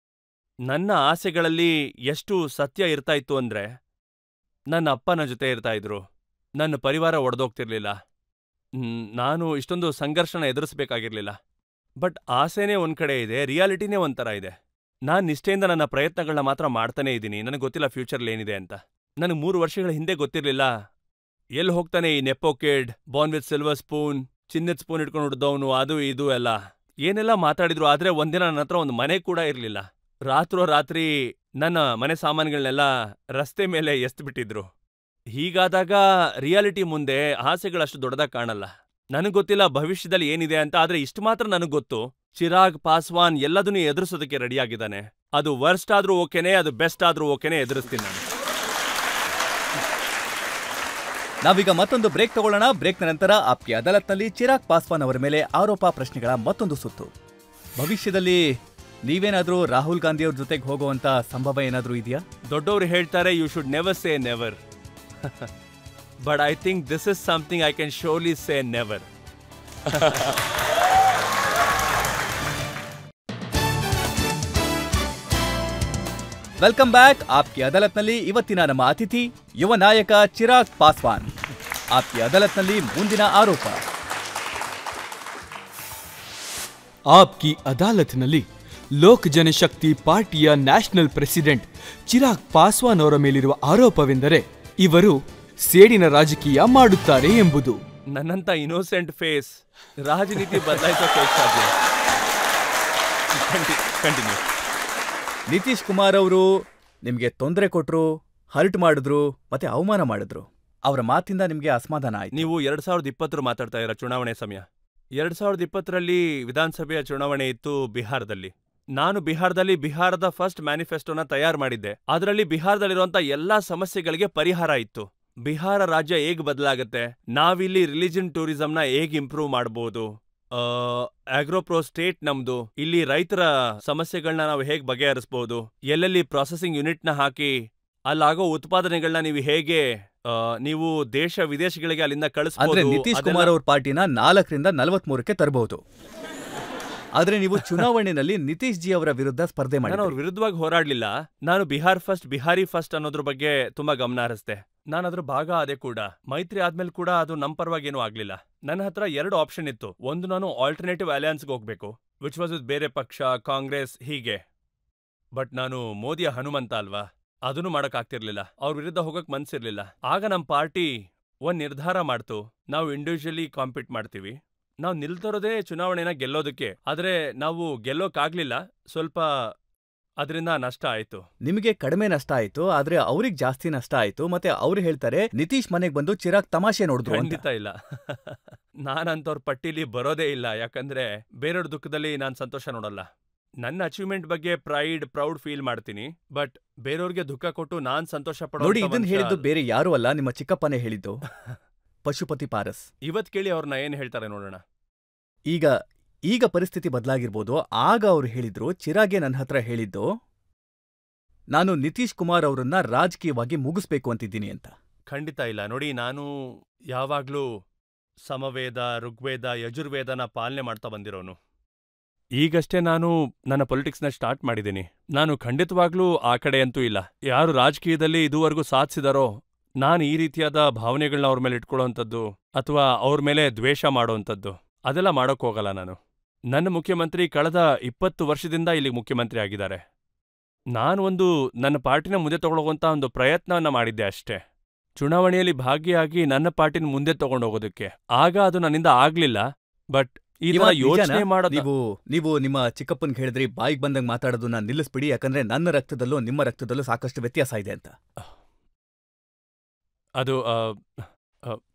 ನನ್ನ ಆಸೆಗಳಲ್ಲಿ ಎಷ್ಟು ಸತ್ಯ ಇರ್ತಾ ಇತ್ತು ಅಂದ್ರೆ, ನನ್ನ ಅಪ್ಪನ ಜೊತೆ ಇರ್ತಾ ಇದ್ರು, ನನ್ನ ಪರಿವಾರ ಒಡೆದೋಗ್ತಿರ್ಲಿಲ್ಲ, ನಾನು ಇಷ್ಟೊಂದು ಸಂಘರ್ಷನ ಎದುರಿಸ್ಬೇಕಾಗಿರ್ಲಿಲ್ಲ. ಬಟ್ ಆಸೆನೇ ಒಂದ್ ಕಡೆ ಇದೆ, ರಿಯಾಲಿಟಿನೇ ಒಂಥರ ಇದೆ. ನಾನ್ ನಿಷ್ಠೆಯಿಂದ ನನ್ನ ಪ್ರಯತ್ನಗಳನ್ನ ಮಾತ್ರ ಮಾಡ್ತಾನೇ ಇದ್ದೀನಿ. ನನಗೆ ಗೊತ್ತಿಲ್ಲ ಫ್ಯೂಚರ್ಲಿ ಏನಿದೆ ಅಂತ. ನನಗೆ 3 ವರ್ಷಗಳ ಹಿಂದೆ ಗೊತ್ತಿರ್ಲಿಲ್ಲ ಎಲ್ಲಿ ಹೋಗ್ತಾನೆ ಈ nepo kid, born with silver spoon, ಚಿನ್ನದ ಸ್ಪೂನ್ ಇಟ್ಕೊಂಡು ಹುಡ್ದವನು, ಅದು ಇದು ಎಲ್ಲ ಏನೆಲ್ಲ ಮಾತಾಡಿದ್ರು. ಆದ್ರೆ ಒಂದಿನ ನನ್ನ ಹತ್ರ ಒಂದು ಮನೆ ಕೂಡ ಇರ್ಲಿಲ್ಲ. ರಾತ್ರಿ ನನ್ನ ಮನೆ ಸಾಮಾನುಗಳನ್ನೆಲ್ಲ ರಸ್ತೆ ಮೇಲೆ ಎಸ್ತ್ಬಿಟ್ಟಿದ್ರು. ಹೀಗಾದಾಗ ರಿಯಾಲಿಟಿ ಮುಂದೆ ಆಸೆಗಳಷ್ಟು ದೊಡ್ಡದಾಗಿ ಕಾಣಲ್ಲ. ನನಗ್ ಗೊತ್ತಿಲ್ಲ ಭವಿಷ್ಯದಲ್ಲಿ ಏನಿದೆ ಅಂತ, ಆದ್ರೆ ಇಷ್ಟು ಮಾತ್ರ ನನಗ್ ಗೊತ್ತು, ಚಿರಾಗ್ ಪಾಸ್ವಾನ್ ಎಲ್ಲದನ್ನೂ ಎದುರಿಸೋದಕ್ಕೆ ರೆಡಿಯಾಗಿದ್ದಾನೆ. ಅದು ವರ್ಸ್ಟ್ ಆದ್ರೂ ಓಕೆನೆ, ಅದು ಬೆಸ್ಟ್ ಆದ್ರೂ ಓಕೆನೆ, ಎದುರಿಸ್ತೀನಿ ನಾನು. ನಾವೀಗ ಮತ್ತೊಂದು ಬ್ರೇಕ್ ತಗೊಳ್ಳೋಣ. ಬ್ರೇಕ್ನ ನಂತರ ಆಪ್ಗೆ ಅದಾಲತ್ನಲ್ಲಿ ಚಿರಾಗ್ ಪಾಸ್ವಾನ್ ಅವರ ಮೇಲೆ ಆರೋಪ ಪ್ರಶ್ನೆಗಳ ಮತ್ತೊಂದು ಸುತ್ತು. ಭವಿಷ್ಯದಲ್ಲಿ ನೀವೇನಾದ್ರೂ ರಾಹುಲ್ ಗಾಂಧಿ ಅವ್ರ ಜೊತೆಗೆ ಹೋಗುವಂತ ಸಂಭವ ಏನಾದ್ರೂ ಇದೆಯಾ? ದೊಡ್ಡವರು ಹೇಳ್ತಾರೆ you should never say never. But I think this is something I can surely say never. Welcome back. ಆಪ್ಗೆ ಅದಾಲತ್ನಲ್ಲಿ ಇವತ್ತಿನ ನಮ್ಮ ಅತಿಥಿ ಯುವ ನಾಯಕ ಚಿರಾಗ್ ಪಾಸ್ವಾನ್. ಆಪ್ಗೆ ಅದಾಲತ್ನಲ್ಲಿ ಮುಂದಿನ ಆರೋಪ. ಆಪ್ಕಿ ಅದಾಲತ್ನಲ್ಲಿ ಲೋಕ್ ಜನಶಕ್ತಿ ಪಾರ್ಟಿಯ ನ್ಯಾಷನಲ್ ಪ್ರೆಸಿಡೆಂಟ್ ಚಿರಾಗ್ ಪಾಸ್ವಾನ್ ಅವರ ಮೇಲಿರುವ ಆರೋಪವೆಂದರೆ ಇವರು ಸೇಡಿನ ರಾಜಕೀಯ ಮಾಡುತ್ತಾರೆ ಎಂಬುದು. ನನ್ನಂತ ಇನೋಸೆಂಟ್ ಫೇಸ್ ರಾಜನೀತಿ ಬದಲಾಯಿಸೋಕೆ ಸಾಧ್ಯ. ಕಂಟಿನ್ಯೂ. ನಿತೀಶ್ ಕುಮಾರ್ ಅವರು ನಿಮ್ಗೆ ತೊಂದರೆ ಕೊಟ್ರು, ಹರ್ಟ್ ಮಾಡಿದ್ರು, ಮತ್ತೆ ಅವಮಾನ ಮಾಡಿದ್ರು. ಅವರ ಮಾತಿಂದ ನಿಮ್ಗೆ ಅಸಮಾಧಾನ ಆಯ್ತು. ನೀವು 2020 ಮಾತಾಡ್ತಾ ಇರೋ ಚುನಾವಣೆ ಸಮಯ. 2020ರಲ್ಲಿ ವಿಧಾನಸಭೆಯ ಚುನಾವಣೆ ಇತ್ತು ಬಿಹಾರದಲ್ಲಿ. ನಾನು ಬಿಹಾರದ ಫಸ್ಟ್ ಮ್ಯಾನಿಫೆಸ್ಟೋನ ತಯಾರು ಮಾಡಿದ್ದೆ. ಅದರಲ್ಲಿ ಬಿಹಾರದಲ್ಲಿರುವಂತ ಎಲ್ಲಾ ಸಮಸ್ಯೆಗಳಿಗೆ ಪರಿಹಾರ ಇತ್ತು. ಬಿಹಾರ ರಾಜ್ಯ ಹೇಗ್ ಬದಲಾಗತ್ತೆ, ನಾವಿಲ್ಲಿ ರಿಲಿಜನ್ ಟೂರಿಸಂನ ಹೇಗ್ ಇಂಪ್ರೂವ್ ಮಾಡಬಹುದು, ಆಗ್ರೋಪ್ರೋ ಸ್ಟೇಟ್ ನಮ್ದು, ಇಲ್ಲಿ ರೈತರ ಸಮಸ್ಯೆಗಳನ್ನ ನಾವು ಹೇಗ್ ಬಗೆಹರಿಸಬಹುದು, ಎಲ್ಲೆಲ್ಲಿ ಪ್ರೊಸೆಸಿಂಗ್ ಯೂನಿಟ್ನ ಹಾಕಿ ಅಲ್ಲಾಗೋ ಉತ್ಪಾದನೆಗಳನ್ನ ನೀವು ಹೇಗೆ ನೀವು ದೇಶ ವಿದೇಶಗಳಿಗೆ ಅಲ್ಲಿಂದ ಕಳಿಸ್ಬೋದು. ನಿತೀಶ್ ಕುಮಾರ್ ಅವ್ರ ಪಾರ್ಟಿನ 4ರಿಂದ 43ಕ್ಕೆ ತರಬಹುದು. ಆದ್ರೆ ನೀವು ಚುನಾವಣೆಯಲ್ಲಿ ನಿತೀಶ್ ಜಿ ಅವರ ವಿರುದ್ಧ ಸ್ಪರ್ಧೆ ಮಾಡಿ. ನಾನು ಅವ್ರ ವಿರುದ್ಧವಾಗಿ ಹೋರಾಡ್ಲಿಲ್ಲ. ನಾನು ಬಿಹಾರಿ ಫಸ್ಟ್ ಅನ್ನೋದ್ರ ಬಗ್ಗೆ ತುಂಬಾ ಗಮನ ಹರಿಸ್ದೆ. ನಾನು ಅದ್ರ ಭಾಗ ಅದೇ ಕೂಡ. ಮೈತ್ರಿ ಆದ್ಮೇಲೆ ಕೂಡ ಅದು ನಮ್ ಪರವಾಗಿ ಏನೂ ಆಗ್ಲಿಲ್ಲ. ನನ್ನ ಹತ್ರ 2 ಆಪ್ಷನ್ ಇತ್ತು. ಒಂದು, ನಾನು ಆಲ್ಟರ್ನೇಟಿವ್ ಅಲಯನ್ಸ್ಗೆ ಹೋಗ್ಬೇಕು, ವಿಚ್ ವಾಸ್ ವಿತ್ ಬೇರೆ ಪಕ್ಷ, ಕಾಂಗ್ರೆಸ್ ಹೀಗೆ. ಬಟ್ ನಾನು ಮೋದಿಯ ಹನುಮಂತ ಅಲ್ವಾ, ಅದನ್ನು ಮಾಡಕ್ ಆಗ್ತಿರ್ಲಿಲ್ಲ. ಅವ್ರ ವಿರುದ್ಧ ಹೋಗಕ್ ಮನ್ಸಿರ್ಲಿಲ್ಲ. ಆಗ ನಮ್ ಪಾರ್ಟಿ ಒಂದ್ ನಿರ್ಧಾರ ಮಾಡ್ತು, ನಾವು ಇಂಡಿವಿಜುವಲಿ ಕಾಂಪೀಟ್ ಮಾಡ್ತೀವಿ, ನಾವು ನಿಲ್ತಿರೋದೇ ಚುನಾವಣೆನ ಗೆಲ್ಲೋದಕ್ಕೆ. ಆದ್ರೆ ನಾವು ಗೆಲ್ಲೋಕಾಗ್ಲಿಲ್ಲ, ಸ್ವಲ್ಪ ಅದರಿಂದ ನಷ್ಟ ಆಯ್ತು. ನಿಮಗೆ ಕಡಿಮೆ ನಷ್ಟ ಆಯ್ತು, ಆದ್ರೆ ಅವ್ರಿಗೆ ಜಾಸ್ತಿ ನಷ್ಟ ಆಯ್ತು. ಮತ್ತೆ ಅವ್ರು ಹೇಳ್ತಾರೆ ನಿತೀಶ್ ಮನೆಗೆ ಬಂದು ಚಿರಾಗ್ ತಮಾಷೆ ನೋಡಿದ್ರು. ಖಂಡಿತ ಇಲ್ಲ. ನಾನಂತವ್ರ ಪಟ್ಟಿಲಿ ಬರೋದೇ ಇಲ್ಲ. ಯಾಕಂದ್ರೆ ಬೇರೆಯವ್ರ ದುಃಖದಲ್ಲಿ ನಾನ್ ಸಂತೋಷ ನೋಡಲ್ಲ. ನನ್ನ ಅಚೀವ್ಮೆಂಟ್ ಬಗ್ಗೆ ಪ್ರೌಡ್ ಫೀಲ್ ಮಾಡ್ತೀನಿ. ಬಟ್ ಬೇರೆಯವ್ರಿಗೆ ದುಃಖ ಕೊಟ್ಟು ನಾನ್ ಸಂತೋಷ ಪಡೋ ನೋಡಿ, ಇದನ್ನ ಹೇಳಿದ್ದು ಬೇರೆ ಯಾರು ಅಲ್ಲ, ನಿಮ್ಮ ಚಿಕ್ಕಪ್ಪನೇ ಹೇಳಿದ್ದು, ಪಶುಪತಿ ಪಾರಸ್. ಇವತ್ ಕೇಳಿ ಅವ್ರನ್ನ ಏನ್ ಹೇಳ್ತಾರೆ ನೋಡೋಣ. ಈಗ ಪರಿಸ್ಥಿತಿ ಬದಲಾಗಿರ್ಬೋದು. ಆಗ ಅವ್ರು ಹೇಳಿದ್ರು, ಚಿರಾಗೆ ನನ್ನ ಹತ್ರ ಹೇಳಿದ್ದು, ನಾನು ನಿತೀಶ್ ಕುಮಾರ್ ಅವರನ್ನ ರಾಜಕೀಯವಾಗಿ ಮುಗಿಸ್ಬೇಕು ಅಂತಿದ್ದೀನಿ ಅಂತ. ಖಂಡಿತ ಇಲ್ಲ. ನೋಡಿ, ನಾನು ಯಾವಾಗ್ಲೂ ಸಮವೇದ, ಋಗ್ವೇದ, ಯಜುರ್ವೇದನ ಪಾಲನೆ ಮಾಡ್ತಾ ಬಂದಿರೋನು. ಈಗಷ್ಟೇ ನಾನು ನನ್ನ ಪೊಲಿಟಿಕ್ಸ್ನ ಸ್ಟಾರ್ಟ್ ಮಾಡಿದ್ದೀನಿ. ನಾನು ಖಂಡಿತವಾಗ್ಲೂ ಆ ಕಡೆ ಅಂತೂ ಇಲ್ಲ. ಯಾರು ರಾಜಕೀಯದಲ್ಲಿ ಇದುವರೆಗೂ ಸಾಧಿಸಿದಾರೋ, ನಾನು ಈ ರೀತಿಯಾದ ಭಾವನೆಗಳನ್ನ ಅವ್ರ ಮೇಲೆ ಇಟ್ಕೊಳ್ಳೋವಂಥದ್ದು ಅಥವಾ ಅವ್ರ ಮೇಲೆ ದ್ವೇಷ ಮಾಡೋವಂಥದ್ದು ಅದೆಲ್ಲ ಮಾಡೋಕ್ ಹೋಗಲ್ಲ ನಾನು. ನನ್ನ ಮುಖ್ಯಮಂತ್ರಿ ಕಳೆದ 20 ವರ್ಷದಿಂದ ಇಲ್ಲಿಗೆ ಮುಖ್ಯಮಂತ್ರಿ ಆಗಿದ್ದಾರೆ. ನಾನೊಂದು ನನ್ನ ಪಾರ್ಟಿನ ಮುಂದೆ ತಗೊಳ್ಳೋಂತ ಒಂದು ಪ್ರಯತ್ನವನ್ನ ಮಾಡಿದ್ದೆ ಅಷ್ಟೇ. ಚುನಾವಣೆಯಲ್ಲಿ ಭಾಗಿಯಾಗಿ ನನ್ನ ಪಾರ್ಟಿನ ಮುಂದೆ ತಗೊಂಡೋಗೋದಕ್ಕೆ. ಆಗ ಅದು ನನ್ನಿಂದ ಆಗ್ಲಿಲ್ಲ. ಬಟ್ ಈ ತರ ಯೋಚನೆ ಮಾಡೋದು ನೀವು ನಿಮ್ಮ ಚಿಕ್ಕಪ್ಪನ್ಗೆ ಹೇಳಿದ್ರಿ ಬಾಯಿಗೆ ಬಂದಂಗೆ ಮಾತಾಡೋದನ್ನ ನಿಲ್ಲಿಸ್ಬಿಡಿ, ಯಾಕಂದ್ರೆ ನನ್ನ ರಕ್ತದಲ್ಲೂ ನಿಮ್ಮ ರಕ್ತದಲ್ಲೂ ಸಾಕಷ್ಟು ವ್ಯತ್ಯಾಸ ಇದೆ ಅಂತ. ಅದು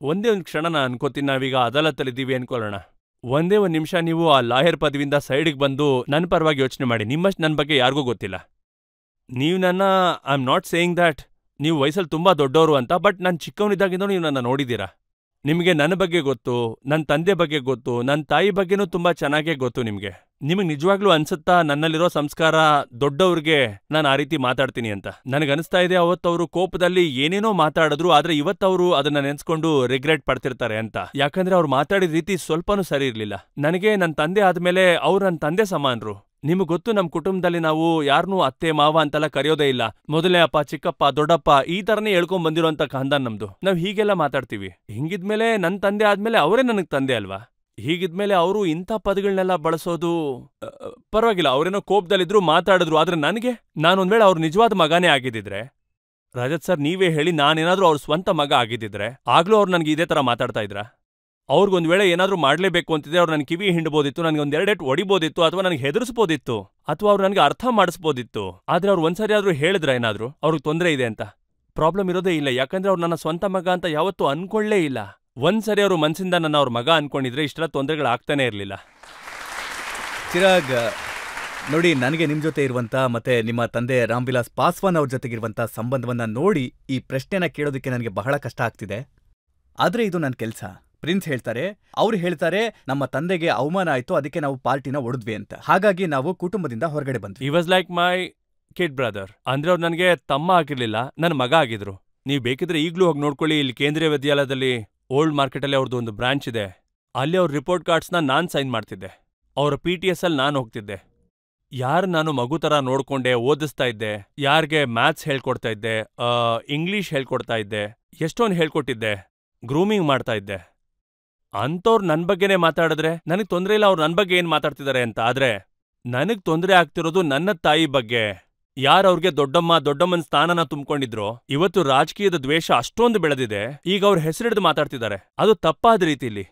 ಒಂದೇ ಒಂದು ಕ್ಷಣ ನಾನು ಅನ್ಕೋತೀನಿ, ನಾವೀಗ ಅದಾಲತ್ತಲ್ಲಿದ್ದೀವಿ ಅನ್ಕೊಳ್ಳೋಣ. ಒಂದೇ ಒಂದು ನಿಮಿಷ ನೀವು ಆ ಲಾಯರ್ ಪದವಿಯಿಂದ ಸೈಡಿಗೆ ಬಂದು ನನ್ನ ಪರವಾಗಿ ಯೋಚನೆ ಮಾಡಿ. ನಿಮ್ಮಷ್ಟು ನನ್ನ ಬಗ್ಗೆ ಯಾರಿಗೂ ಗೊತ್ತಿಲ್ಲ. ನೀವು I am not saying that ನೀವು ವಯಸ್ಸಲ್ಲಿ ತುಂಬಾ ದೊಡ್ಡವರು ಅಂತ, ಬಟ್ ನಾನು ಚಿಕ್ಕವನಿದ್ದಾಗಿಂದ ನೀವು ನನ್ನ ನೋಡಿದ್ದೀರಾ. ನಿಮಗೆ ನನ್ನ ಬಗ್ಗೆ ಗೊತ್ತು, ನನ್ನ ತಂದೆ ಬಗ್ಗೆ ಗೊತ್ತು, ನನ್ನ ತಾಯಿ ಬಗ್ಗೆನೂ ತುಂಬಾ ಚೆನ್ನಾಗೇ ಗೊತ್ತು ನಿಮಗೆ. ನಿಮಗೆ ನಿಜವಾಗ್ಲೂ ಅನ್ಸುತ್ತಾ ನನ್ನಲ್ಲಿರೋ ಸಂಸ್ಕಾರ ದೊಡ್ಡವ್ರಿಗೆ ನಾನು ಆ ರೀತಿ ಮಾತಾಡ್ತೀನಿ ಅಂತ? ನನಗನ್ನಿಸ್ತಾ ಇದೆ ಅವತ್ತವರು ಕೋಪದಲ್ಲಿ ಏನೇನೋ ಮಾತಾಡಿದ್ರು, ಆದ್ರೆ ಇವತ್ತವರು ಅದನ್ನ ನೆನ್ಸ್ಕೊಂಡು ರಿಗ್ರೆಟ್ ಪಡ್ತಿರ್ತಾರೆ ಅಂತ. ಯಾಕಂದ್ರೆ ಅವ್ರು ಮಾತಾಡಿದ ರೀತಿ ಸ್ವಲ್ಪನೂ ಸರಿ ಇರ್ಲಿಲ್ಲ. ನನಗೆ ನನ್ನ ತಂದೆ ಆದ್ಮೇಲೆ ಅವ್ರು ನನ್ನ ತಂದೆ ಸಮಾನರು. ನಿಮಗೆ ಗೊತ್ತು, ನಮ್ಮ ಕುಟುಂಬದಲ್ಲಿ ನಾವು ಯಾರನ್ನೂ ಅತ್ತೆ ಮಾವ ಅಂತೆಲ್ಲ ಕರೆಯೋದೇ ಇಲ್ಲ. ಮೊದಲೇ ಅಪ್ಪ, ಚಿಕ್ಕಪ್ಪ, ದೊಡ್ಡಪ್ಪ ಈ ತರನೇ ಹೇಳ್ಕೊಂಡ್ ಬಂದಿರೋಂಥ ಖಾನ್ದಾನ್ ನಮ್ದು. ನಾವ್ ಹೀಗೆಲ್ಲ ಮಾತಾಡ್ತೀವಿ. ಹಿಂಗಿದ್ಮೇಲೆ ನನ್ನ ತಂದೆ ಆದ್ಮೇಲೆ ಅವರೇ ನನಗ್ ತಂದೆ ಅಲ್ವಾ? ಹೀಗಿದ್ಮೇಲೆ ಅವರು ಇಂಥ ಪದಗಳನ್ನೆಲ್ಲ ಬಳಸೋದು ಪರವಾಗಿಲ್ಲ. ಅವ್ರೇನೋ ಕೋಪದಲ್ಲಿದ್ರು, ಮಾತಾಡಿದ್ರು. ಆದ್ರೆ ನನಗೆ, ನಾನೊಂದ್ ವೇಳೆ ಅವ್ರ ನಿಜವಾದ ಮಗನೇ ಆಗಿದ್ದಿದ್ರೆ, ರಜತ್ ಸರ್ ನೀವೇ ಹೇಳಿ, ನಾನೇನಾದ್ರೂ ಅವ್ರ ಸ್ವಂತ ಮಗ ಆಗಿದ್ದಿದ್ರೆ ಆಗ್ಲೂ ಅವ್ರು ನನಗೆ ಇದೇ ತರ ಮಾತಾಡ್ತಾ ಇದ್ರ? ಅವ್ರಿಗೊಂದ್ ವೇಳೆ ಏನಾದ್ರೂ ಮಾಡ್ಲೇಬೇಕು ಅಂತಿದ್ರೆ ಅವ್ರು ನನ್ ಕಿವಿ ಹಿಂಡ್ಬೋದಿತ್ತು, ನನಗೆ ಒಂದೆರಡೇಟ್ ಹೊಡಿಬೋದಿತ್ತು, ಅಥವಾ ನನಗೆ ಹೆದರ್ಸ್ಬೋದಿತ್ತು, ಅಥವಾ ಅವ್ರು ನನಗೆ ಅರ್ಥ ಮಾಡಿಸ್ಬೋದಿತ್ತು. ಆದ್ರೆ ಅವ್ರು ಒಂದ್ಸರಿ ಆದ್ರೂ ಹೇಳಿದ್ರ ಏನಾದ್ರು ಅವ್ರಿಗೆ ತೊಂದರೆ ಇದೆ ಅಂತ? ಪ್ರಾಬ್ಲಮ್ ಇರೋದೇ ಇಲ್ಲ, ಯಾಕಂದ್ರೆ ಅವ್ರು ನನ್ನ ಸ್ವಂತ ಮಗ ಅಂತ ಯಾವತ್ತೂ ಅನ್ಕೊಳ್ಳೇ ಇಲ್ಲ. ಒಂದ್ಸರಿ ಅವರು ಮನ್ಸಿಂದ ನನ್ನ ಅವ್ರ ಮಗ ಅನ್ಕೊಂಡಿದ್ರೆ ಇಷ್ಟೆಲ್ಲ ತೊಂದರೆಗಳಾಗ್ತಾನೆ ಇರಲಿಲ್ಲ. ಚಿರಾಗ್ ನೋಡಿ, ನನಗೆ ನಿಮ್ ಜೊತೆ ಇರುವಂತ ಮತ್ತೆ ನಿಮ್ಮ ತಂದೆ ರಾಮ್ ವಿಲಾಸ್ ಪಾಸ್ವಾನ್ ಅವ್ರ ಜೊತೆಗಿರುವಂತ ಸಂಬಂಧವನ್ನ ನೋಡಿ ಈ ಪ್ರಶ್ನೆನ ಕೇಳೋದಕ್ಕೆ ನನಗೆ ಬಹಳ ಕಷ್ಟ ಆಗ್ತಿದೆ. ಆದ್ರೆ ಇದು ನನ್ನ ಕೆಲಸ. ಪ್ರಿನ್ಸ್ ಹೇಳ್ತಾರೆ, ಅವ್ರು ಹೇಳ್ತಾರೆ ನಮ್ಮ ತಂದೆಗೆ ಅವಮಾನ ಆಯ್ತು, ಅದಕ್ಕೆ ನಾವು ಪಾರ್ಟಿನ ಒಡೆದ್ವಿ ಅಂತ. ಹಾಗಾಗಿ ನಾವು ಕುಟುಂಬದಿಂದ ಹೊರಗಡೆ ಬಂದ್ವಿ. He was like my kid brother. ಅಂದ್ರೆ ಅವ್ರು ನನಗೆ ತಮ್ಮ ಆಗಿರ್ಲಿಲ್ಲ, ನನ್ನ ಮಗ ಆಗಿದ್ರು. ನೀವು ಬೇಕಿದ್ರೆ ಈಗ್ಲೂ ಹೋಗಿ ನೋಡ್ಕೊಳ್ಳಿ, ಇಲ್ಲಿ ಕೇಂದ್ರೀಯ ವಿದ್ಯಾಲಯದಲ್ಲಿ ಓಲ್ಡ್ ಮಾರ್ಕೆಟಲ್ಲಿ ಅವ್ರದ್ದು ಒಂದು ಬ್ರಾಂಚ್ ಇದೆ. ಅಲ್ಲಿ ಅವ್ರ ರಿಪೋರ್ಟ್ ಕಾರ್ಡ್ಸ್ನ ನಾನ್ ಸೈನ್ ಮಾಡ್ತಿದ್ದೆ. ಅವರ PTS ಅಲ್ಲಿ ನಾನು ಹೋಗ್ತಿದ್ದೆ. ಯಾರು ನಾನು ಮಗು ತರ ನೋಡ್ಕೊಂಡೆ ಓದಿಸ್ತಾ ಇದ್ದೆ, ಯಾರಿಗೆ ಮ್ಯಾಥ್ಸ್ ಹೇಳ್ಕೊಡ್ತಾ ಇದ್ದೆ, ಇಂಗ್ಲಿಷ್ ಹೇಳ್ಕೊಡ್ತಾ ಇದ್ದೆ, ಎಷ್ಟೊಂದು ಹೇಳ್ಕೊಟ್ಟಿದ್ದೆ, ಗ್ರೂಮಿಂಗ್ ಮಾಡ್ತಾ ಇದ್ದೆ. ಅಂಥವ್ರು ನನ್ನ ಬಗ್ಗೆನೇ ಮಾತಾಡಿದ್ರೆ ನನಗೆ ತೊಂದರೆ ಇಲ್ಲ, ಅವ್ರು ನನ್ನ ಬಗ್ಗೆ ಏನ್ ಮಾತಾಡ್ತಿದ್ದಾರೆ ಅಂತ. ಆದ್ರೆ ನನಗ್ ತೊಂದರೆ ಆಗ್ತಿರೋದು ನನ್ನ ತಾಯಿ ಬಗ್ಗೆ. ಯಾರು ಅವ್ರಿಗೆ ದೊಡ್ಡಮ್ಮನ ಸ್ಥಾನನ ತುಂಬ್ಕೊಂಡಿದ್ರು, ಇವತ್ತು ರಾಜಕೀಯದ ದ್ವೇಷ ಅಷ್ಟೊಂದು ಬೆಳೆದಿದೆ. ಈಗ ಅವ್ರ ಹೆಸರಿಡ್ದು ಮಾತಾಡ್ತಿದ್ದಾರೆ, ಅದು ತಪ್ಪಾದ ರೀತಿಲಿ.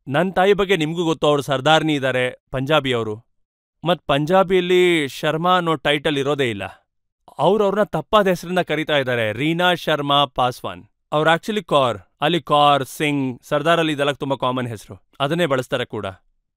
ನನ್ನ ತಾಯಿ ಬಗ್ಗೆ ನಿಮ್ಗೂ ಗೊತ್ತು, ಅವ್ರು ಸರ್ದಾರ್ನಿ ಇದ್ದಾರೆ, ಪಂಜಾಬಿ ಅವರು. ಮತ್ ಪಂಜಾಬಿಯಲ್ಲಿ ಶರ್ಮಾ ಅನ್ನೋ ಟೈಟಲ್ ಇರೋದೇ ಇಲ್ಲ. ಅವ್ರನ್ನ ತಪ್ಪಾದ ಹೆಸರಿಂದ ಕರೀತಾ ಇದ್ದಾರೆ, ರೀನಾ ಶರ್ಮಾ ಪಾಸ್ವಾನ್. ಅವ್ರು ಆಕ್ಚುಲಿ ಕೌರ್, ಅಲ್ಲಿ ಕೌರ್, ಸಿಂಗ್, ಸರ್ದಾರ್ ಅಲ್ಲಿ ಇದೆಲ್ಲ ತುಂಬಾ ಕಾಮನ್ ಹೆಸರು, ಅದನ್ನೇ ಬಳಸ್ತಾರೆ ಕೂಡ.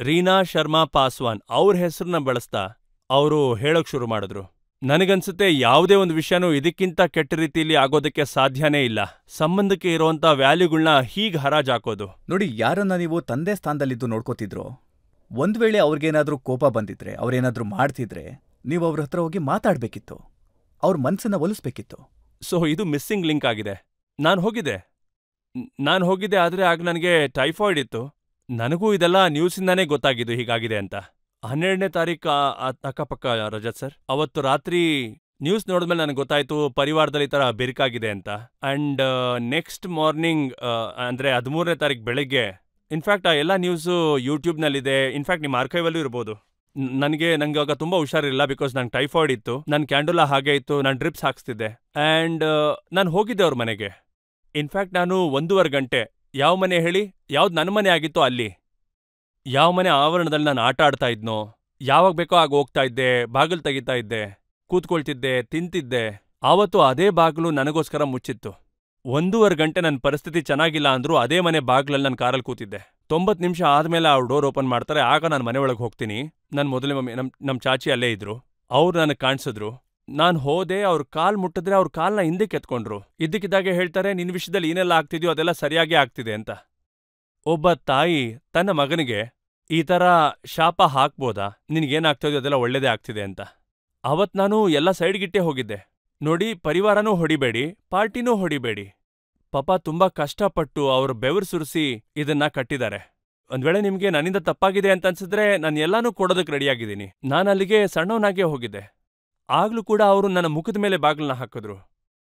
ರೀನಾ ಶರ್ಮಾ ಪಾಸ್ವಾನ್ ಅವ್ರ ಹೆಸರನ್ನ ಬಳಸ್ತಾ ಅವರು ಹೇಳೋಕ್ ಶುರು ಮಾಡಿದ್ರು. ನನಗನ್ಸುತ್ತೆ ಯಾವುದೇ ಒಂದು ವಿಷಯನೂ ಇದಕ್ಕಿಂತ ಕೆಟ್ಟ ರೀತಿಯಲ್ಲಿ ಆಗೋದಕ್ಕೆ ಸಾಧ್ಯನೇ ಇಲ್ಲ. ಸಂಬಂಧಕ್ಕೆ ಇರುವಂತ ವ್ಯಾಲ್ಯೂಗಳನ್ನ ಹೀಗ್ ಹರಾಜ್ ಹಾಕೋದು. ನೋಡಿ, ಯಾರನ್ನ ನೀವು ತಂದೆ ಸ್ಥಾನದಲ್ಲಿದ್ದು ನೋಡ್ಕೋತಿದ್ರು, ಒಂದ್ ವೇಳೆ ಅವ್ರಿಗೇನಾದ್ರೂ ಕೋಪ ಬಂದಿದ್ರೆ, ಅವ್ರೇನಾದ್ರೂ ಮಾಡ್ತಿದ್ರೆ, ನೀವು ಅವ್ರ ಹತ್ರ ಹೋಗಿ ಮಾತಾಡ್ಬೇಕಿತ್ತು, ಅವ್ರ ಮನ್ಸನ್ನ ಒಲಿಸ್ಬೇಕಿತ್ತು. ಸೊ ಇದು ಮಿಸ್ಸಿಂಗ್ ಲಿಂಕ್ ಆಗಿದೆ. ನಾನು ಹೋಗಿದ್ದೆ, ಆದ್ರೆ ಆಗ ನನಗೆ ಟೈಫಾಯ್ಡ್ ಇತ್ತು. ನನಗೂ ಇದೆಲ್ಲ ನ್ಯೂಸಿಂದಾನೇ ಗೊತ್ತಾಗಿದ್ದು ಹೀಗಾಗಿದೆ ಅಂತ. 12ನೇ ತಾರೀಕು ಅಕ್ಕಪಕ್ಕ ರಜತ್ ಸರ್, ಅವತ್ತು ರಾತ್ರಿ ನ್ಯೂಸ್ ನೋಡಿದ್ಮೇಲೆ ನನಗೆ ಗೊತ್ತಾಯ್ತು ಪರಿವಾರದಲ್ಲಿ ಈ ಥರ ಬೆರಕಾಗಿದೆ ಅಂತ. ಅಂಡ್ ನೆಕ್ಸ್ಟ್ ಮಾರ್ನಿಂಗ್ ಅಂದ್ರೆ 13ನೇ ತಾರೀಕು ಬೆಳಗ್ಗೆ, ಇನ್ಫ್ಯಾಕ್ಟ್ ಆ ಎಲ್ಲ ನ್ಯೂಸು ಯೂಟ್ಯೂಬ್ನಲ್ಲಿದೆ. ಇನ್ಫ್ಯಾಕ್ಟ್ ನಿಮ್ಮ ಆರ್ಕೈವಲ್ಲೂ ಇರ್ಬೋದು. ನಂಗೆ ಆಗ ತುಂಬಾ ಹುಷಾರಿಲ್ಲ, ಬಿಕಾಸ್ ನಂಗೆ ಟೈಫಾಯ್ಡ್ ಇತ್ತು, ನನ್ನ ಕ್ಯಾಂಡುಲಾ ಹಾಗೆ ಇತ್ತು, ನಾನು ಡ್ರಿಪ್ಸ್ ಹಾಕ್ಸ್ತಿದ್ದೆ. ಅಂಡ್ ನಾನು ಹೋಗಿದ್ದೆ ಅವ್ರ ಮನೆಗೆ. ಇನ್ಫ್ಯಾಕ್ಟ್ ನಾನು 1.5 ಗಂಟೆ, ಯಾವ ಮನೆ ಹೇಳಿ, ಯಾವ್ದು ನನ್ನ ಮನೆ ಆಗಿತ್ತೋ ಅಲ್ಲಿ, ಯಾವ ಮನೆ ಆವರಣದಲ್ಲಿ ನಾನು ಆಟ ಆಡ್ತಾ ಇದ್ನೋ, ಯಾವಾಗ ಬೇಕೋ ಆಗ ಹೋಗ್ತಾ ಇದ್ದೆ, ಬಾಗಿಲು ತೆಗಿತಾ ಇದ್ದೆ, ಕೂತ್ಕೊಳ್ತಿದ್ದೆ, ತಿಂತಿದ್ದೆ. ಆವತ್ತು ಅದೇ ಬಾಗಿಲು ನನಗೋಸ್ಕರ ಮುಚ್ಚಿತ್ತು. 1.5 ಗಂಟೆ ನನ್ನ ಪರಿಸ್ಥಿತಿ ಚೆನ್ನಾಗಿಲ್ಲ ಅಂದ್ರೂ ಅದೇ ಮನೆ ಬಾಗಿಲಲ್ಲಿ ನನ್ನ ಕಾರಲ್ಲಿ ಕೂತಿದ್ದೆ. 90 ನಿಮಿಷ ಆದ್ಮೇಲೆ ಅವ್ರು ಡೋರ್ ಓಪನ್ ಮಾಡ್ತಾರೆ. ಆಗ ನಾನು ಮನೆ ಒಳಗೆ ಹೋಗ್ತೀನಿ. ನನ್ನ ಮೊದಲೇ ಮಮ್ಮಿ, ನಮ್ಮ ಚಾಚಿ ಅಲ್ಲೇ ಇದ್ರು. ಅವ್ರು ನನಗೆ ಕಾಣಿಸಿದ್ರು. ನಾನು ಹೋದೆ, ಅವ್ರ ಕಾಲ್ ಮುಟ್ಟಿದ್ರೆ ಅವ್ರ ಕಾಲ್ನ ಹಿಂದಕ್ಕೆ ಎತ್ಕೊಂಡ್ರು. ಇದ್ದಕ್ಕಿದ್ದಾಗೆ ಹೇಳ್ತಾರೆ, ನಿನ್ನ ವಿಷಯದಲ್ಲಿ ಏನೆಲ್ಲ ಆಗ್ತಿದ್ಯೋ ಅದೆಲ್ಲ ಸರಿಯಾಗಿ ಆಗ್ತಿದೆ ಅಂತ. ಒಬ್ಬ ತಾಯಿ ತನ್ನ ಮಗನಿಗೆ ಈ ಥರ ಶಾಪ ಹಾಕ್ಬೋದಾ, ನಿನಗೇನಾಗ್ತಿದ್ಯೋ ಅದೆಲ್ಲ ಒಳ್ಳೇದೇ ಆಗ್ತಿದೆ ಅಂತ. ಅವತ್ ನಾನು ಎಲ್ಲ ಸೈಡ್ಗಿಟ್ಟೇ ಹೋಗಿದ್ದೆ. ನೋಡಿ, ಪರಿವಾರನೂ ಹೊಡಿಬೇಡಿ, ಪಾರ್ಟಿನೂ ಹೊಡಿಬೇಡಿ. ಪಾಪ ತುಂಬಾ ಕಷ್ಟಪಟ್ಟು ಅವ್ರ ಬೆವರು ಸುರಿಸಿ ಇದನ್ನ ಕಟ್ಟಿದ್ದಾರೆ. ಒಂದ್ ವೇಳೆ ನಿಮ್ಗೆ ನನ್ನಿಂದ ತಪ್ಪಾಗಿದೆ ಅಂತ ಅನ್ಸಿದ್ರೆ ನಾನು ಎಲ್ಲಾನೂ ಕೊಡೋದಕ್ಕೆ ರೆಡಿಯಾಗಿದ್ದೀನಿ. ನಾನು ಅಲ್ಲಿಗೆ ಸಣ್ಣವನಾಗೇ ಹೋಗಿದ್ದೆ. ಆಗ್ಲೂ ಕೂಡ ಅವರು ನನ್ನ ಮುಖದ ಮೇಲೆ ಬಾಗಿಲನ್ನ ಹಾಕಿದ್ರು.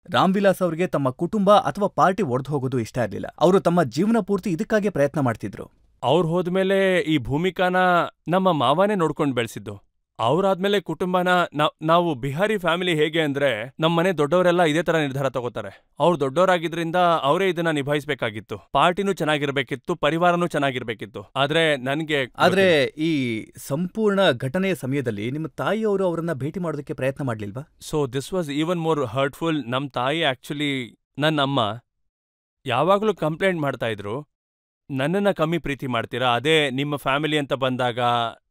ರಾಮ್ ವಿಲಾಸ್ ಅವ್ರಿಗೆ ತಮ್ಮ ಕುಟುಂಬ ಅಥವಾ ಪಾರ್ಟಿ ಒಡೆದು ಹೋಗೋದು ಇಷ್ಟ ಇರಲಿಲ್ಲ. ಅವರು ತಮ್ಮ ಜೀವನ ಪೂರ್ತಿ ಇದಕ್ಕಾಗಿ ಪ್ರಯತ್ನ ಮಾಡ್ತಿದ್ರು. ಅವ್ರು ಹೋದ್ಮೇಲೆ ಈ ಭೂಮಿಕಾನ ನಮ್ಮ ಮಾವನೇ ನೋಡ್ಕೊಂಡು ಬೆಳೆಸಿದ್ದು. ಅವ್ರಾದ್ಮೇಲೆ ಕುಟುಂಬನ ನಾವು ಬಿಹಾರಿ ಫ್ಯಾಮಿಲಿ ಹೇಗೆ ಅಂದ್ರೆ ನಮ್ಮನೆ ದೊಡ್ಡವರೆಲ್ಲ ಇದೇ ತರ ನಿರ್ಧಾರ ತಗೋತಾರೆ. ಅವ್ರು ದೊಡ್ಡವರಾಗಿದ್ರಿಂದ ಅವರೇ ಇದನ್ನ ನಿಭಾಯಿಸ್ಬೇಕಾಗಿತ್ತು. ಪಾರ್ಟಿನೂ ಚೆನ್ನಾಗಿರ್ಬೇಕಿತ್ತು, ಪರಿವಾರನೂ ಚೆನ್ನಾಗಿರ್ಬೇಕಿತ್ತು. ಆದ್ರೆ ಈ ಸಂಪೂರ್ಣ ಘಟನೆಯ ಸಮಯದಲ್ಲಿ ನಿಮ್ಮ ತಾಯಿಯವರು ಅವರನ್ನ ಭೇಟಿ ಮಾಡೋದಕ್ಕೆ ಪ್ರಯತ್ನ ಮಾಡ್ಲಿಲ್ವಾ? So this was even more hurtful. ನಮ್ ತಾಯಿ ಆಕ್ಚುಲಿ ನನ್ನಮ್ಮ ಯಾವಾಗ್ಲೂ ಕಂಪ್ಲೇಂಟ್ ಮಾಡ್ತಾ ಇದ್ರು, ನನ್ನನ್ನ ಕಮ್ಮಿ ಪ್ರೀತಿ ಮಾಡ್ತೀರಾ, ಅದೇ ನಿಮ್ಮ ಫ್ಯಾಮಿಲಿ ಅಂತ ಬಂದಾಗ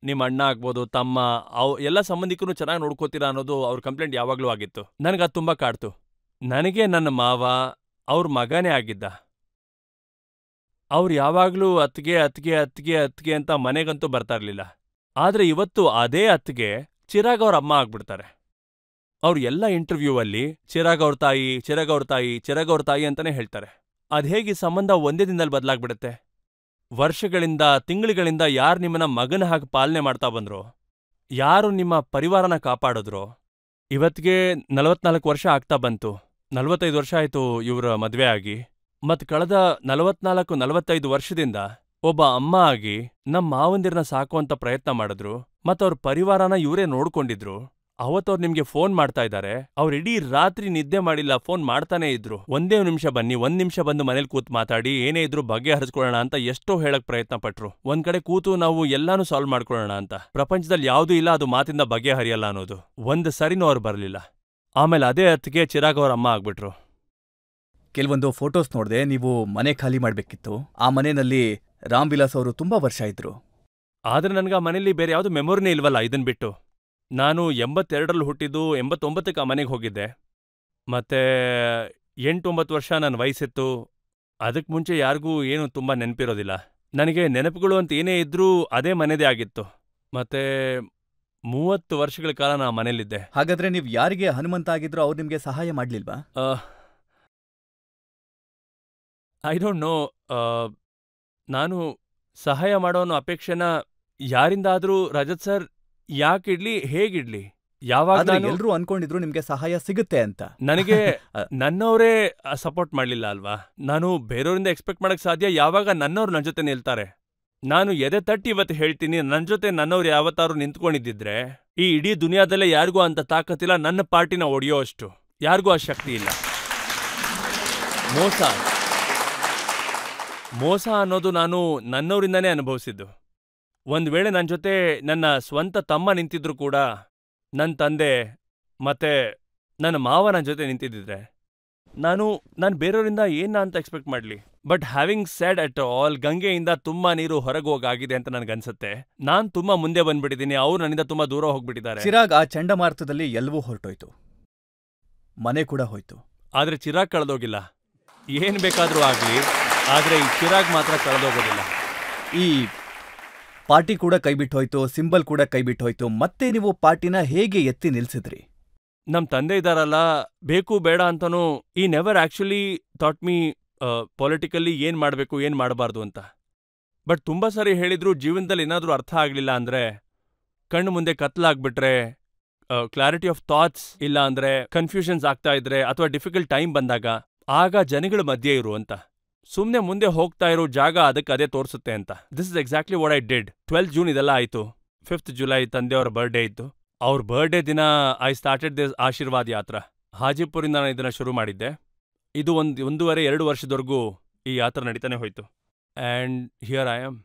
ನಿಮ್ಮ ಅಣ್ಣ ಆಗ್ಬೋದು, ತಮ್ಮ, ಎಲ್ಲ ಸಂಬಂಧಿಕರು ಚೆನ್ನಾಗಿ ನೋಡ್ಕೋತೀರಾ ಅನ್ನೋದು ಅವ್ರ ಕಂಪ್ಲೇಂಟ್ ಯಾವಾಗ್ಲೂ ಆಗಿತ್ತು. ನನಗದು ತುಂಬಾ ಕಾಡ್ತು. ನನಗೆ ನನ್ನ ಮಾವ ಅವ್ರ ಮಗನೇ ಆಗಿದ್ದ. ಅವ್ರು ಯಾವಾಗ್ಲೂ ಅತ್ಗೆ ಅತ್ಗೆ ಅತ್ಗೆ ಅತ್ಗೆ ಅಂತ ಮನೆಗಂತೂ ಬರ್ತಾ ಇರ್ಲಿಲ್ಲ. ಆದ್ರೆ ಇವತ್ತು ಅದೇ ಅತ್ಗೆ ಚಿರಾಗ್ ಅವ್ರ ಅಮ್ಮ ಆಗ್ಬಿಡ್ತಾರೆ. ಅವ್ರು ಎಲ್ಲ ಇಂಟರ್ವ್ಯೂ ಅಲ್ಲಿ ಚಿರಾಗ್ ಅವ್ರ ತಾಯಿ, ಚಿರಾಗ್ ಅವ್ರ ತಾಯಿ, ಚಿರಾಗ್ ಅವ್ರ ತಾಯಿ ಅಂತಾನೆ ಹೇಳ್ತಾರೆ. ಅದ್ಹೇಗೆ ಸಂಬಂಧ ಒಂದೇ ದಿನದಲ್ಲಿ ಬದಲಾಗ್ಬಿಡುತ್ತೆ? ವರ್ಷಗಳಿಂದ, ತಿಂಗಳುಗಳಿಂದ ಯಾರು ನಿಮ್ಮನ್ನ ಮಗನ ಹಾಗೆ ಪಾಲನೆ ಮಾಡ್ತಾ ಬಂದ್ರೋ, ಯಾರು ನಿಮ್ಮ ಪರಿವಾರನ ಕಾಪಾಡಿದ್ರೋ, ಇವತ್ತಿಗೆ 44 ವರ್ಷ ಆಗ್ತಾ ಬಂತು. 45 ವರ್ಷ ಆಯ್ತು ಇವ್ರ ಮದ್ವೆ ಆಗಿ. ಮತ್ ಕಳೆದ 44-45 ವರ್ಷದಿಂದ ಒಬ್ಬ ಅಮ್ಮ ಆಗಿ ನಮ್ ಮಾವಂದಿರ್ನ ಸಾಕುವಂತ ಪ್ರಯತ್ನ ಮಾಡಿದ್ರು. ಮತ್ತವ್ರ ಪರಿವಾರನ ಇವರೇ ನೋಡ್ಕೊಂಡಿದ್ರು. ಅವತ್ತವ್ರು ನಿಮ್ಗೆ ಫೋನ್ ಮಾಡ್ತಾ ಇದ್ದಾರೆ. ಅವ್ರು ಇಡೀ ರಾತ್ರಿ ನಿದ್ದೆ ಮಾಡಿಲ್ಲ, ಫೋನ್ ಮಾಡ್ತಾನೇ ಇದ್ರು. ಒಂದೇ ನಿಮಿಷ ಬನ್ನಿ, 1 ನಿಮಿಷ ಬಂದು ಮನೇಲಿ ಕೂತ್ ಮಾತಾಡಿ, ಏನೇ ಇದ್ರು ಬಗೆಹರಿಸ್ಕೊಳ್ಳೋಣ ಅಂತ ಎಷ್ಟೋ ಹೇಳಕ್ ಪ್ರಯತ್ನ ಪಟ್ರು. ಒಂದ್ ಕಡೆ ಕೂತು ನಾವು ಎಲ್ಲಾನು ಸಾಲ್ವ್ ಮಾಡ್ಕೊಳ್ಳೋಣ ಅಂತ. ಪ್ರಪಂಚದಲ್ಲಿ ಯಾವ್ದೂ ಇಲ್ಲ ಅದು ಮಾತಿಂದ ಬಗೆಹರಿಯಲ್ಲ ಅನ್ನೋದು. ಒಂದ್ ಸರಿನೂ ಅವ್ರು ಬರ್ಲಿಲ್ಲ. ಆಮೇಲೆ ಅದೇ ಹೊತ್ತಿಗೆ ಚಿರಾಗ್ ಅವ್ರ ಅಮ್ಮ ಆಗ್ಬಿಟ್ರು. ಕೆಲವೊಂದು ಫೋಟೋಸ್ ನೋಡ್ದೆ, ನೀವು ಮನೆ ಖಾಲಿ ಮಾಡ್ಬೇಕಿತ್ತು. ಆ ಮನೆಯಲ್ಲಿ ರಾಮ್ ವಿಲಾಸ್ ಅವರು ತುಂಬಾ ವರ್ಷ ಇದ್ರು. ಆದ್ರೆ ನನ್ಗೆ ಆ ಮನೇಲಿ ಬೇರೆ ಯಾವ್ದು ಮೆಮೊರಿನೇ ಇಲ್ವಲ್ಲ ಇದನ್ ಬಿಟ್ಟು. ನಾನು 82ರಲ್ಲಿ ಹುಟ್ಟಿದ್ದು, 89ಕ್ಕೆ ಆ ಮನೆಗೆ ಹೋಗಿದ್ದೆ. ಮತ್ತೆ 8-9 ವರ್ಷ ನನ್ನ ವಯಸ್ಸಿತ್ತು. ಅದಕ್ಕೆ ಮುಂಚೆ ಯಾರಿಗೂ ಏನೂ ತುಂಬ ನೆನಪಿರೋದಿಲ್ಲ. ನನಗೆ ನೆನಪುಗಳು ಅಂತ ಏನೇ ಇದ್ರೂ ಅದೇ ಮನೆದೇ ಆಗಿತ್ತು. ಮತ್ತೆ 30 ವರ್ಷಗಳ ಕಾಲ ನಾ ಮನೇಲಿದ್ದೆ. ಹಾಗಾದ್ರೆ ನೀವು ಯಾರಿಗೆ ಹನುಮಂತ ಆಗಿದ್ರೋ ಅವ್ರು ನಿಮ್ಗೆ ಸಹಾಯ ಮಾಡ್ಲಿಲ್ವಾ? I don't know. ನಾನು ಸಹಾಯ ಮಾಡೋನು ಅಪೇಕ್ಷೆನ ಯಾರಿಂದಾದ್ರೂ ರಜತ್ ಸರ್ ಯಾಕಿಡ್ಲಿ, ಹೇಗಿಡ್ಲಿ, ಯಾವಾಗ ಎಲ್ರೂ ಅನ್ಕೊಂಡಿದ್ರು ನಿಮ್ಗೆ ಸಹಾಯ ಸಿಗುತ್ತೆ ಅಂತ. ನನಗೆ ನನ್ನವರೇ ಸಪೋರ್ಟ್ ಮಾಡ್ಲಿಲ್ಲ ಅಲ್ವಾ? ನಾನು ಬೇರೆಯವರಿಂದ ಎಕ್ಸ್ಪೆಕ್ಟ್ ಮಾಡಕ್ ಸಾಧ್ಯ? ಯಾವಾಗ ನನ್ನವ್ರು ನನ್ನ ಜೊತೆ ನಿಲ್ತಾರೆ. ನಾನು ಎದೆ ತಟ್ಟಿ ಇವತ್ತು ಹೇಳ್ತೀನಿ, ನನ್ನ ಜೊತೆ ನನ್ನವ್ರು ಯಾವತ್ತಾರು ನಿಂತ್ಕೊಂಡಿದ್ದಿದ್ರೆ ಈ ಇಡೀ ದುನಿಯಾದಲ್ಲೇ ಯಾರಿಗೂ ಅಂತ ತಾಕತ್ತಿಲ್ಲ ನನ್ನ ಪಾರ್ಟಿನ ಒಡೆಯೋ ಅಷ್ಟು. ಯಾರಿಗೂ ಆ ಶಕ್ತಿ ಇಲ್ಲ. ಮೋಸ ಅನ್ನೋದು ನಾನು ನನ್ನವರಿಂದನೇ ಅನುಭವಿಸಿದ್ದು. ಒಂದ್ ವೇಳೆ ನನ್ನ ಜೊತೆ ನನ್ನ ಸ್ವಂತ ತಮ್ಮ ನಿಂತಿದ್ರು ಕೂಡ, ನನ್ನ ತಂದೆ ಮತ್ತೆ ನನ್ನ ಮಾವ ನನ್ನ ಜೊತೆ ನಿಂತಿದ್ದಿದ್ರೆ ನಾನು ಬೇರೆಯವರಿಂದ ಏನ ಅಂತ ಎಕ್ಸ್ಪೆಕ್ಟ್ ಮಾಡ್ಲಿ. But having said at all, ಗಂಗೆಯಿಂದ ತುಂಬಾ ನೀರು ಹೊರಗೆ ಹೋಗಾಗಿದೆ ಅಂತ ನನ್ಗನ್ಸುತ್ತೆ. ನಾನ್ ತುಂಬಾ ಮುಂದೆ ಬಂದ್ಬಿಟ್ಟಿದ್ದೀನಿ, ಅವ್ರು ನನ್ನಿಂದ ತುಂಬಾ ದೂರ ಹೋಗ್ಬಿಟ್ಟಿದ್ದಾರೆ. ಚಿರಾಗ್ ಆ ಚಂಡಮಾರುತದಲ್ಲಿ ಎಲ್ಲವೂ ಹೊರಟೋಯ್ತು, ಮನೆ ಕೂಡ ಹೋಯ್ತು. ಆದ್ರೆ ಚಿರಾಗ್ ಕಳೆದೋಗಿಲ್ಲ. ಏನ್ ಬೇಕಾದ್ರೂ ಆಗ್ಲಿ, ಆದ್ರೆ ಈ ಚಿರಾಗ್ ಮಾತ್ರ ಕಳೆದೋಗೋದಿಲ್ಲ. ಈ ಪಾರ್ಟಿ ಕೂಡ ಕೈಬಿಟ್ಟೋಯ್ತು, ಸಿಂಬಲ್ ಕೂಡ ಕೈಬಿಟ್ಟೋಯ್ತು. ಮತ್ತೆ ನೀವು ಪಾರ್ಟಿನ ಹೇಗೆ ಎತ್ತಿ ನಿಲ್ಸಿದ್ರಿ? ನಮ್ ತಂದೆ ಇದಾರಲ್ಲ, ಬೇಕು ಬೇಡ ಅಂತನೂ ಈ never actually thought me politically ಏನ್ ಮಾಡ್ಬೇಕು ಏನ್ ಮಾಡಬಾರ್ದು ಅಂತ. ಬಟ್ ತುಂಬಾ ಸಾರಿ ಹೇಳಿದ್ರು, ಜೀವನದಲ್ಲಿ ಏನಾದ್ರೂ ಅರ್ಥ ಆಗ್ಲಿಲ್ಲ ಅಂದ್ರೆ, ಕಣ್ಣು ಮುಂದೆ ಕತ್ಲಾಗ್ಬಿಟ್ರೆ, ಕ್ಲಾರಿಟಿ ಆಫ್ ಥಾಟ್ಸ್ ಇಲ್ಲ ಅಂದ್ರೆ, ಕನ್ಫ್ಯೂಷನ್ಸ್ ಆಗ್ತಾ ಇದ್ರೆ, ಅಥವಾ ಡಿಫಿಕಲ್ಟ್ ಟೈಮ್ ಬಂದಾಗ ಆಗ ಜನಗಳ ಮಧ್ಯೆ ಇರು ಅಂತ. ಸುಮ್ನೆ ಮುಂದೆ ಹೋಗ್ತಾ ಇರೋ ಜಾಗ ಅದಕ್ಕೆ ಅದೇ ತೋರಿಸುತ್ತೆ ಅಂತ. This is exactly what I did. 12 June ಇದೆಲ್ಲ ಆಯ್ತು. 5th ಜುಲೈ ತಂದೆಯವರ ಬರ್ಡೇ ಇತ್ತು. ಅವ್ರ ಬರ್ಡೇ ದಿನ ಐ ಸ್ಟಾರ್ಟೆಡ್ ದಿಸ್ ಆಶೀರ್ವಾದ್ ಯಾತ್ರಾ. ಹಾಜಿಪುರಿಂದ ನಾನು ಇದನ್ನ ಶುರು ಮಾಡಿದ್ದೆ. ಇದು 1.5-2 ವರ್ಷದವರೆಗೂ ಈ ಯಾತ್ರೆ ನಡೀತಾನೆ ಹೋಯ್ತು. And here I am.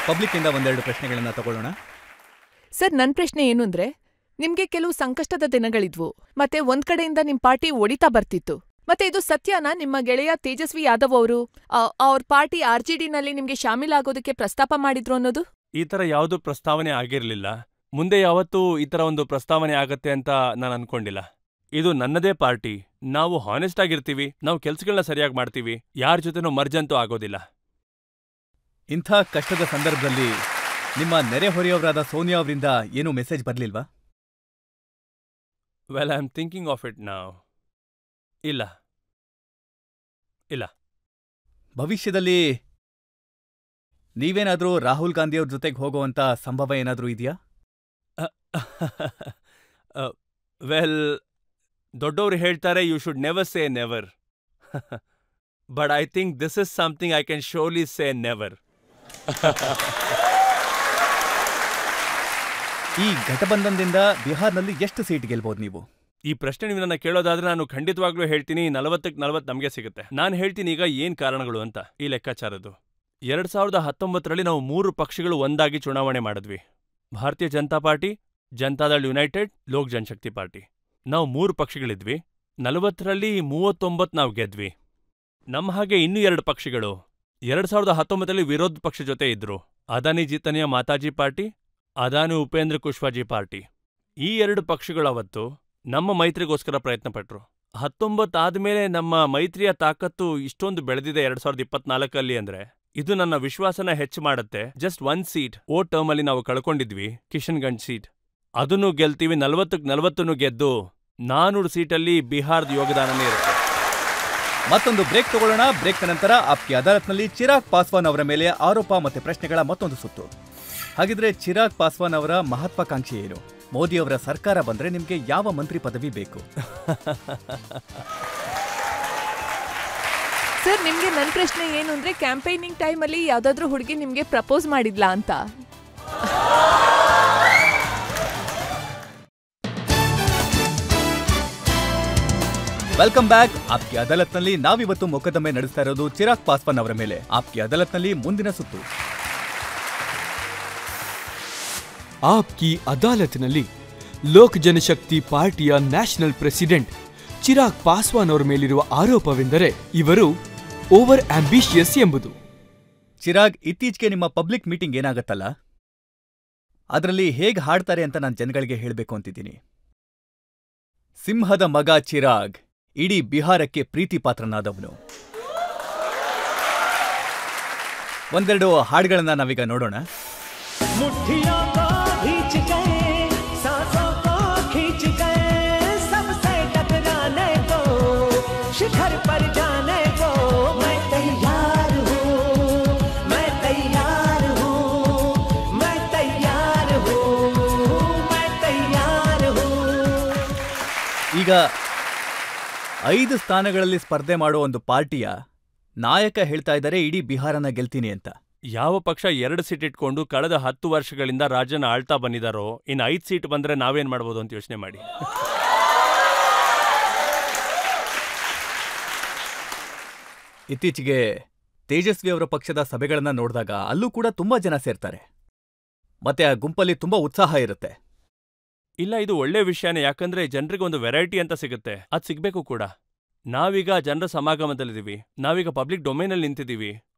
Public ಇಂದ ಒಂದೆರಡು ಪ್ರಶ್ನೆಗಳನ್ನ ತಗೊಳ್ಳೋಣ. ಸರ್, ನನ್ ಪ್ರಶ್ನೆ ಏನು ಅಂದ್ರೆ, ನಿಮ್ಗೆ ಕೆಲವು ಸಂಕಷ್ಟದ ದಿನಗಳಿದ್ವು, ಮತ್ತೆ ಒಂದ್ ಕಡೆಯಿಂದ ನಿಮ್ ಪಾರ್ಟಿ ಒಡಿತಾ ಬರ್ತಿತ್ತು. ಮತ್ತೆ ಇದು ಸತ್ಯನಾ, ನಿಮ್ಮ ಗೆಳೆಯ ತೇಜಸ್ವಿ ಯಾದವ್ ಅವರು ಅವ್ರ ಪಾರ್ಟಿ RJDನಲ್ಲಿ ನಿಮ್ಗೆ ಶಾಮೀಲಾಗೋದಕ್ಕೆ ಪ್ರಸ್ತಾಪ ಮಾಡಿದ್ರು ಅನ್ನೋದು? ಈ ತರ ಯಾವ್ದು ಪ್ರಸ್ತಾವನೆ ಆಗಿರ್ಲಿಲ್ಲ. ಮುಂದೆ ಯಾವತ್ತೂ ಈ ತರ ಒಂದು ಪ್ರಸ್ತಾವನೆ ಆಗತ್ತೆ ಅಂತ ನಾನು ಅನ್ಕೊಂಡಿಲ್ಲ. ಇದು ನನ್ನದೇ ಪಾರ್ಟಿ. ನಾವು ಹಾನೆಸ್ಟ್ ಆಗಿರ್ತೀವಿ, ನಾವು ಕೆಲ್ಸಗಳನ್ನ ಸರಿಯಾಗಿ ಮಾಡ್ತೀವಿ, ಯಾರ ಜೊತೆನೂ ಮರ್ಜಂತೂ ಆಗೋದಿಲ್ಲ. ಇಂಥ ಕಷ್ಟದ ಸಂದರ್ಭದಲ್ಲಿ ನಿಮ್ಮ ನೆರೆಹೊರೆಯವರಾದ ಸೋನಿಯಾ ಅವರಿಂದ ಏನೂ ಮೆಸೇಜ್ ಬರ್ಲಿಲ್ವಾ? Well, I am thinking of it now. ಇಲ್ಲ. ಭವಿಷ್ಯದಲ್ಲಿ ನೀವೇನಾದ್ರೂ ರಾಹುಲ್ ಗಾಂಧಿಯವ್ರ ಜೊತೆಗೆ ಹೋಗುವಂತ ಸಂಭವ ಏನಾದ್ರೂ ಇದೆಯಾ? ವೆಲ್, ದೊಡ್ಡವರು ಹೇಳ್ತಾರೆ, you should never say never. But I think this is something I can surely say never. ಈ ಘಟಬಂಧನದಿಂದ ಬಿಹಾರ್ನಲ್ಲಿ ಎಷ್ಟು ಸೀಟ್ ಗೆಲ್ಬಹುದು ನೀವು? ಈ ಪ್ರಶ್ನೆ ನೀವು ನನ್ನ ಕೇಳೋದಾದ್ರೆ ನಾನು ಖಂಡಿತವಾಗ್ಲೂ ಹೇಳ್ತೀನಿ 40ಕ್ಕೆ 40 ನಮಗೆ ಸಿಗುತ್ತೆ. ನಾನು ಹೇಳ್ತೀನಿ ಈಗ ಏನ್ ಕಾರಣಗಳು ಅಂತ ಈ ಲೆಕ್ಕಾಚಾರದ್ದು. 2019ರಲ್ಲಿ ನಾವು 3 ಪಕ್ಷಗಳು ಒಂದಾಗಿ ಚುನಾವಣೆ ಮಾಡಿದ್ವಿ. ಭಾರತೀಯ ಜನತಾ ಪಾರ್ಟಿ, ಜನತಾದಳ್ ಯುನೈಟೆಡ್, ಲೋಕ್ ಜನಶಕ್ತಿ ಪಾರ್ಟಿ. ನಾವು 3 ಪಕ್ಷಗಳಿದ್ವಿ. 40ರಲ್ಲಿ 39 ನಾವು ಗೆದ್ವಿ. ನಮ್ಮ ಹಾಗೆ ಇನ್ನೂ 2 ಪಕ್ಷಗಳು 2019ರಲ್ಲಿ ವಿರೋಧ ಪಕ್ಷ ಜೊತೆ ಇದ್ರು. ಅದಾನಿ ಜಿತನಿಯ ಮಾತಾಜಿ ಪಾರ್ಟಿ, ಅದಾನಿ ಉಪೇಂದ್ರ ಕುಶ್ವಾಜಿ ಪಾರ್ಟಿ. ಈ 2 ಪಕ್ಷಗಳವತ್ತು ನಮ್ಮ ಮೈತ್ರಿಗೋಸ್ಕರ ಪ್ರಯತ್ನ ಪಟ್ರು. 19 ಆದ್ಮೇಲೆ ನಮ್ಮ ಮೈತ್ರಿಯ ತಾಕತ್ತು ಇಷ್ಟೊಂದು ಬೆಳೆದಿದೆ 2024ಅಲ್ಲಿ ಅಂದ್ರೆ ಇದು ನನ್ನ ವಿಶ್ವಾಸನ ಹೆಚ್ಚು ಮಾಡುತ್ತೆ. ಜಸ್ಟ್ 1 ಸೀಟ್ ಓ ಟರ್ಮ್ ಅಲ್ಲಿ ನಾವು ಕಳ್ಕೊಂಡಿದ್ವಿ, ಕಿಶನ್ಗಂಜ್ ಸೀಟ್. ಅದನ್ನು ಗೆಲ್ತೀವಿ. 40ಕ್ಕೆ 40 ಗೆದ್ದು 400 ಸೀಟಲ್ಲಿ ಬಿಹಾರದ ಯೋಗದಾನನೇ ಇರುತ್ತೆ. ಮತ್ತೊಂದು ಬ್ರೇಕ್ ತಗೊಳ್ಳೋಣ. ಬ್ರೇಕ್ ನಂತರ ಆಪ್ಕಿ ಅದಾಲತ್ನಲ್ಲಿ ಚಿರಾಗ್ ಪಾಸ್ವಾನ್ ಅವರ ಮೇಲೆ ಆರೋಪ ಮತ್ತೆ ಪ್ರಶ್ನೆಗಳ ಮತ್ತೊಂದು ಸುತ್ತು. ಹಾಗಿದ್ರೆ ಚಿರಾಗ್ ಪಾಸ್ವಾನ್ ಅವರ ಮಹತ್ವಾಕಾಂಕ್ಷೆ ಏನು? ಮೋದಿ ಅವರ ಸರ್ಕಾರ ಬಂದ್ರೆ ನಿಮ್ಗೆ ಯಾವ ಮಂತ್ರಿ ಪದವಿ ಬೇಕು? ಸರ್, ನಿಮ್ಗೆ ನನ್ನ ಪ್ರಶ್ನೆ ಏನು ಅಂದ್ರೆ, ಕ್ಯಾಂಪೇನಿಂಗ್ ಟೈಮಲ್ಲಿ ಯಾವ್ದಾದ್ರೂ ಹುಡುಗಿ ನಿಮ್ಗೆ ಪ್ರಪೋಸ್ ಮಾಡಿದ್ಲಾ ಅಂತ. Welcome back. ಆಪ್ಕಿ ಅದಾಲತ್ನಲ್ಲಿ ನಾವಿವತ್ತು ಮೊಕದ್ದಮೆ ನಡೆಸ್ತಾ ಇರೋದು ಚಿರಾಗ್ ಪಾಸ್ವಾನ್ ಅವರ ಮೇಲೆ. ಆಪ್ಕಿ ಅದಾಲತ್ನಲ್ಲಿ ಮುಂದಿನ ಸುತ್ತು. ಆಪ್ಕಿ ಅದಾಲತ್ನಲ್ಲಿ ಲೋಕ್ ಜನಶಕ್ತಿ ಪಾರ್ಟಿಯ ನ್ಯಾಷನಲ್ ಪ್ರೆಸಿಡೆಂಟ್ ಚಿರಾಗ್ ಪಾಸ್ವಾನ್ ಅವರ ಮೇಲಿರುವ ಆರೋಪವೆಂದರೆ ಇವರು ಓವರ್ ಆಂಬಿಷಿಯಸ್ ಎಂಬುದು. ಚಿರಾಗ್, ಇತ್ತೀಚೆಗೆ ನಿಮ್ಮ ಪಬ್ಲಿಕ್ ಮೀಟಿಂಗ್ ಏನಾಗತ್ತಲ್ಲ, ಅದರಲ್ಲಿ ಹೇಗೆ ಹಾಡ್ತಾರೆ ಅಂತ ನಾನು ಜನಗಳಿಗೆ ಹೇಳಬೇಕು ಅಂತಿದ್ದೀನಿ. ಸಿಂಹದ ಮಗ ಚಿರಾಗ್ ಇಡೀ ಬಿಹಾರಕ್ಕೆ ಪ್ರೀತಿ ಪಾತ್ರನಾದವನು. ಒಂದೆರಡು ಹಾಡುಗಳನ್ನ ನಾವೀಗ ನೋಡೋಣ. शिखर पर जाने को मैं तैयार हूँ, मैं तैयार हूँ, मैं तैयार हूँ, मैं तैयार हूँ. ಈಗ 5 ಸ್ಥಾನಗಳಲ್ಲಿ ಸ್ಪರ್ಧೆ ಮಾಡೋ ಒಂದು ಪಾರ್ಟಿಯ ನಾಯಕ ಹೇಳ್ತಾ ಇದ್ದಾರೆ ಇಡೀ ಬಿಹಾರನ ಗೆಲ್ತೀನಿ ಅಂತ. ಯಾವ ಪಕ್ಷ 2 ಸೀಟ್ ಇಟ್ಕೊಂಡು ಕಳೆದ 10 ವರ್ಷಗಳಿಂದ ರಾಜ್ಯನ ಆಳ್ತಾ ಬಂದಿದಾರೋ, ಇನ್ನು 5 ಸೀಟ್ ಬಂದ್ರೆ ನಾವೇನ್ ಮಾಡ್ಬೋದು ಅಂತ ಯೋಚನೆ ಮಾಡಿ. ಇತ್ತೀಚೆಗೆ ತೇಜಸ್ವಿ ಅವರ ಪಕ್ಷದ ಸಭೆಗಳನ್ನ ನೋಡಿದಾಗ ಅಲ್ಲೂ ಕೂಡ ತುಂಬಾ ಜನ ಸೇರ್ತಾರೆ. ಮತ್ತೆ ಆ ಗುಂಪಲ್ಲಿ ತುಂಬಾ ಉತ್ಸಾಹ ಇರುತ್ತೆ. ಇಲ್ಲ, ಇದು ಒಳ್ಳೆ ವಿಷಯನೇ. ಯಾಕಂದ್ರೆ ಜನರಿಗೆ ಒಂದು ವೆರೈಟಿ ಅಂತ ಸಿಗುತ್ತೆ, ಅದ್ ಸಿಗ್ಬೇಕು ಕೂಡ. ನಾವೀಗ ಜನರ ಸಮಾಗಮದಲ್ಲಿದ್ದೀವಿ, ನಾವೀಗ ಪಬ್ಲಿಕ್ ಡೊಮೇನಲ್ಲಿ ನಿಂತಿದ್ದೀವಿ.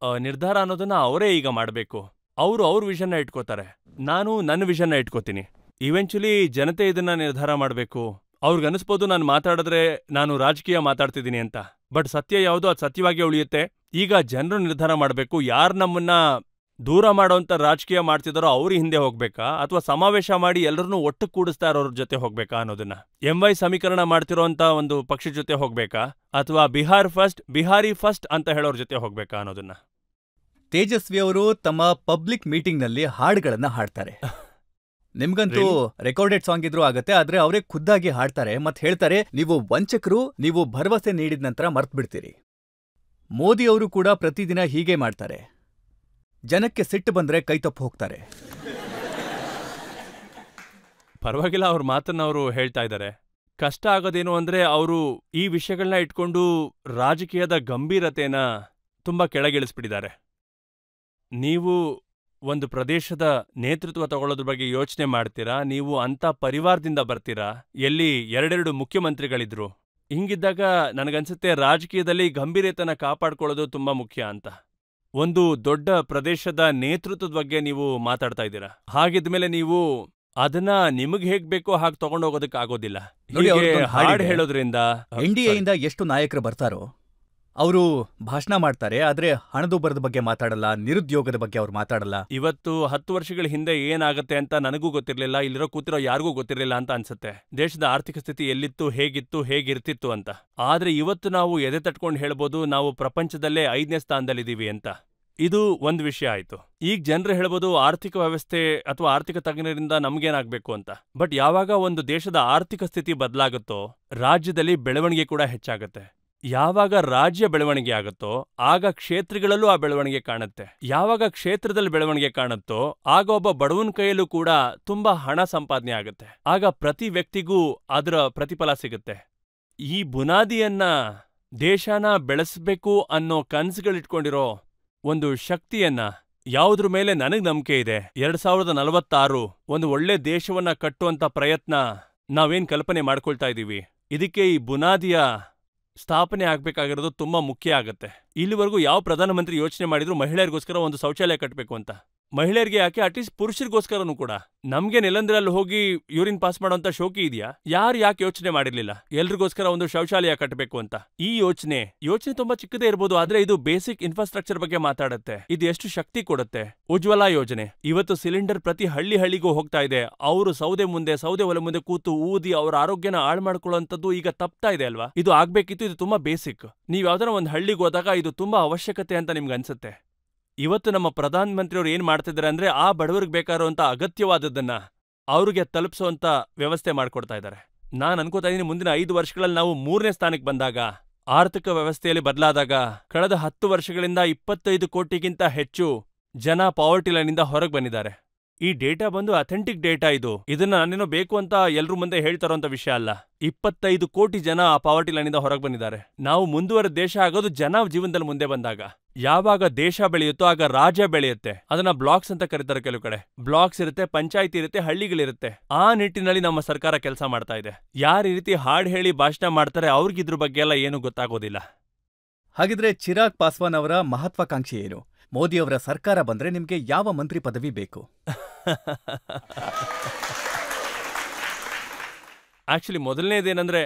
ನಿರ್ಧಾರ ಅನ್ನೋದನ್ನ ಅವರೇ ಈಗ ಮಾಡಬೇಕು. ಅವರು ಅವ್ರ ವಿಷನ್ನ ಇಟ್ಕೋತಾರೆ, ನಾನು ನನ್ನ ವಿಷನ್ನ ಇಟ್ಕೋತೀನಿ. ಇವೆಂಚುಲಿ ಜನತೆ ಇದನ್ನ ನಿರ್ಧಾರ ಮಾಡಬೇಕು. ಅವ್ರಿಗನ್ನಿಸ್ಬೋದು ನಾನು ಮಾತಾಡಿದ್ರೆ ನಾನು ರಾಜಕೀಯ ಮಾತಾಡ್ತಿದ್ದೀನಿ ಅಂತ. ಬಟ್ ಸತ್ಯ ಯಾವುದೋ ಅದು ಸತ್ಯವಾಗಿ ಉಳಿಯುತ್ತೆ. ಈಗ ಜನರು ನಿರ್ಧಾರ ಮಾಡಬೇಕು, ಯಾರು ನಮ್ಮನ್ನ ದೂರ ಮಾಡೋಂಥ ರಾಜಕೀಯ ಮಾಡ್ತಿದಾರೋ ಅವ್ರ ಹಿಂದೆ ಹೋಗ್ಬೇಕಾ, ಅಥವಾ ಸಮಾವೇಶ ಮಾಡಿ ಎಲ್ಲರನ್ನೂ ಒಟ್ಟು ಕೂಡಿಸ್ತಾ ಇರೋರ ಜೊತೆ ಹೋಗ್ಬೇಕಾ ಅನ್ನೋದನ್ನ. MY ಸಮೀಕರಣ ಮಾಡ್ತಿರೋಂಥ ಒಂದು ಪಕ್ಷದ ಜೊತೆ ಹೋಗ್ಬೇಕಾ, ಅಥವಾ ಬಿಹಾರ್ ಫಸ್ಟ್, ಬಿಹಾರಿ ಫಸ್ಟ್ ಅಂತ ಹೇಳೋರ ಜೊತೆ ಹೋಗ್ಬೇಕಾ ಅನ್ನೋದನ್ನ. ತೇಜಸ್ವಿ ಅವರು ತಮ್ಮ ಪಬ್ಲಿಕ್ ಮೀಟಿಂಗ್ನಲ್ಲಿ ಹಾಡುಗಳನ್ನ ಹಾಡ್ತಾರೆ. ನಿಮ್ಗಂತೂ ರೆಕಾರ್ಡೆಡ್ ಸಾಂಗ್ ಇದ್ರೂ ಆಗತ್ತೆ, ಆದ್ರೆ ಅವರೇ ಖುದ್ದಾಗಿ ಹಾಡ್ತಾರೆ ಮತ್ತೆ ಹೇಳ್ತಾರೆ, ನೀವು ವಂಚಕರು, ನೀವು ಭರವಸೆ ನೀಡಿದ ನಂತರ ಮರ್ತ್ ಬಿಡ್ತೀರಿ. ಮೋದಿ ಅವರು ಕೂಡ ಪ್ರತಿದಿನ ಹೀಗೆ ಮಾಡ್ತಾರೆ. ಜನಕ್ಕೆ ಸಿಟ್ಟು ಬಂದ್ರೆ ಕೈತಪ್ಪು ಹೋಗ್ತಾರೆ. ಪರವಾಗಿಲ್ಲ, ಅವ್ರ ಮಾತನ್ನ ಅವರು ಹೇಳ್ತಾ ಇದ್ದಾರೆ. ಕಷ್ಟ ಆಗೋದೇನು ಅಂದ್ರೆ ಅವರು ಈ ವಿಷಯಗಳನ್ನ ಇಟ್ಕೊಂಡು ರಾಜಕೀಯದ ಗಂಭೀರತೆನ ತುಂಬಾ ಕೆಳಗಿಳಿಸ್ಬಿಟ್ಟಿದ್ದಾರೆ. ನೀವು ಒಂದು ಪ್ರದೇಶದ ನೇತೃತ್ವ ತಗೊಳ್ಳೋದ್ರ ಬಗ್ಗೆ ಯೋಚನೆ ಮಾಡ್ತೀರಾ, ನೀವು ಅಂತ ಪರಿವಾರದಿಂದ ಬರ್ತೀರಾ ಎಲ್ಲಿ 2 ಮುಖ್ಯಮಂತ್ರಿಗಳಿದ್ರು. ಹಿಂಗಿದ್ದಾಗ ನನಗನ್ಸುತ್ತೆ ರಾಜಕೀಯದಲ್ಲಿ ಗಂಭೀರತೆನ ಕಾಪಾಡ್ಕೊಳ್ಳೋದು ತುಂಬಾ ಮುಖ್ಯ ಅಂತ. ಒಂದು ದೊಡ್ಡ ಪ್ರದೇಶದ ನೇತೃತ್ವದ ಬಗ್ಗೆ ನೀವು ಮಾತಾಡ್ತಾ ಇದ್ದೀರಾ. ಹಾಗಿದ್ಮೇಲೆ ನೀವು ಅದನ್ನ ನಿಮಗ್ ಹೇಗ್ ಬೇಕೋ ಹಾಗೆ ತಗೊಂಡೋಗೋದಕ್ಕೆ ಆಗೋದಿಲ್ಲ. ಹಾಡು ಹೇಳೋದ್ರಿಂದ NDAಯಿಂದ ಎಷ್ಟು ನಾಯಕರು ಬರ್ತಾರೋ ಅವರು ಭಾಷಣ ಮಾಡ್ತಾರೆ, ಆದ್ರೆ ಹಣದುಬ್ಬರದ ಬಗ್ಗೆ ಮಾತಾಡಲ್ಲ, ನಿರುದ್ಯೋಗದ ಬಗ್ಗೆ ಅವ್ರು ಮಾತಾಡಲ್ಲ. ಇವತ್ತು 10 ವರ್ಷಗಳ ಹಿಂದೆ ಏನಾಗತ್ತೆ ಅಂತ ನನಗೂ ಗೊತ್ತಿರ್ಲಿಲ್ಲ, ಇಲ್ಲಿರೋ ಕೂತಿರೋ ಯಾರಿಗೂ ಗೊತ್ತಿರ್ಲಿಲ್ಲ ಅಂತ ಅನ್ಸುತ್ತೆ. ದೇಶದ ಆರ್ಥಿಕ ಸ್ಥಿತಿ ಎಲ್ಲಿತ್ತು, ಹೇಗಿತ್ತು, ಹೇಗಿರ್ತಿತ್ತು ಅಂತ. ಆದ್ರೆ ಇವತ್ತು ನಾವು ಎದೆ ತಟ್ಕೊಂಡು ಹೇಳ್ಬೋದು, ನಾವು ಪ್ರಪಂಚದಲ್ಲೇ 5ನೇ ಸ್ಥಾನದಲ್ಲಿದ್ದೀವಿ ಅಂತ. ಇದು ಒಂದು ವಿಷಯ ಆಯ್ತು. ಈಗ ಜನರು ಹೇಳ್ಬೋದು ಆರ್ಥಿಕ ವ್ಯವಸ್ಥೆ ಅಥವಾ ಆರ್ಥಿಕ ತಜ್ಞರಿಂದ ನಮ್ಗೇನಾಗ್ಬೇಕು ಅಂತ. ಬಟ್ ಯಾವಾಗ ಒಂದು ದೇಶದ ಆರ್ಥಿಕ ಸ್ಥಿತಿ ಬದಲಾಗುತ್ತೋ ರಾಜ್ಯದಲ್ಲಿ ಬೆಳವಣಿಗೆ ಕೂಡ ಹೆಚ್ಚಾಗತ್ತೆ. ಯಾವಾಗ ರಾಜ್ಯ ಬೆಳವಣಿಗೆ ಆಗುತ್ತೋ ಆಗ ಕ್ಷೇತ್ರಗಳಲ್ಲೂ ಆ ಬೆಳವಣಿಗೆ ಕಾಣುತ್ತೆ. ಯಾವಾಗ ಕ್ಷೇತ್ರದಲ್ಲಿ ಬೆಳವಣಿಗೆ ಕಾಣುತ್ತೋ ಆಗ ಒಬ್ಬ ಬಡವನ ಕೈಯಲ್ಲೂ ಕೂಡ ತುಂಬಾ ಹಣ ಸಂಪಾದನೆ ಆಗುತ್ತೆ. ಆಗ ಪ್ರತಿ ವ್ಯಕ್ತಿಗೂ ಅದರ ಪ್ರತಿಫಲ ಸಿಗುತ್ತೆ. ಈ ಬುನಾದಿಯನ್ನ ದೇಶನ ಬೆಳೆಸಬೇಕು ಅನ್ನೋ ಕನಸುಗಳಿಟ್ಕೊಂಡಿರೋ ಒಂದು ಶಕ್ತಿಯನ್ನ ಯಾವುದ್ರ ಮೇಲೆ ನನಗ್ ನಂಬಿಕೆ ಇದೆ. 2046 ಒಂದು ಒಳ್ಳೆ ದೇಶವನ್ನ ಕಟ್ಟುವಂತ ಪ್ರಯತ್ನ ನಾವೇನ್ ಕಲ್ಪನೆ ಮಾಡ್ಕೊಳ್ತಾ ಇದೀವಿ, ಇದಕ್ಕೆ ಈ ಬುನಾದಿಯ ಸ್ಥಾಪನೆ ಆಗ್ಬೇಕಾಗಿರೋದು ತುಂಬಾ ಮುಖ್ಯ ಆಗತ್ತೆ. ಇಲ್ಲಿವರೆಗೂ ಯಾವ ಪ್ರಧಾನಮಂತ್ರಿ ಯೋಚನೆ ಮಾಡಿದ್ರು ಮಹಿಳೆಯರಿಗೋಸ್ಕರ ಒಂದು ಶೌಚಾಲಯ ಕಟ್ಟಬೇಕು ಅಂತ. ಮಹಿಳೆಯರಿಗೆ ಯಾಕೆ, ಅಟ್ಲೀಸ್ಟ್ ಪುರುಷರಿಗೋಸ್ಕರನೂ ಕೂಡ. ನಮ್ಗೆ ನೆಲಂದ್ರಲ್ಲಿ ಹೋಗಿ ಯೂರಿನ್ ಪಾಸ್ ಮಾಡೋಂತ ಶೋಕಿ ಇದೆಯಾ? ಯಾರು ಯಾಕೆ ಯೋಚನೆ ಮಾಡಿರ್ಲಿಲ್ಲ ಎಲ್ರಿಗೋಸ್ಕರ ಒಂದು ಶೌಚಾಲಯ ಕಟ್ಟಬೇಕು ಅಂತ? ಈ ಯೋಚನೆ ತುಂಬಾ ಚಿಕ್ಕದೇ ಇರ್ಬೋದು, ಆದ್ರೆ ಇದು ಬೇಸಿಕ್ ಇನ್ಫ್ರಾಸ್ಟ್ರಕ್ಚರ್ ಬಗ್ಗೆ ಮಾತಾಡುತ್ತೆ. ಇದು ಎಷ್ಟು ಶಕ್ತಿ ಕೊಡುತ್ತೆ. ಉಜ್ವಲ ಯೋಜನೆ ಇವತ್ತು ಸಿಲಿಂಡರ್ ಪ್ರತಿ ಹಳ್ಳಿಗೂ ಹೋಗ್ತಾ ಇದೆ. ಅವರು ಸೌದೆ ಒಲೆ ಮುಂದೆ ಕೂತು ಊದಿ ಅವರ ಆರೋಗ್ಯನ ಹಾಳು ಮಾಡ್ಕೊಳ್ಳುವಂಥದ್ದು ಈಗ ತಪ್ತಾ ಇದೆ ಅಲ್ವಾ? ಇದು ಆಗ್ಬೇಕಿತ್ತು. ಇದು ತುಂಬಾ ಬೇಸಿಕ್. ನೀವ್ ಯಾವ್ದಾರ ಒಂದು ಹಳ್ಳಿಗೆ ಹೋದಾಗ ಇದು ತುಂಬಾ ಅವಶ್ಯಕತೆ ಅಂತ ನಿಮ್ಗೆ ಅನ್ಸುತ್ತೆ. ಇವತ್ತು ನಮ್ಮ ಪ್ರಧಾನಮಂತ್ರಿಯವರು ಏನ್ ಮಾಡ್ತಿದ್ದಾರೆ ಅಂದ್ರೆ ಆ ಬಡವರಿಗೆ ಬೇಕಾಗಿರುವಂತ ಅಗತ್ಯವಾದದ್ದನ್ನ ಅವ್ರಿಗೆ ತಲುಪಿಸುವಂತ ವ್ಯವಸ್ಥೆ ಮಾಡ್ಕೊಡ್ತಾ ಇದ್ದಾರೆ. ನಾನ್ ಅನ್ಕೋತಾ ಇದೀನಿ ಮುಂದಿನ 5 ವರ್ಷಗಳಲ್ಲಿ ನಾವು 3ನೇ ಸ್ಥಾನಕ್ಕೆ ಬಂದಾಗ, ಆರ್ಥಿಕ ವ್ಯವಸ್ಥೆಯಲ್ಲಿ ಬದಲಾದಾಗ, ಕಳೆದ 10 ವರ್ಷಗಳಿಂದ 25 ಕೋಟಿಗಿಂತ ಹೆಚ್ಚು ಜನ ಪಾವರ್ಟಿ ಲೈನಿಂದ ಹೊರಗೆ ಬಂದಿದ್ದಾರೆ. ಈ ಡೇಟಾ ಬಂದು ಅಥೆಂಟಿಕ್ ಡೇಟಾ. ಇದನ್ನ ನಾನೇನೋ ಬೇಕು ಅಂತ ಎಲ್ರೂ ಮುಂದೆ ಹೇಳ್ತಾರೋಂಥ ವಿಷಯ ಅಲ್ಲ. 25 ಕೋಟಿ ಜನ ಆ ಪಾವರ್ಟಿ ಲೈನಿಂದ ಹೊರಗೆ ಬಂದಿದ್ದಾರೆ. ನಾವು ಮುಂದುವರೆದ ದೇಶ ಆಗೋದು ಜನ ಜೀವನದಲ್ಲಿ ಮುಂದೆ ಬಂದಾಗ. ಯಾವಾಗ ದೇಶ ಬೆಳೆಯುತ್ತೋ ಆಗ ರಾಜ್ಯ ಬೆಳೆಯುತ್ತೆ. ಅದನ್ನ ಬ್ಲಾಕ್ಸ್ ಅಂತ ಕರೀತಾರೆ. ಕೆಲವು ಕಡೆ ಬ್ಲಾಕ್ಸ್ ಇರುತ್ತೆ, ಪಂಚಾಯಿತಿ ಇರುತ್ತೆ, ಹಳ್ಳಿಗಳಿರುತ್ತೆ. ಆ ನಿಟ್ಟಿನಲ್ಲಿ ನಮ್ಮ ಸರ್ಕಾರ ಕೆಲಸ ಮಾಡ್ತಾ ಇದೆ. ಯಾರು ಈ ರೀತಿ ಹಾಡು ಹೇಳಿ ಭಾಷಣ ಮಾಡ್ತಾರೆ ಅವ್ರಿಗಿದ್ರ ಬಗ್ಗೆ ಎಲ್ಲ ಏನು ಗೊತ್ತಾಗೋದಿಲ್ಲ. ಹಾಗಿದ್ರೆ ಚಿರಾಗ್ ಪಾಸ್ವಾನ್ ಅವರ ಮಹತ್ವಾಕಾಂಕ್ಷೆ ಏನು? ಮೋದಿಯವರ ಸರ್ಕಾರ ಬಂದ್ರೆ ನಿಮ್ಗೆ ಯಾವ ಮಂತ್ರಿ ಪದವಿ ಬೇಕು? ಆಕ್ಚುಲಿ ಮೊದಲನೇದೇನಂದ್ರೆ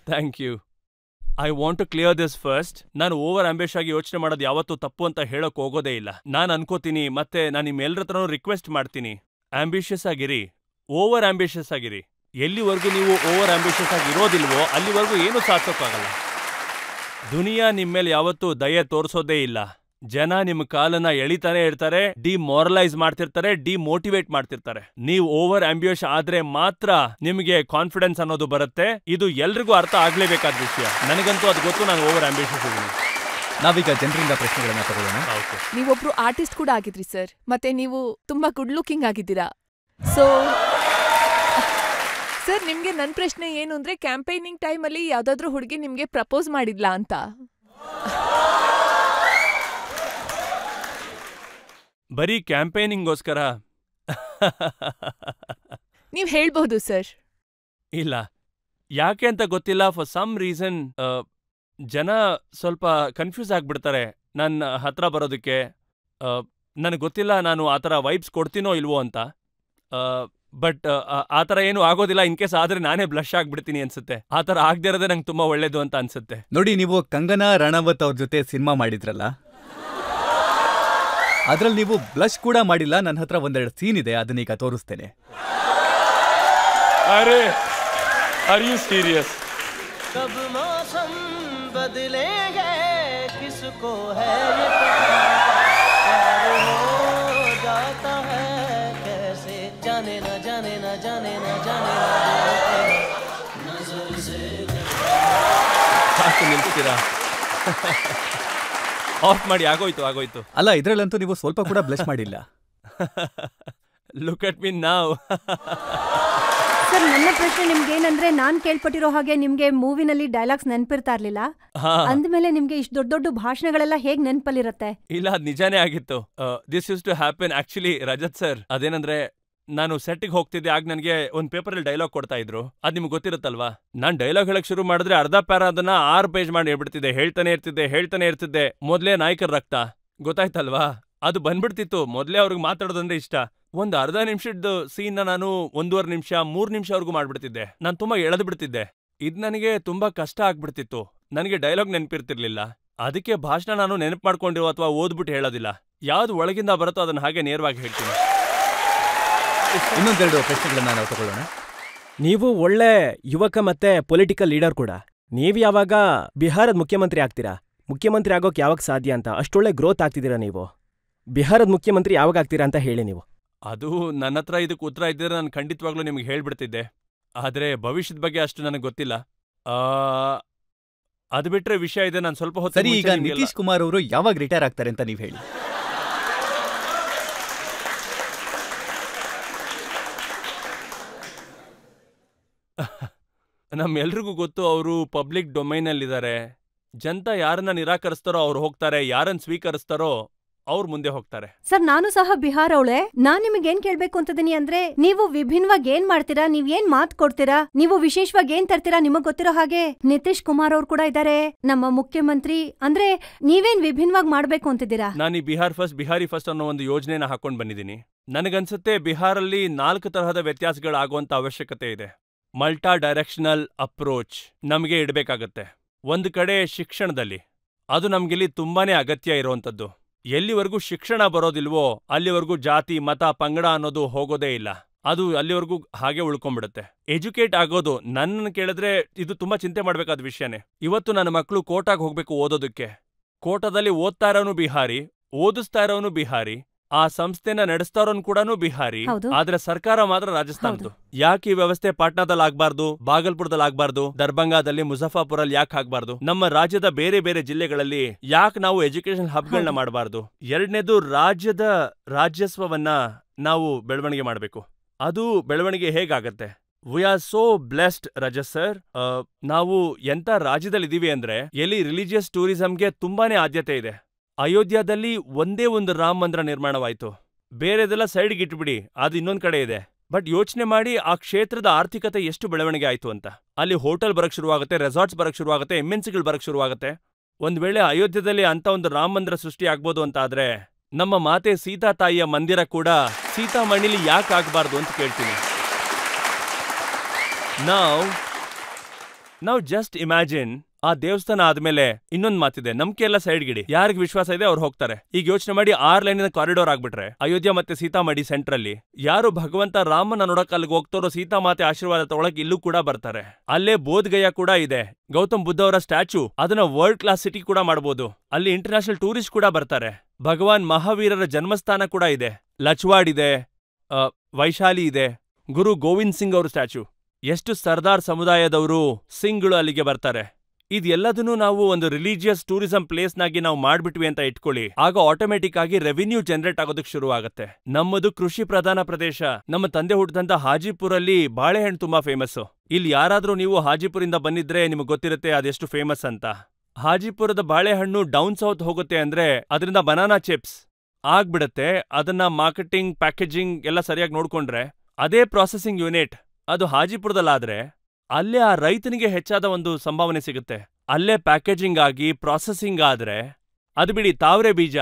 thank you. I want to clear this first. ನಾನು ಓವರ್ ಆಂಬಿಷ್ ಆಗಿ ಯೋಚನೆ ಮಾಡೋದು ಯಾವತ್ತೂ ತಪ್ಪು ಅಂತ ಹೇಳೋಕ್ ಹೋಗೋದೇ ಇಲ್ಲ. ನಾನು ಅನ್ಕೋತೀನಿ, ಮತ್ತೆ ನಾನು ನಿಮ್ಮೆಲ್ಲರ ಹತ್ರನೂ ರಿಕ್ವೆಸ್ಟ್ ಮಾಡ್ತೀನಿ, ಆಂಬಿಷಿಯಸ್ ಆಗಿರಿ, ಓವರ್ ಆಂಬಿಷಿಯಸ್ ಆಗಿರಿ. ಎಲ್ಲಿವರೆಗೂ ನೀವು ಓವರ್ ಆಂಬಿಷಿಯಸ್ ಆಗಿ ಇರೋದಿಲ್ವೋ ಅಲ್ಲಿವರೆಗೂ ಏನೂ ಸಾಧಿಸೋಕ್ಕಾಗಲ್ಲ. ದುನಿಯಾ ನಿಮ್ಮೇಲೆ ಯಾವತ್ತೂ ದಯೆ ತೋರಿಸೋದೇ ಇಲ್ಲ. ಜನ ನಿಮ್ಮ ಕಾಲನ್ನ ಎಳಿತಾನೆ ಇರ್ತಾರೆ, ಡಿಮೋರಲೈಸ್ ಮಾಡ್ತಿರ್ತಾರೆ, ಡಿಮೋಟಿವೇಟ್ ಮಾಡ್ತಿರ್ತಾರೆ. ನೀವು ಓವರ್ ಆಂಬಿಷಸ್ ಆದ್ರೆ ಮಾತ್ರ ನಿಮಗೆ ಕಾನ್ಫಿಡೆನ್ಸ್ ಅನ್ನೋದು ಬರುತ್ತೆ. ಇದು ಎಲ್ರಿಗೂ ಅರ್ಥ ಆಗ್ಲೇಬೇಕಾದ ವಿಷಯ. ನನಗಂತೂ ಅದು ಗೊತ್ತು, ನಾನು ಓವರ್ ಆಂಬಿಷಸ್ ಇದ್ದೀನಿ. ನಾವೀಗ ಜನರಿಂದ ಪ್ರಶ್ನೆಗಳನ್ನ ತಗೊಳ್ಳೋಣ. ನೀವೊಬ್ರು ಆರ್ಟಿಸ್ಟ್ ಕೂಡ ಆಗಿದ್ರಿ ಸರ್, ಮತ್ತೆ ನೀವು ತುಂಬಾ ಗುಡ್ ಲುಕಿಂಗ್ ಆಗಿದ್ದೀರಾ. ಸೊ ಸರ್, ನಿಮ್ಗೆ ನನ್ ಪ್ರಶ್ನೆ ಏನು ಅಂದ್ರೆ, ಕ್ಯಾಂಪೇನಿಂಗ್ ಟೈಮಲ್ಲಿ ಯಾವ್ದಾದ್ರೂ ಹುಡುಗಿ ನಿಮ್ಗೆ ಪ್ರಪೋಸ್ ಮಾಡಿದ್ಲಾ ಅಂತ? ಬರೀ ಕ್ಯಾಂಪೇನಿಂಗ್ಗೋಸ್ಕರ ನೀವ್ ಹೇಳ್ಬಹುದು ಸರ್. ಇಲ್ಲ, ಯಾಕೆ ಅಂತ ಗೊತ್ತಿಲ್ಲ. ಫಾರ್ ಸಮ್ ರೀಸನ್ ಜನ ಸ್ವಲ್ಪ ಕನ್ಫ್ಯೂಸ್ ಆಗ್ಬಿಡ್ತಾರೆ ನನ್ನ ಹತ್ರ ಬರೋದಕ್ಕೆ. ನನಗೆ ಗೊತ್ತಿಲ್ಲ ನಾನು ಆ ಥರ ವೈಬ್ಸ್ ಕೊಡ್ತೀನೋ ಇಲ್ವೋ ಅಂತ. ಬಟ್ ಆ ಥರ ಏನೂ ಆಗೋದಿಲ್ಲ. ಇನ್ ಕೇಸ್ ಆದ್ರೆ ನಾನೇ ಬ್ಲಶ್ ಆಗ್ಬಿಡ್ತೀನಿ ಅನ್ಸುತ್ತೆ. ಆ ಥರ ಆಗದೆ ಇರೋದೇ ನಂಗೆ ತುಂಬಾ ಒಳ್ಳೇದು ಅಂತ ಅನ್ಸುತ್ತೆ. ನೋಡಿ, ನೀವು ಕಂಗನಾ ರಣವತ್ ಅವ್ರ ಜೊತೆ ಸಿನಿಮಾ ಮಾಡಿದ್ರಲ್ಲ, ಅದ್ರಲ್ಲಿ ನೀವು ಬ್ಲಶ್ ಕೂಡ ಮಾಡಿಲ್ಲ. ನನ್ನ ಹತ್ರ ಒಂದೆರಡು ಸೀನ್ ಇದೆ, ಅದನ್ನೀಗ ತೋರಿಸ್ತೇನೆ. ಅರೆ, ಆರ್ ಯು ಸೀರಿಯಸ್? ಕಬ್ ಮೌಸಮ್ ಬದಲೇಂಗೆ ಕಿಸ್ಕೋ ಹೈ ಯೆ ಪ್ಯಾರ್ ಹೋ ಜಾತಾ ಹೈ ಕೈಸೆ ಜಾನೆ ನ ಜಾನೆ ನ ಜಾನೆ ನ ಜಾನೆ ನಜರ್ ಸೆ ಸಾಕು, ನಿಲ್ಸ್ತೀರಾ? ಆಫ್ ಮಾಡಿ. ಆಗೋಯ್ತು. ಅಲ್ಲ, ಇದ್ರಲ್ಲಂತೂ ನೀವು ಸ್ವಲ್ಪ ಕೂಡ ಬ್ಲಶ್ ಮಾಡಿಲ್ಲ. ಲುಕ್ ಅಟ್ ಮೀ ನಾವ್. ಸರ್, ನನ್ನ ಪ್ರಶ್ನೆ ನಿಮ್ಗೇನಂದ್ರೆ, ನಾನ್ ಕೇಳ್ಪಟ್ಟಿರೋ ಹಾಗೆ ನಿಮ್ಗೆ ಮೂವಿನಲ್ಲಿ ಡೈಲಾಗ್ಸ್ ನೆನ್ಪಿರ್ತಾ ಇರ್ಲಿಲ್ಲ. ಅಂದ್ಮೇಲೆ ನಿಮ್ಗೆ ಇಷ್ಟು ದೊಡ್ಡ ದೊಡ್ಡ ಭಾಷಣಗಳೆಲ್ಲ ಹೇಗ್ ನೆನ್ಪಲ್ಲಿರತ್ತೆ? ಇಲ್ಲ, ಅದ್ ನಿಜಾನೇ ಆಗಿತ್ತು. This use to happen actually. Rajat sir, ಅದೇನಂದ್ರೆ ನಾನು ಸೆಟ್ಗೆ ಹೋಗ್ತಿದ್ದೆ. ಆಗ ನನಗೆ ಒಂದು ಪೇಪರಲ್ಲಿ ಡೈಲಾಗ್ ಕೊಡ್ತಾ ಇದ್ರು. ಅದ್ ನಿಮ್ಗೆ ಗೊತ್ತಿರುತ್ತಲ್ವಾ? ನಾನು ಡೈಲಾಗ್ ಹೇಳಕ್ ಶುರು ಮಾಡಿದ್ರೆ ಅರ್ಧ ಪ್ಯಾರ ಅದನ್ನ 6 ಪೇಜ್ ಮಾಡಿ ಹೇಳ್ಬಿಡ್ತಿದ್ದೆ. ಹೇಳ್ತಾನೆ ಇರ್ತಿದ್ದೆ. ಮೊದ್ಲೇ ನಾಯಕರ ರಕ್ತ, ಗೊತ್ತಾಯ್ತಲ್ವಾ? ಅದು ಬಂದ್ಬಿಡ್ತಿತ್ತು. ಮೊದ್ಲೇ ಅವ್ರಿಗೆ ಮಾತಾಡೋದಂದ್ರೆ ಇಷ್ಟ. ಒಂದು ಅರ್ಧ ನಿಮಿಷದ ಸೀನ್ ನಾನು 1.5 ನಿಮಿಷ 3 ನಿಮಿಷವರೆಗೂ ಮಾಡ್ಬಿಡ್ತಿದ್ದೆ. ನಾನು ತುಂಬಾ ಎಳೆದು ಬಿಡ್ತಿದ್ದೆ. ಇದ್ ನನಗೆ ತುಂಬಾ ಕಷ್ಟ ಆಗ್ಬಿಡ್ತಿತ್ತು. ನನಗೆ ಡೈಲಾಗ್ ನೆನಪಿರ್ತಿರ್ಲಿಲ್ಲ. ಅದಕ್ಕೆ ಭಾಷಣ ನಾನು ನೆನಪು ಮಾಡ್ಕೊಂಡಿರೋ ಅಥವಾ ಓದ್ಬಿಟ್ಟು ಹೇಳೋದಿಲ್ಲ. ಯಾವ್ದು ಒಳಗಿಂದ ಬರುತ್ತೋ ಅದನ್ನ ಹಾಗೆ ನೇರವಾಗಿ ಹೇಳ್ತೀನಿ. ಇನ್ನೊಂದೆರಡು ಪ್ರಶ್ನೆಗಳನ್ನ ನಾವು ತಗೊಳ್ಳೋಣ. ನೀವು ಒಳ್ಳೆ ಯುವಕ ಮತ್ತೆ ಪೊಲಿಟಿಕಲ್ ಲೀಡರ್ ಕೂಡ. ನೀವು ಯಾವಾಗ ಬಿಹಾರದ ಮುಖ್ಯಮಂತ್ರಿ ಆಗ್ತೀರಾ? ಮುಖ್ಯಮಂತ್ರಿ ಆಗೋಕ್ ಯಾವಾಗ ಸಾಧ್ಯ ಅಂತ? ಅಷ್ಟೊಳ್ಳೆ ಗ್ರೋತ್ ಆಗ್ತಿದ್ದೀರಾ ನೀವು. ಬಿಹಾರದ ಮುಖ್ಯಮಂತ್ರಿ ಯಾವಾಗ ಆಗ್ತೀರಾ ಅಂತ ಹೇಳಿ ನೀವು. ಅದು ನನ್ನ ಹತ್ರ ಇದಕ್ಕೆ ಉತ್ತರ ಇದ್ದರೆ ನಾನು ಖಂಡಿತವಾಗ್ಲೂ ನಿಮ್ಗೆ ಹೇಳ್ಬಿಡ್ತಿದ್ದೆ. ಆದ್ರೆ ಭವಿಷ್ಯದ ಬಗ್ಗೆ ಅಷ್ಟು ನನಗೆ ಗೊತ್ತಿಲ್ಲ. ಅದು ಬಿಟ್ರೆ ವಿಷಯ ಇದೆ, ನಾನು ಸ್ವಲ್ಪ ಹೊತ್ತು ಸರಿ. ಈಗ ನಿತೀಶ್ ಕುಮಾರ್ ಅವರು ಯಾವಾಗ ರಿಟೈರ್ ಆಗ್ತಾರೆ ಅಂತ ನೀವು ಹೇಳಿ. ನಮ್ಮೆಲ್ರಿಗೂ ಗೊತ್ತು, ಅವರು ಪಬ್ಲಿಕ್ ಡೊಮೈನಲ್ಲಿದ್ದಾರೆ. ಜನತಾ ಯಾರನ್ನ ನಿರಾಕರಿಸ್ತಾರೋ ಅವ್ರು ಹೋಗ್ತಾರೆ, ಯಾರನ್ನ ಸ್ವೀಕರಿಸ್ತಾರೋ ಅವ್ರು ಮುಂದೆ ಹೋಗ್ತಾರೆ. ಸರ್, ನಾನು ಸಹ ಬಿಹಾರ್ ಅವಳೆ. ನಾನ್ ನಿಮಗೇನ್ ಕೇಳ್ಬೇಕು ಅಂತಿದ್ದೀನಿ ಅಂದ್ರೆ, ನೀವು ವಿಭಿನ್ನವಾಗಿ ಏನ್ ಮಾಡ್ತೀರಾ, ನೀವ್ ಏನ್ ಮಾತ್ ಕೊಡ್ತೀರಾ, ನೀವು ವಿಶೇಷವಾಗಿ ಏನ್ ತರ್ತೀರಾ, ನಿಮಗ್ ಗೊತ್ತಿರೋ ಹಾಗೆ ನಿತೀಶ್ ಕುಮಾರ್ ಅವ್ರು ಕೂಡ ಇದ್ದಾರೆ, ನಮ್ಮ ಮುಖ್ಯಮಂತ್ರಿ. ಅಂದ್ರೆ ನೀವೇನ್ ವಿಭಿನ್ನವಾಗಿ ಮಾಡ್ಬೇಕು ಅಂತಿದ್ದೀರಾ? ನಾನು ಈ ಬಿಹಾರಿ ಫಸ್ಟ್ ಅನ್ನೋ ಒಂದು ಯೋಜನೆನ ಹಾಕೊಂಡ್ ಬಂದಿದ್ದೀನಿ. ನನಗನ್ಸುತ್ತೆ ಬಿಹಾರಲ್ಲಿ 4 ತರಹದ ವ್ಯತ್ಯಾಸಗಳಾಗುವಂತ ಅವಶ್ಯಕತೆ ಇದೆ. ಮಲ್ಟಾ ಡೈರೆಕ್ಷನಲ್ ಅಪ್ರೋಚ್ ನಮಗೆ ಇಡಬೇಕಾಗತ್ತೆ. ಒಂದು ಕಡೆ ಶಿಕ್ಷಣದಲ್ಲಿ ಅದು ನಮ್ಗಿಲ್ಲಿ ತುಂಬಾನೇ ಅಗತ್ಯ ಇರುವಂತದ್ದು. ಎಲ್ಲಿವರೆಗೂ ಶಿಕ್ಷಣ ಬರೋದಿಲ್ವೋ ಅಲ್ಲಿವರೆಗೂ ಜಾತಿ ಮತ ಪಂಗಡ ಅನ್ನೋದು ಹೋಗೋದೇ ಇಲ್ಲ. ಅದು ಅಲ್ಲಿವರೆಗೂ ಹಾಗೆ ಉಳ್ಕೊಂಡ್ಬಿಡುತ್ತೆ. ಎಜುಕೇಟ್ ಆಗೋದು ನನ್ನ ಕೇಳಿದ್ರೆ ಇದು ತುಂಬಾ ಚಿಂತೆ ಮಾಡ್ಬೇಕಾದ ವಿಷಯನೇ. ಇವತ್ತು ನನ್ನ ಮಕ್ಕಳು ಕೋಟಾಗ್ ಹೋಗ್ಬೇಕು ಓದೋದಕ್ಕೆ. ಕೋಟಾದಲ್ಲಿ ಓದ್ತಾ ಇರೋನು ಬಿಹಾರಿ, ಓದಿಸ್ತಾ ಇರೋನು ಬಿಹಾರಿ, ಆ ಸಂಸ್ಥೆನ ನಡೆಸ್ತಾರೋನ್ ಕೂಡ ಬಿಹಾರಿ. ಆದ್ರೆ ಸರ್ಕಾರ ಮಾತ್ರ ರಾಜಸ್ಥಾನದ್ದು. ಯಾಕೆ ಈ ವ್ಯವಸ್ಥೆ ಪಾಟ್ನಾದಲ್ಲಿ ಆಗ್ಬಾರ್ದು, ಬಾಗಲ್ಪುರದಲ್ಲಿ ಆಗ್ಬಾರ್ದು, ದರ್ಭಂಗಾದಲ್ಲಿ, ಮುಜಫಾಪುರಲ್ಲಿ ಯಾಕೆ ಆಗ್ಬಾರ್ದು? ನಮ್ಮ ರಾಜ್ಯದ ಬೇರೆ ಬೇರೆ ಜಿಲ್ಲೆಗಳಲ್ಲಿ ಯಾಕೆ ನಾವು ಎಜುಕೇಶನ್ ಹಬ್ಗಳನ್ನ ಮಾಡಬಾರ್ದು? ಎರಡನೇದು, ರಾಜ್ಯದ ರಾಜ್ಯಸ್ವವನ್ನ ನಾವು ಬೆಳವಣಿಗೆ ಮಾಡಬೇಕು. ಅದು ಬೆಳವಣಿಗೆ ಹೇಗಾಗತ್ತೆ? We are so blessed Rajat sir. ನಾವು ಎಂತ ರಾಜ್ಯದಲ್ಲಿದ್ದೀವಿ ಅಂದ್ರೆ ಎಲ್ಲಿ ರಿಲಿಜಿಯಸ್ ಟೂರಿಸಂಗೆ ತುಂಬಾನೇ ಆದ್ಯತೆ ಇದೆ. ಅಯೋಧ್ಯದಲ್ಲಿ ಒಂದೇ ಒಂದು ರಾಮ ಮಂದಿರ ನಿರ್ಮಾಣವಾಯಿತು. ಬೇರೆದೆಲ್ಲ ಸೈಡ್ಗೆ ಇಟ್ಬಿಡಿ, ಅದು ಇನ್ನೊಂದ್ ಕಡೆ ಇದೆ. ಬಟ್ ಯೋಚನೆ ಮಾಡಿ ಆ ಕ್ಷೇತ್ರದ ಆರ್ಥಿಕತೆ ಎಷ್ಟು ಬೆಳವಣಿಗೆ ಆಯ್ತು ಅಂತ. ಅಲ್ಲಿ ಹೋಟೆಲ್ ಬರಕ್ ಶುರುವಾಗುತ್ತೆ, ರೆಸಾರ್ಟ್ಸ್ ಬರಕ್ ಶುರುವಾಗುತ್ತೆ, MNCಗಳು ಬರಕ್ ಶುರುವಾಗುತ್ತೆ. ಒಂದ್ ವೇಳೆ ಅಯೋಧ್ಯದಲ್ಲಿ ಅಂತ ಒಂದು ರಾಮ ಮಂದಿರ ಸೃಷ್ಟಿ ಆಗ್ಬೋದು ಅಂತ ಆದ್ರೆ ನಮ್ಮ ಮಾತೆ ಸೀತಾ ತಾಯಿಯ ಮಂದಿರ ಕೂಡ ಸೀತಾಮಣಿಲಿ ಯಾಕೆ ಆಗ್ಬಾರ್ದು ಅಂತ ಕೇಳ್ತೀನಿ. ನಾವು ಜಸ್ಟ್ ಇಮ್ಯಾಜಿನ್, ಆ ದೇವಸ್ಥಾನ ಆದ್ಮೇಲೆ ಇನ್ನೊಂದ್ ಮಾತಿದೆ, ನಂಬಿಕೆ ಎಲ್ಲ ಸೈಡ್ಗಿಡಿ, ಯಾರಿಗೆ ವಿಶ್ವಾಸ ಇದೆ ಅವ್ರು ಹೋಗ್ತಾರೆ. ಈಗ ಯೋಚನೆ ಮಾಡಿ 6 ಲೈನಿನ ಕಾರಿಡಾರ್ ಆಗ್ಬಿಟ್ರೆ ಅಯೋಧ್ಯ ಮತ್ತೆ ಸೀತಾಮಡಿ ಸೆಂಟ್ರಲ್ಲಿ ಯಾರು ಭಗವಂತ ರಾಮನ ನೋಡಕ್ ಅಲ್ಲಿಗೆ ಹೋಗ್ತಾರೋ ಸೀತಾಮಾತೆ ಆಶೀರ್ವಾದ ತಗೊಳಕ್ ಇಲ್ಲೂ ಕೂಡ ಬರ್ತಾರೆ. ಅಲ್ಲೇ ಬೋಧ್ಗಯ ಕೂಡ ಇದೆ, ಗೌತಮ್ ಬುದ್ಧ ಅವರ ಸ್ಟ್ಯಾಚ್ಯೂ, ಅದನ್ನ ವರ್ಲ್ಡ್ ಕ್ಲಾಸ್ ಸಿಟಿ ಕೂಡ ಮಾಡಬಹುದು. ಅಲ್ಲಿ ಇಂಟರ್ನ್ಯಾಷನಲ್ ಟೂರಿಸ್ಟ್ ಕೂಡ ಬರ್ತಾರೆ. ಭಗವಾನ್ ಮಹಾವೀರರ ಜನ್ಮಸ್ಥಾನ ಕೂಡ ಇದೆ, ಲಚ್ವಾಡ್ ಇದೆ, ವೈಶಾಲಿ ಇದೆ, ಗುರು ಗೋವಿಂದ್ ಸಿಂಗ್ ಅವ್ರ ಸ್ಟ್ಯಾಚ್ಯೂ. ಎಷ್ಟು ಸರ್ದಾರ್ ಸಮುದಾಯದವರು ಸಿಂಗ್ಗಳು ಅಲ್ಲಿಗೆ ಬರ್ತಾರೆ. ಇದೆಲ್ಲದನ್ನು ನಾವು ಒಂದು ರಿಲಿಜಿಯಸ್ ಟೂರಿಸಂ ಪ್ಲೇಸ್ನಾಗಿ ನಾವು ಮಾಡ್ಬಿಟ್ವಿ ಅಂತ ಇಟ್ಕೊಳ್ಳಿ, ಆಗ ಆಟೋಮೆಟಿಕ್ ಆಗಿ ರೆವಿನ್ಯೂ ಜನರೇಟ್ ಆಗೋದಕ್ಕೆ ಶುರು ಆಗುತ್ತೆ. ನಮ್ಮದು ಕೃಷಿ ಪ್ರಧಾನ ಪ್ರದೇಶ. ನಮ್ಮ ತಂದೆ ಹುಟ್ಟಿದಂತ ಹಾಜಿಪುರಲ್ಲಿ ಬಾಳೆಹಣ್ಣು ತುಂಬಾ ಫೇಮಸ್. ಇಲ್ಲಿ ಯಾರಾದ್ರೂ ನೀವು ಹಾಜಿಪುರಿಂದ ಬಂದಿದ್ರೆ ನಿಮಗೆ ಗೊತ್ತಿರುತ್ತೆ ಅದೆಷ್ಟು ಫೇಮಸ್ ಅಂತ. ಹಾಜಿಪುರದ ಬಾಳೆಹಣ್ಣು ಡೌನ್ ಸೌತ್ ಹೋಗುತ್ತೆ ಅಂದ್ರೆ ಅದರಿಂದ ಬನಾನಾ ಚಿಪ್ಸ್ ಆಗ್ಬಿಡತ್ತೆ. ಅದನ್ನ ಮಾರ್ಕೆಟಿಂಗ್, ಪ್ಯಾಕೇಜಿಂಗ್ ಎಲ್ಲ ಸರಿಯಾಗಿ ನೋಡ್ಕೊಂಡ್ರೆ ಅದೇ ಪ್ರಾಸೆಸಿಂಗ್ ಯೂನಿಟ್ ಅದು ಹಾಜಿಪುರದಲ್ಲಾದ್ರೆ ಅಲ್ಲೇ ಆ ರೈತನಿಗೆ ಹೆಚ್ಚಾದ ಒಂದು ಸಂಭಾವನೆ ಸಿಗುತ್ತೆ. ಅಲ್ಲೇ ಪ್ಯಾಕೇಜಿಂಗ್ ಆಗಿ ಪ್ರಾಸೆಸಿಂಗ್ ಆದ್ರೆ ಅದು ಬಿಡಿ, ತಾವರೆ ಬೀಜ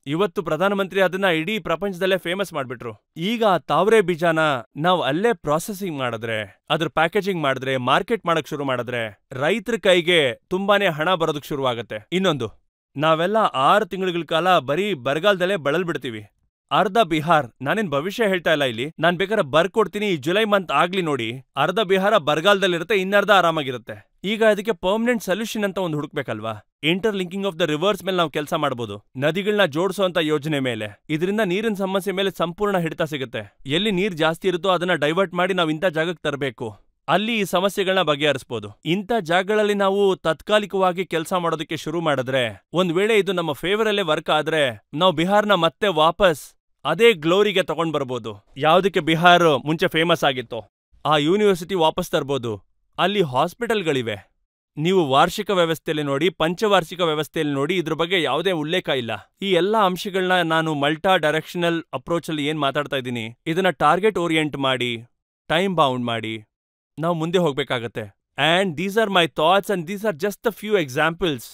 ಇವತ್ತು ಪ್ರಧಾನಮಂತ್ರಿ ಅದನ್ನ ಇಡೀ ಪ್ರಪಂಚದಲ್ಲೇ ಫೇಮಸ್ ಮಾಡ್ಬಿಟ್ರು. ಈಗ ಆ ತಾವರೆ ಬೀಜನ ನಾವು ಅಲ್ಲೇ ಪ್ರಾಸೆಸಿಂಗ್ ಮಾಡಿದ್ರೆ, ಅದ್ರ ಪ್ಯಾಕೇಜಿಂಗ್ ಮಾಡಿದ್ರೆ, ಮಾರ್ಕೆಟ್ ಮಾಡಕ್ ಶುರು ಮಾಡಿದ್ರೆ ರೈತರ ಕೈಗೆ ತುಂಬಾನೇ ಹಣ ಬರೋದಕ್ಕೆ ಶುರುವಾಗತ್ತೆ. ಇನ್ನೊಂದು, ನಾವೆಲ್ಲ 6 ತಿಂಗಳ ಕಾಲ ಬರೀ ಬರಗಾಲದಲ್ಲೇ ಬಳಲ್ಬಿಡ್ತೀವಿ. ಅರ್ಧ ಬಿಹಾರ್, ನಾನೇನ್ ಭವಿಷ್ಯ ಹೇಳ್ತಾ ಇಲ್ಲ ಇಲ್ಲಿ, ನಾನ್ ಬೇಕಾದ್ರೆ ಬರ್ಕೊಡ್ತೀನಿ, ಈ ಜುಲೈ ಮಂತ್ ಆಗ್ಲಿ ನೋಡಿ, ಅರ್ಧ ಬಿಹಾರ ಬರಗಾಲದಲ್ಲಿರುತ್ತೆ, ಇನ್ನರ್ಧ ಆರಾಮಾಗಿರುತ್ತೆ. ಈಗ ಅದಕ್ಕೆ ಪರ್ಮನೆಂಟ್ ಸೊಲ್ಯೂಷನ್ ಅಂತ ಒಂದು ಹುಡುಕ್ಬೇಕಲ್ವಾ? Interlinking of the rivers ಮೇಲೆ ನಾವು ಕೆಲಸ ಮಾಡಬಹುದು, ನದಿಗಳನ್ನ ಜೋಡಿಸೋಂತ ಯೋಜನೆ ಮೇಲೆ. ಇದರಿಂದ ನೀರಿನ ಸಮಸ್ಯೆ ಮೇಲೆ ಸಂಪೂರ್ಣ ಹಿಡಿತ ಸಿಗುತ್ತೆ. ಎಲ್ಲಿ ನೀರ್ ಜಾಸ್ತಿ ಇರುತ್ತೋ ಅದನ್ನ ಡೈವರ್ಟ್ ಮಾಡಿ ನಾವು ಇಂಥ ಜಾಗಕ್ಕೆ ತರಬೇಕು, ಅಲ್ಲಿ ಈ ಸಮಸ್ಯೆಗಳನ್ನ ಬಗೆಹರಿಸಬಹುದು. ಇಂಥ ಜಾಗಗಳಲ್ಲಿ ನಾವು ತಾತ್ಕಾಲಿಕವಾಗಿ ಕೆಲಸ ಮಾಡೋದಕ್ಕೆ ಶುರು ಮಾಡಿದ್ರೆ, ಒಂದ್ ವೇಳೆ ಇದು ನಮ್ಮ ಫೇವರ್ ಅಲ್ಲೇ ವರ್ಕ್ ಆದ್ರೆ ನಾವು ಬಿಹಾರ್ನ ಮತ್ತೆ ವಾಪಸ್ ಅದೇ ಗ್ಲೋರಿಗೆ ತಗೊಂಡ್ ಬರ್ಬೋದು. ಯಾವ್ದಕ್ಕೆ ಬಿಹಾರ್ ಮುಂಚೆ ಫೇಮಸ್ ಆಗಿತ್ತೋ ಆ ಯೂನಿವರ್ಸಿಟಿ ವಾಪಸ್ ತರ್ಬೋದು. ಅಲ್ಲಿ ಹಾಸ್ಪಿಟಲ್ಗಳಿವೆ. ನೀವು ವಾರ್ಷಿಕ ವ್ಯವಸ್ಥೆಯಲ್ಲಿ ನೋಡಿ, ಪಂಚವಾರ್ಷಿಕ ವ್ಯವಸ್ಥೆಯಲ್ಲಿ ನೋಡಿ, ಇದ್ರ ಬಗ್ಗೆ ಯಾವುದೇ ಉಲ್ಲೇಖ ಇಲ್ಲ. ಈ ಎಲ್ಲಾ ಅಂಶಗಳನ್ನ ನಾನು ಮಲ್ಟಾ ಡೈರೆಕ್ಷನಲ್ ಅಪ್ರೋಚ್ ಅಲ್ಲಿ ಏನ್ ಮಾತಾಡ್ತಾ ಇದ್ದೀನಿ, ಇದನ್ನ ಟಾರ್ಗೆಟ್ ಓರಿಯೆಂಟ್ ಮಾಡಿ, ಟೈಮ್ ಬೌಂಡ್ ಮಾಡಿ ನಾವು ಮುಂದೆ ಹೋಗ್ಬೇಕಾಗತ್ತೆ. And these are my thoughts and these are just the few examples.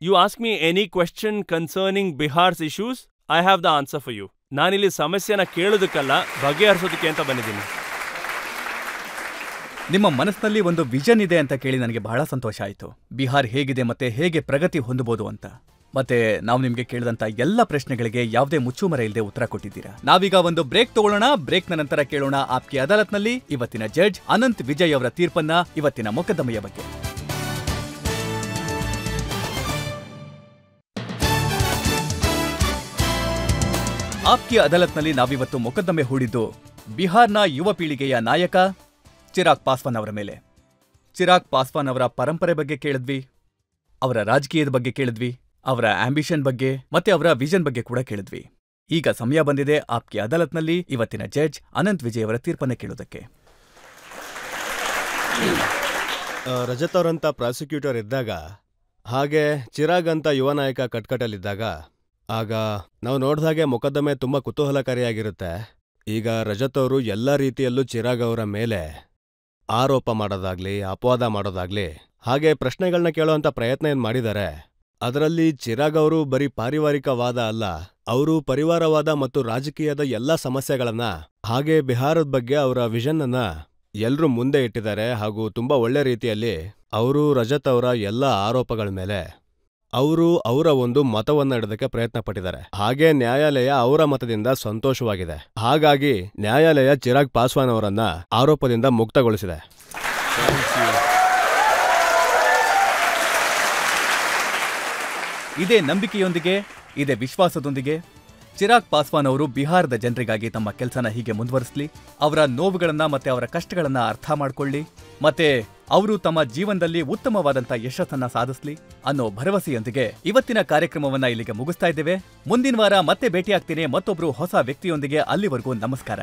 You ask me any question concerning Bihar's issues, I have the answer for you. ನಾನಿಲ್ಲಿ ಸಮಸ್ಯೆನ ಕೇಳೋದಕ್ಕಲ್ಲ, ಬಗೆಹರಿಸೋದಕ್ಕೆ ಅಂತ ಬಂದಿದ್ದೀನಿ. ನಿಮ್ಮ ಮನಸ್ಸಿನಲ್ಲಿ ಒಂದು ವಿಷನ್ ಇದೆ ಅಂತ ಕೇಳಿ ನನಗೆ ಬಹಳ ಸಂತೋಷ ಆಯಿತು. ಬಿಹಾರ್ ಹೇಗಿದೆ ಮತ್ತೆ ಹೇಗೆ ಪ್ರಗತಿ ಹೊಂದಬಹುದು ಅಂತ. ಮತ್ತೆ ನಾವು ನಿಮ್ಗೆ ಕೇಳಿದಂತ ಎಲ್ಲ ಪ್ರಶ್ನೆಗಳಿಗೆ ಯಾವುದೇ ಮುಚ್ಚುಮರ ಇಲ್ಲದೆ ಉತ್ತರ ಕೊಟ್ಟಿದ್ದೀರಾ. ನಾವೀಗ ಒಂದು ಬ್ರೇಕ್ ತಗೊಳ್ಳೋಣ. ಬ್ರೇಕ್ನ ನಂತರ ಕೇಳೋಣ ಆಪ್ಕಿ ಅದಾಲತ್ನಲ್ಲಿ ಇವತ್ತಿನ ಜಡ್ಜ್ ಅನಂತ್ ವಿಜಯ್ ಅವರ ತೀರ್ಪನ್ನ, ಇವತ್ತಿನ ಮೊಕದ್ದಮೆಯ ಬಗ್ಗೆ. ಆಪ್ಕಿ ಅದಾಲತ್ನಲ್ಲಿ ನಾವಿವತ್ತು ಮೊಕದ್ದಮೆ ಹೂಡಿದ್ದು ಬಿಹಾರ್ನ ಯುವ ಪೀಳಿಗೆಯ ನಾಯಕ ಚಿರಾಗ್ ಪಾಸ್ವಾನ್ ಅವರ ಮೇಲೆ. ಚಿರಾಗ್ ಪಾಸ್ವಾನ್ ಅವರ ಪರಂಪರೆ ಬಗ್ಗೆ ಕೇಳಿದ್ವಿ, ಅವರ ರಾಜಕೀಯದ ಬಗ್ಗೆ ಕೇಳಿದ್ವಿ, ಅವರ ಆಂಬಿಷನ್ ಬಗ್ಗೆ ಮತ್ತೆ ಅವರ ವಿಷನ್ ಬಗ್ಗೆ ಕೂಡ ಕೇಳಿದ್ವಿ. ಈಗ ಸಮಯ ಬಂದಿದೆ ಆಪ್ಕಿ ಅದಾಲತ್ನಲ್ಲಿ ಇವತ್ತಿನ ಜಡ್ಜ್ ಅನಂತ್ ವಿಜಯ್ ಅವರ ತೀರ್ಪನ್ನ ಕೇಳೋದಕ್ಕೆ. ರಜತ್ ಅವರಂತ ಪ್ರಾಸಿಕ್ಯೂಟರ್ ಇದ್ದಾಗ, ಹಾಗೆ ಚಿರಾಗ್ ಅಂತ ಯುವ ನಾಯಕ ಕಟ್ಕಟಲ್ಲಿದ್ದಾಗ, ಆಗ ನಾವು ನೋಡ್ದಾಗೆ ಮೊಕದ್ದಮೆ ತುಂಬಾ ಕುತೂಹಲಕಾರಿಯಾಗಿರುತ್ತೆ. ಈಗ ರಜತ್ ಅವರು ಎಲ್ಲ ರೀತಿಯಲ್ಲೂ ಚಿರಾಗ್ ಅವರ ಮೇಲೆ ಆರೋಪ ಮಾಡೋದಾಗ್ಲಿ, ಅಪವಾದ ಮಾಡೋದಾಗ್ಲಿ, ಹಾಗೆ ಪ್ರಶ್ನೆಗಳನ್ನ ಕೇಳೋಂಥ ಪ್ರಯತ್ನ ಏನ್ ಮಾಡಿದ್ದಾರೆ, ಅದರಲ್ಲಿ ಚಿರಾಗ್ ಅವರು ಬರೀ ಪಾರಿವಾರಿಕವಾದ ಅಲ್ಲ, ಅವರು ಪರಿವಾರವಾದ ಮತ್ತು ರಾಜಕೀಯದ ಎಲ್ಲಾ ಸಮಸ್ಯೆಗಳನ್ನ, ಹಾಗೆ ಬಿಹಾರದ ಬಗ್ಗೆ ಅವರ ವಿಷನ್ ಅನ್ನ ಎಲ್ರೂ ಮುಂದೆ ಇಟ್ಟಿದ್ದಾರೆ. ಹಾಗೂ ತುಂಬಾ ಒಳ್ಳೆ ರೀತಿಯಲ್ಲಿ ಅವರು ರಜತ್ ಅವರ ಎಲ್ಲ ಆರೋಪಗಳ ಮೇಲೆ ಅವರು ಅವರ ಒಂದು ಮತವನ್ನ ಇಡೋದಕ್ಕೆ ಪ್ರಯತ್ನ ಪಟ್ಟಿದ್ದಾರೆ. ಹಾಗೆ ನ್ಯಾಯಾಲಯ ಅವರ ಮತದಿಂದ ಸಂತೋಷವಾಗಿದೆ. ಹಾಗಾಗಿ ನ್ಯಾಯಾಲಯ ಚಿರಾಗ್ ಪಾಸ್ವಾನ್ ಅವರನ್ನ ಆರೋಪದಿಂದ ಮುಕ್ತಗೊಳಿಸಿದೆ. ಇದೇ ನಂಬಿಕೆಯೊಂದಿಗೆ, ಇದೇ ವಿಶ್ವಾಸದೊಂದಿಗೆ ಚಿರಾಗ್ ಪಾಸ್ವಾನ್ ಅವರು ಬಿಹಾರದ ಜನರಿಗಾಗಿ ತಮ್ಮ ಕೆಲಸನ ಹೀಗೆ ಮುಂದುವರಿಸಲಿ, ಅವರ ನೋವುಗಳನ್ನ ಮತ್ತೆ ಅವರ ಕಷ್ಟಗಳನ್ನ ಅರ್ಥ ಮಾಡ್ಕೊಳ್ಳಿ, ಮತ್ತೆ ಅವರು ತಮ್ಮ ಜೀವನದಲ್ಲಿ ಉತ್ತಮವಾದಂಥ ಯಶಸ್ಸನ್ನ ಸಾಧಿಸಲಿ ಅನ್ನೋ ಭರವಸೆಯೊಂದಿಗೆ ಇವತ್ತಿನ ಕಾರ್ಯಕ್ರಮವನ್ನ ಇಲ್ಲಿಗೆ ಮುಗಿಸ್ತಾ ಇದ್ದೇವೆ. ಮುಂದಿನ ವಾರ ಮತ್ತೆ ಭೇಟಿಯಾಗ್ತೀನಿ ಮತ್ತೊಬ್ರು ಹೊಸ ವ್ಯಕ್ತಿಯೊಂದಿಗೆ. ಅಲ್ಲಿವರೆಗೂ ನಮಸ್ಕಾರ.